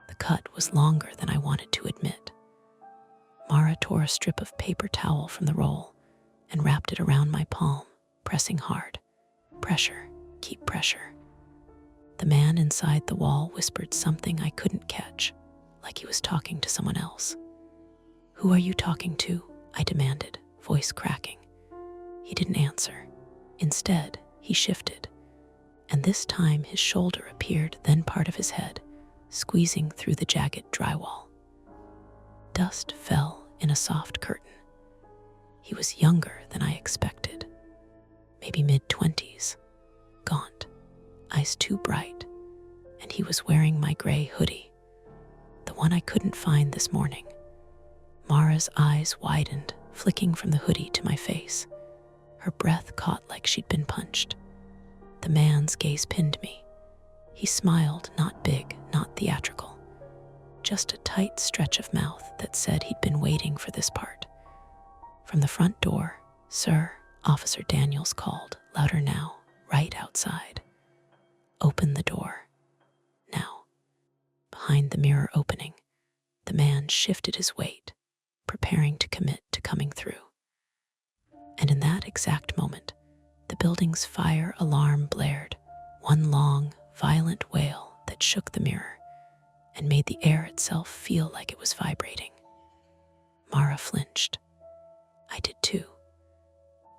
The cut was longer than I wanted to admit. Mara tore a strip of paper towel from the roll and wrapped it around my palm, pressing hard. "Pressure, keep pressure." The man inside the wall whispered something I couldn't catch, like he was talking to someone else. "Who are you talking to?" I demanded, voice cracking. He didn't answer. Instead, he shifted, and this time his shoulder appeared, then part of his head, squeezing through the jagged drywall. Dust fell in a soft curtain. He was younger than I expected, maybe mid-20s, gaunt, eyes too bright, and he was wearing my gray hoodie, the one I couldn't find this morning. Mara's eyes widened, flicking from the hoodie to my face. Her breath caught like she'd been punched. The man's gaze pinned me. He smiled, not big, not theatrical, just a tight stretch of mouth that said he'd been waiting for this part. From the front door, "Sir," Officer Daniels called, louder now, right outside. "Open the door. Now." Behind the mirror opening, the man shifted his weight, preparing to commit to coming through. And in that exact moment, the building's fire alarm blared, one long, violent wail that shook the mirror and made the air itself feel like it was vibrating. Mara flinched. I did too.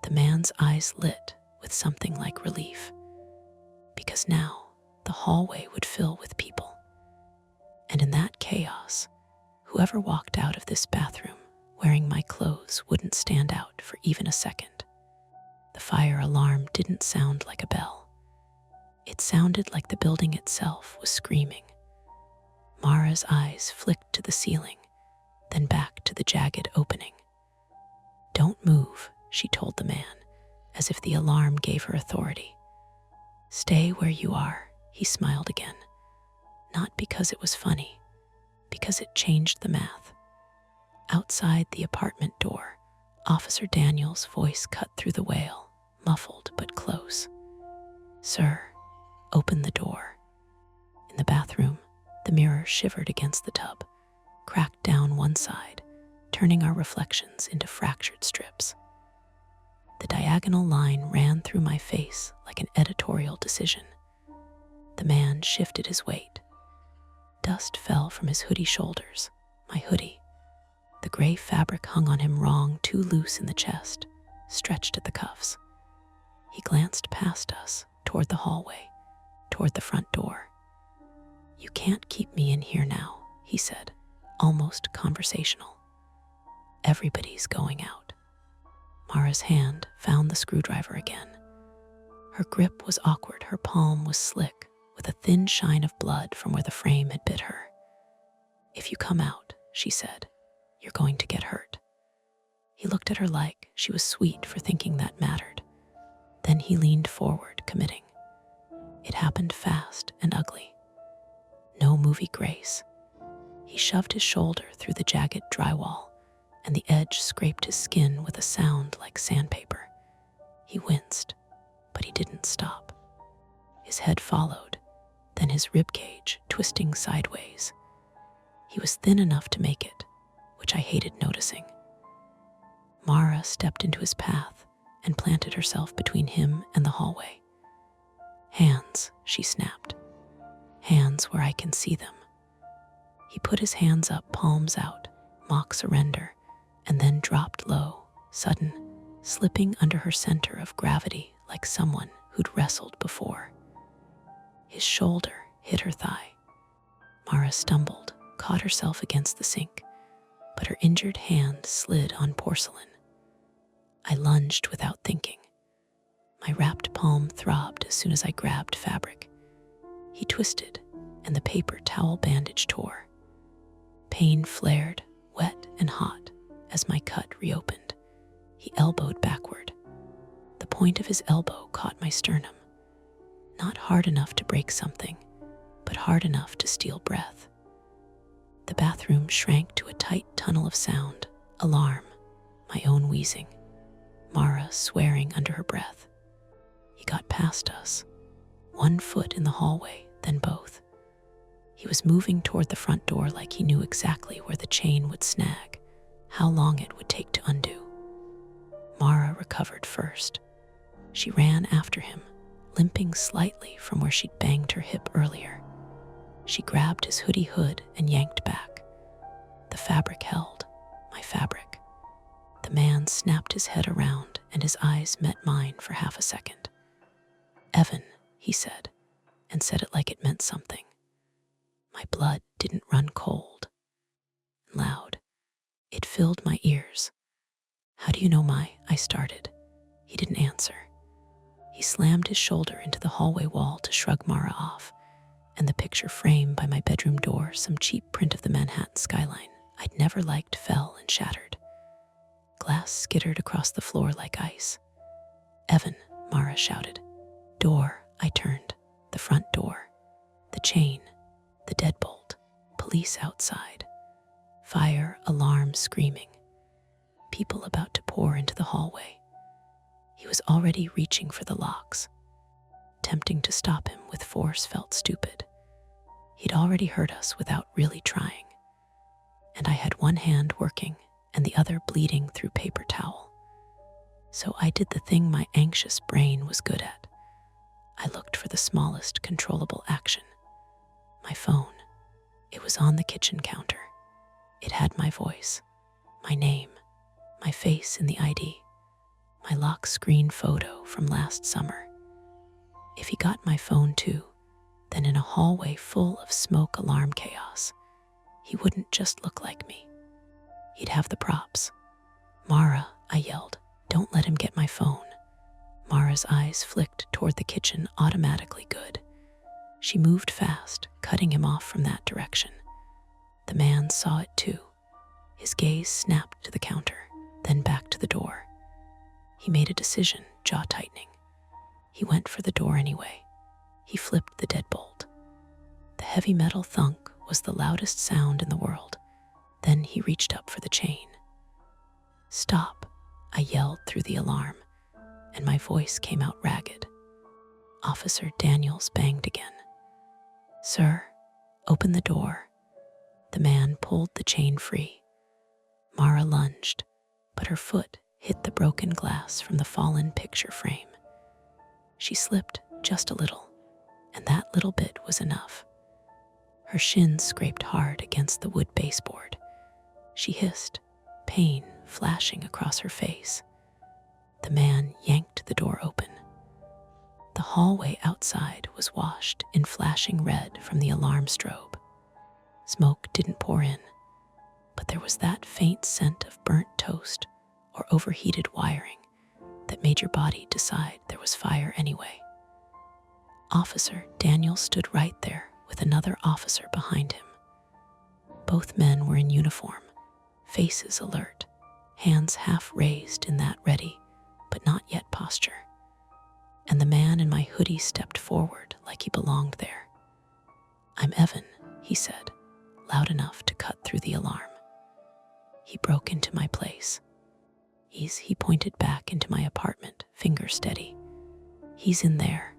The man's eyes lit with something like relief, because now the hallway would fill with people. And in that chaos, whoever walked out of this bathroom wearing my clothes wouldn't stand out for even a second. The fire alarm didn't sound like a bell. It sounded like the building itself was screaming. Mara's eyes flicked to the ceiling, then back to the jagged opening. "Don't move," she told the man, as if the alarm gave her authority. "Stay where you are," he smiled again. Not because it was funny, because it changed the math. Outside the apartment door, Officer Daniels' voice cut through the wail, muffled but close. "Sir, open the door." In the bathroom, the mirror shivered against the tub, cracked down one side, turning our reflections into fractured strips. The diagonal line ran through my face like an editorial decision. The man shifted his weight. Dust fell from his hoodie shoulders, my hoodie. The gray fabric hung on him wrong, too loose in the chest, stretched at the cuffs. He glanced past us, toward the hallway, toward the front door. "You can't keep me in here now," he said, almost conversational. "Everybody's going out." Mara's hand found the screwdriver again. Her grip was awkward, her palm was slick, with a thin shine of blood from where the frame had bit her. "If you come out," she said, "you're going to get hurt." He looked at her like she was sweet for thinking that mattered. Then he leaned forward, committing. It happened fast and ugly. No movie grace. He shoved his shoulder through the jagged drywall, and the edge scraped his skin with a sound like sandpaper. He winced, but he didn't stop. His head followed, then his ribcage twisting sideways. He was thin enough to make it, which I hated noticing. Mara stepped into his path and planted herself between him and the hallway. "Hands," she snapped. "Hands where I can see them." He put his hands up, palms out, mock surrender, and then dropped low, sudden, slipping under her center of gravity like someone who'd wrestled before. His shoulder hit her thigh. Mara stumbled, caught herself against the sink, but her injured hand slid on porcelain. I lunged without thinking. My wrapped palm throbbed as soon as I grabbed fabric. He twisted, and the paper towel bandage tore. Pain flared, wet and hot, as my cut reopened. He elbowed backward. The point of his elbow caught my sternum. Not hard enough to break something, but hard enough to steal breath. The bathroom shrank to a tight tunnel of sound, alarm, my own wheezing, Mara swearing under her breath. He got past us, one foot in the hallway, then both. He was moving toward the front door like he knew exactly where the chain would snag, how long it would take to undo. Mara recovered first. She ran after him, limping slightly from where she'd banged her hip earlier. She grabbed his hoodie hood and yanked back. The fabric held, my fabric. The man snapped his head around and his eyes met mine for half a second. "Evan," he said, and said it like it meant something. My blood didn't run cold. Loud. It filled my ears. "How do you know I started." He didn't answer. He slammed his shoulder into the hallway wall to shrug Mara off, and the picture frame by my bedroom door, some cheap print of the Manhattan skyline I'd never liked, fell and shattered. Glass skittered across the floor like ice. "Evan," Mara shouted. "Door," I turned. The front door. The chain. The deadbolt. Police outside. Fire alarm screaming. People about to pour into the hallway. He was already reaching for the locks. Tempting to stop him with force felt stupid. He'd already hurt us without really trying. And I had one hand working and the other bleeding through paper towel. So I did the thing my anxious brain was good at. I looked for the smallest controllable action. My phone. It was on the kitchen counter. It had my voice, my name, my face in the ID, my lock screen photo from last summer. If he got my phone too, then in a hallway full of smoke alarm chaos, he wouldn't just look like me. He'd have the props. "Mara," I yelled, "don't let him get my phone." Mara's eyes flicked toward the kitchen, automatically good. She moved fast, cutting him off from that direction. The man saw it too. His gaze snapped to the counter, then back to the door. He made a decision, jaw tightening. He went for the door anyway. He flipped the deadbolt. The heavy metal thunk was the loudest sound in the world. Then he reached up for the chain. "Stop," I yelled through the alarm, and my voice came out ragged. Officer Daniels banged again. "Sir, open the door." The man pulled the chain free. Mara lunged, but her foot hit the broken glass from the fallen picture frame. She slipped just a little, and that little bit was enough. Her shins scraped hard against the wood baseboard. She hissed, pain flashing across her face. The man yanked the door open. The hallway outside was washed in flashing red from the alarm strobe. Smoke didn't pour in, but there was that faint scent of burnt toast or overheated wiring that made your body decide there was fire anyway. Officer Daniel stood right there with another officer behind him. Both men were in uniform, faces alert, hands half raised in that ready, but not yet posture. And the man in my hoodie stepped forward like he belonged there. "I'm Evan," he said, loud enough to cut through the alarm. He broke into my place. He pointed back into my apartment, finger steady. "He's in there."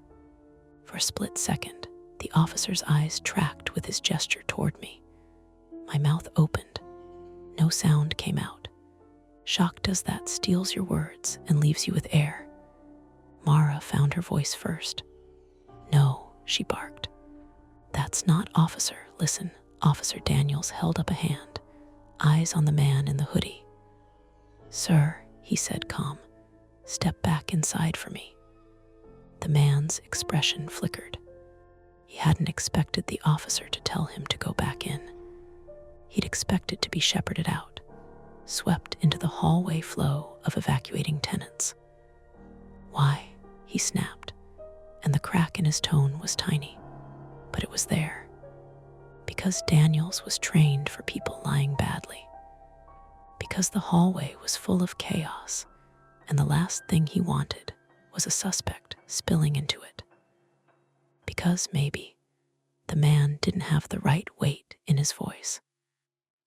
For a split second, the officer's eyes tracked with his gesture toward me. My mouth opened. No sound came out. Shock does that, steals your words and leaves you with air. Mara found her voice first. "No," she barked. "That's not officer. Listen." Officer Daniels held up a hand, eyes on the man in the hoodie. "Sir," he said, calm, "step back inside for me." The man's expression flickered. He hadn't expected the officer to tell him to go back in. He'd expected to be shepherded out, swept into the hallway flow of evacuating tenants. "Why?" he snapped, and the crack in his tone was tiny, but it was there. Because Daniels was trained for people lying badly. Because the hallway was full of chaos, and the last thing he wanted was a suspect spilling into it. Because maybe the man didn't have the right weight in his voice.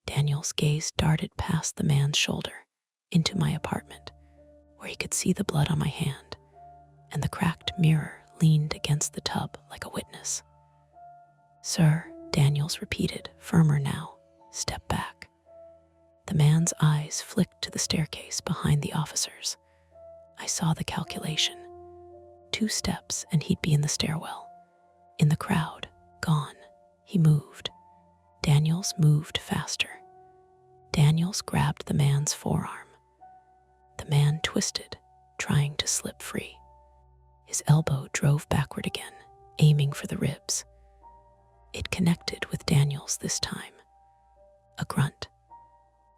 Daniel's gaze darted past the man's shoulder into my apartment, where he could see the blood on my hand, and the cracked mirror leaned against the tub like a witness. "Sir," Daniels repeated, firmer now, "step back." The man's eyes flicked to the staircase behind the officers. I saw the calculation. 2 steps and he'd be in the stairwell. In the crowd, gone. He moved. Daniels moved faster. Daniels grabbed the man's forearm. The man twisted, trying to slip free. His elbow drove backward again, aiming for the ribs. It connected with Daniels this time. A grunt.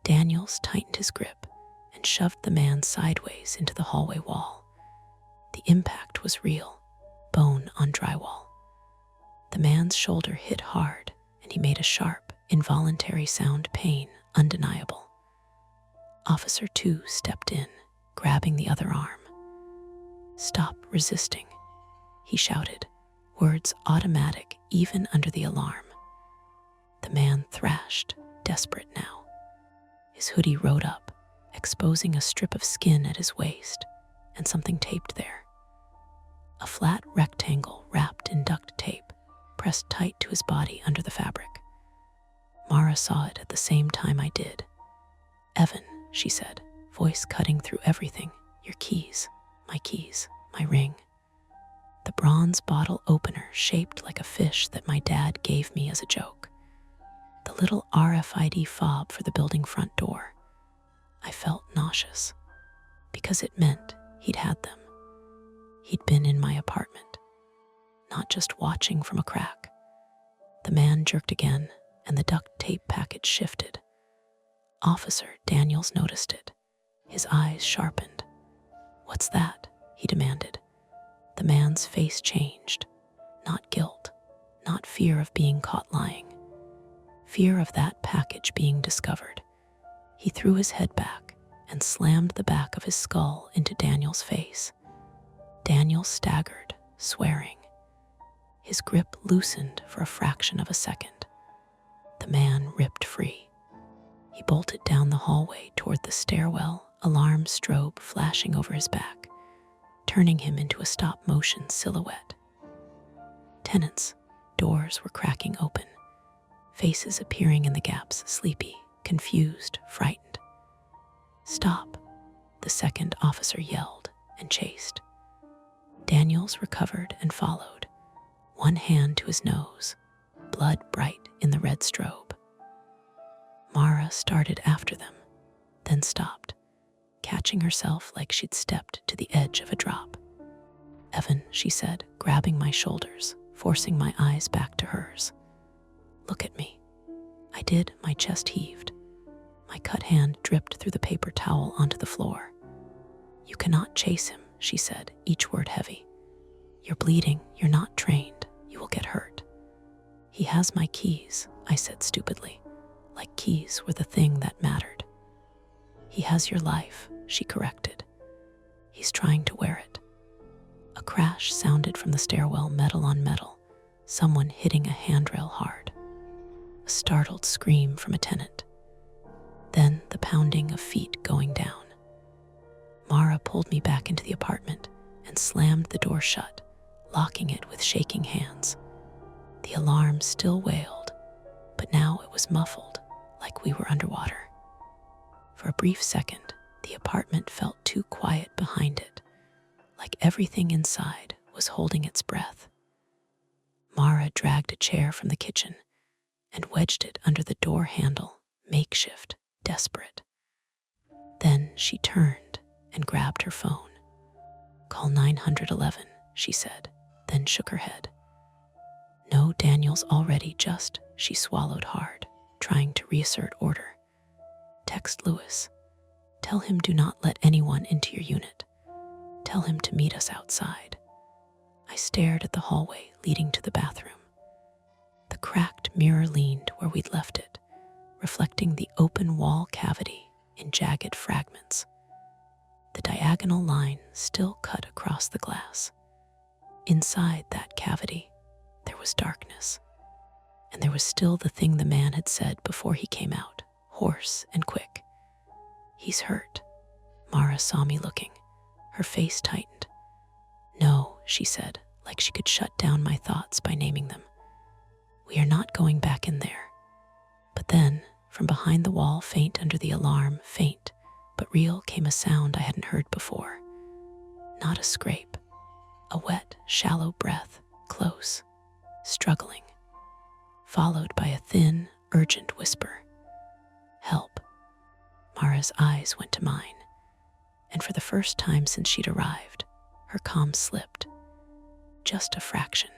Daniels tightened his grip and shoved the man sideways into the hallway wall. The impact was real, bone on drywall. The man's shoulder hit hard, and he made a sharp, involuntary sound, pain undeniable. Officer 2 stepped in, grabbing the other arm. "Stop resisting," he shouted, words automatic even under the alarm. The man thrashed, desperate now. His hoodie rode up, exposing a strip of skin at his waist, and something taped there. A flat rectangle wrapped in duct tape, pressed tight to his body under the fabric. Mara saw it at the same time I did. "Evan," she said, voice cutting through everything, "your keys, my ring." The bronze bottle opener shaped like a fish that my dad gave me as a joke. The little RFID fob for the building front door. I felt nauseous, because it meant he'd had them. He'd been in my apartment, not just watching from a crack. The man jerked again, and the duct tape package shifted. Officer Daniels noticed it. His eyes sharpened. "What's that?" he demanded. The man's face changed. Not guilt, not fear of being caught lying. Fear of that package being discovered. He threw his head back and slammed the back of his skull into Daniel's face. Daniel staggered, swearing. His grip loosened for a fraction of a second. The man ripped free. He bolted down the hallway toward the stairwell, alarm strobe flashing over his back, turning him into a stop-motion silhouette. Tenants' doors were cracking open, faces appearing in the gaps, sleepy, confused, frightened. "Stop," the second officer yelled and chased. Daniels recovered and followed, one hand to his nose, blood bright in the red strobe. Mara started after them, then stopped, catching herself like she'd stepped to the edge of a drop. "Evan," she said, grabbing my shoulders, forcing my eyes back to hers. "Look at me." I did. My chest heaved. My cut hand dripped through the paper towel onto the floor. "You cannot chase him," she said, each word heavy. "You're bleeding. You're not trained. You will get hurt." "He has my keys," I said stupidly, like keys were the thing that mattered. "He has your life," she corrected. "He's trying to wear it." A crash sounded from the stairwell, metal on metal, someone hitting a handrail hard. A startled scream from a tenant. Then the pounding of feet going down. Mara pulled me back into the apartment and slammed the door shut, locking it with shaking hands. The alarm still wailed, but now it was muffled, like we were underwater. For a brief second, the apartment felt too quiet behind it, like everything inside was holding its breath. Mara dragged a chair from the kitchen and wedged it under the door handle, makeshift, desperate. Then she turned and grabbed her phone. "Call 911, she said, then shook her head. "No, Daniel's already just," she swallowed hard, trying to reassert order. "Text Lewis. Tell him do not let anyone into your unit. Tell him to meet us outside." I stared at the hallway leading to the bathroom. The cracked mirror leaned where we'd left it, reflecting the open wall cavity in jagged fragments. The diagonal line still cut across the glass. Inside that cavity, there was darkness. And there was still the thing the man had said before he came out, hoarse and quick. "He's hurt." Mara saw me looking. Her face tightened. "No," she said, like she could shut down my thoughts by naming them. "We are not going back in there." But then, from behind the wall, faint under the alarm, faint but real, came a sound I hadn't heard before. Not a scrape. A wet, shallow breath, close, struggling, followed by a thin, urgent whisper. "Help." Mara's eyes went to mine, and for the first time since she'd arrived, her calm slipped. Just a fraction.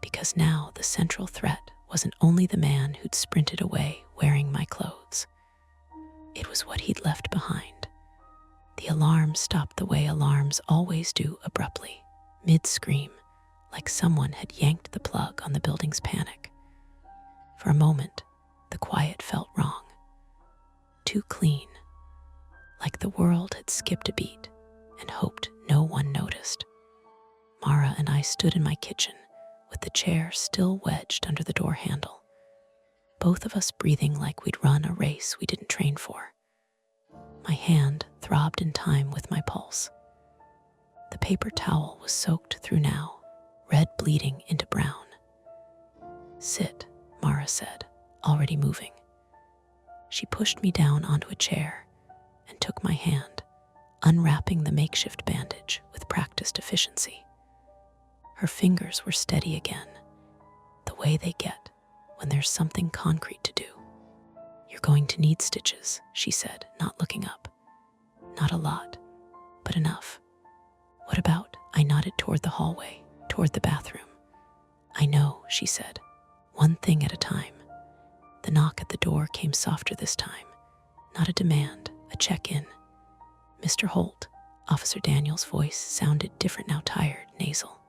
Because now the central threat wasn't only the man who'd sprinted away wearing my clothes. It was what he'd left behind. The alarm stopped the way alarms always do, abruptly, mid-scream, like someone had yanked the plug on the building's panic. For a moment, the quiet felt wrong. Too clean, like the world had skipped a beat and hoped no one noticed. Mara and I stood in my kitchen, with the chair still wedged under the door handle, both of us breathing like we'd run a race we didn't train for. My hand throbbed in time with my pulse. The paper towel was soaked through now, red bleeding into brown. "Sit," Mara said, already moving. She pushed me down onto a chair and took my hand, unwrapping the makeshift bandage with practiced efficiency. Her fingers were steady again, the way they get when there's something concrete to do. "You're going to need stitches," she said, not looking up. "Not a lot, but enough." "What about?" I nodded toward the hallway, toward the bathroom. "I know," she said, "one thing at a time." The knock at the door came softer this time, not a demand, a check-in. "Mr. Holt," Officer Daniel's voice sounded different now, tired, nasal.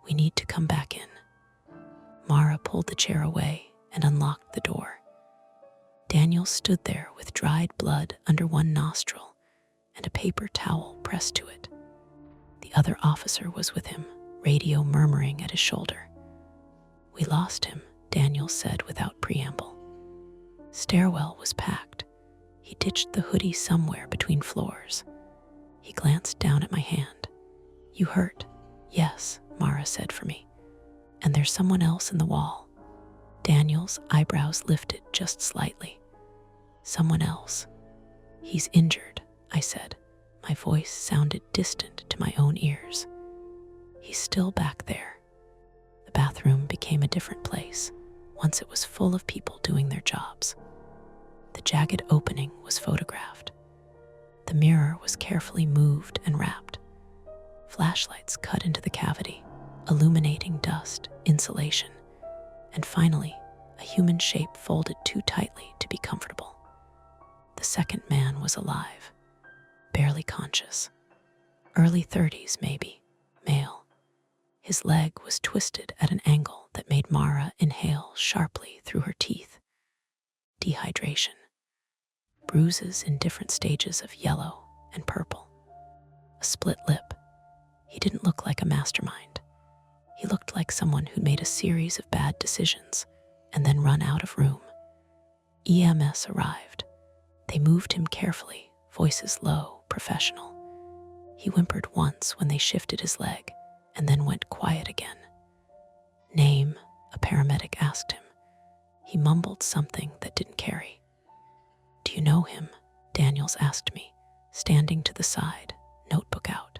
"We need to come back in." Mara pulled the chair away and unlocked the door. Daniel stood there with dried blood under one nostril and a paper towel pressed to it. The other officer was with him, radio murmuring at his shoulder. "We lost him," Daniel said without preamble. Stairwell was packed. He ditched the hoodie somewhere between floors. He glanced down at my hand. "You hurt?" "Yes," Mara said for me. "And there's someone else in the wall." Daniel's eyebrows lifted just slightly. "Someone else." "He's injured," I said. My voice sounded distant to my own ears. "He's still back there." The bathroom became a different place. Once it was full of people doing their jobs. The jagged opening was photographed. The mirror was carefully moved and wrapped. Flashlights cut into the cavity, illuminating dust, insulation, and finally, a human shape folded too tightly to be comfortable. The second man was alive, barely conscious. Early 30s, maybe, male. His leg was twisted at an angle that made Mara inhale sharply through her teeth. Dehydration. Bruises in different stages of yellow and purple. A split lip. He didn't look like a mastermind. He looked like someone who'd made a series of bad decisions and then run out of room. EMS arrived. They moved him carefully, voices low, professional. He whimpered once when they shifted his leg and then went quiet again. "Name?" a paramedic asked him. He mumbled something that didn't carry. "Do you know him?" Daniels asked me, standing to the side, notebook out.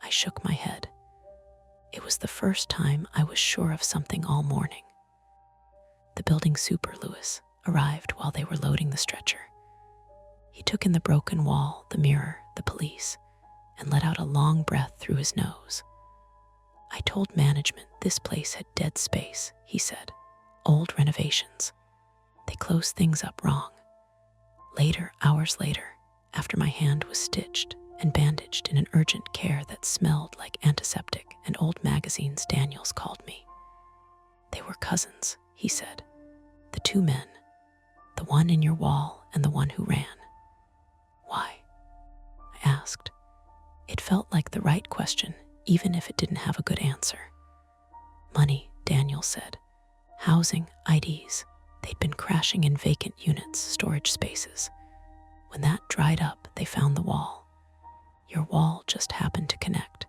I shook my head. It was the first time I was sure of something all morning. The building super, Lewis, arrived while they were loading the stretcher. He took in the broken wall, the mirror, the police, and let out a long breath through his nose. I told management this place had dead space, he said. Old renovations. They closed things up wrong. Later, hours later, after my hand was stitched and bandaged in an urgent care that smelled like antiseptic and old magazines, Daniels called me. They were cousins, he said. The two men, the one in your wall and the one who ran. Why? I asked. It felt like the right question, even if it didn't have a good answer. Money, Daniel said. Housing, IDs. They'd been crashing in vacant units, storage spaces. When that dried up, they found the wall. Your wall just happened to connect.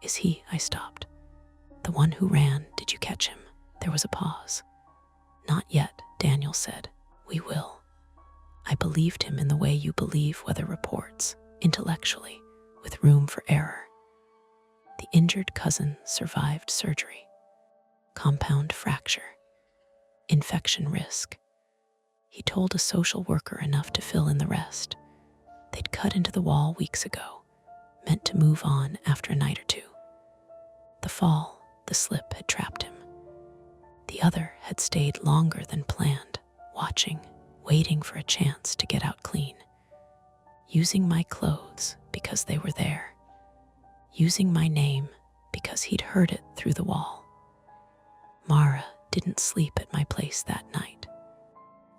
Is he? I stopped. The one who ran, did you catch him? There was a pause. Not yet, Daniel said. We will. I believed him in the way you believe weather reports, intellectually, with room for error. The injured cousin survived surgery. Compound fracture. Infection risk. He told a social worker enough to fill in the rest. They'd cut into the wall weeks ago, meant to move on after a night or two. The fall, the slip had trapped him. The other had stayed longer than planned, watching, waiting for a chance to get out clean. Using my clothes because they were there. Using my name because he'd heard it through the wall. Mara didn't sleep at my place that night.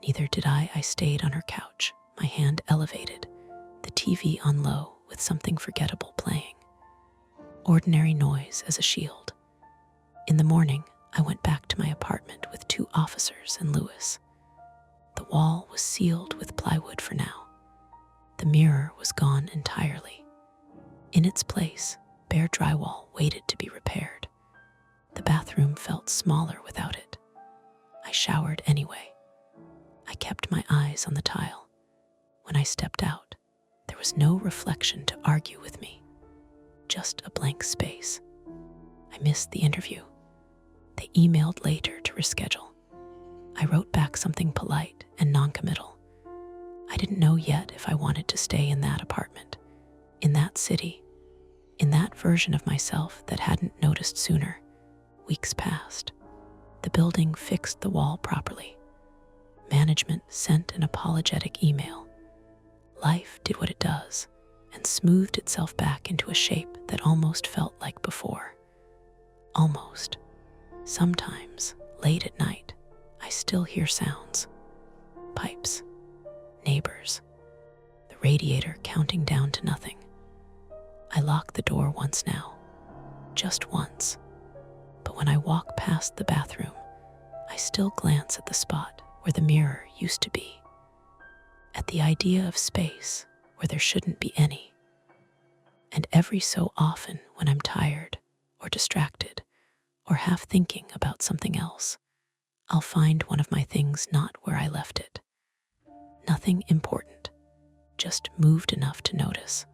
Neither did I. I stayed on her couch, my hand elevated, the TV on low with something forgettable playing. Ordinary noise as a shield. In the morning, I went back to my apartment with 2 officers and Lewis. The wall was sealed with plywood for now. The mirror was gone entirely. In its place, bare drywall waited to be repaired. The bathroom felt smaller without it. I showered anyway. I kept my eyes on the tile. When I stepped out, there was no reflection to argue with me. Just a blank space. I missed the interview. They emailed later to reschedule. I wrote back something polite and non-committal. I didn't know yet if I wanted to stay in that apartment, in that city, in that version of myself that hadn't noticed sooner. Weeks passed. The building fixed the wall properly. Management sent an apologetic email. Life did what it does and smoothed itself back into a shape that almost felt like before. Almost. Sometimes, late at night, I still hear sounds. Pipes. Neighbors. The radiator counting down to nothing. I lock the door once now. Just once. But when I walk past the bathroom, I still glance at the spot where the mirror used to be. At the idea of space where there shouldn't be any. And every so often when I'm tired or distracted or half thinking about something else, I'll find one of my things not where I left it. Nothing important, just moved enough to notice.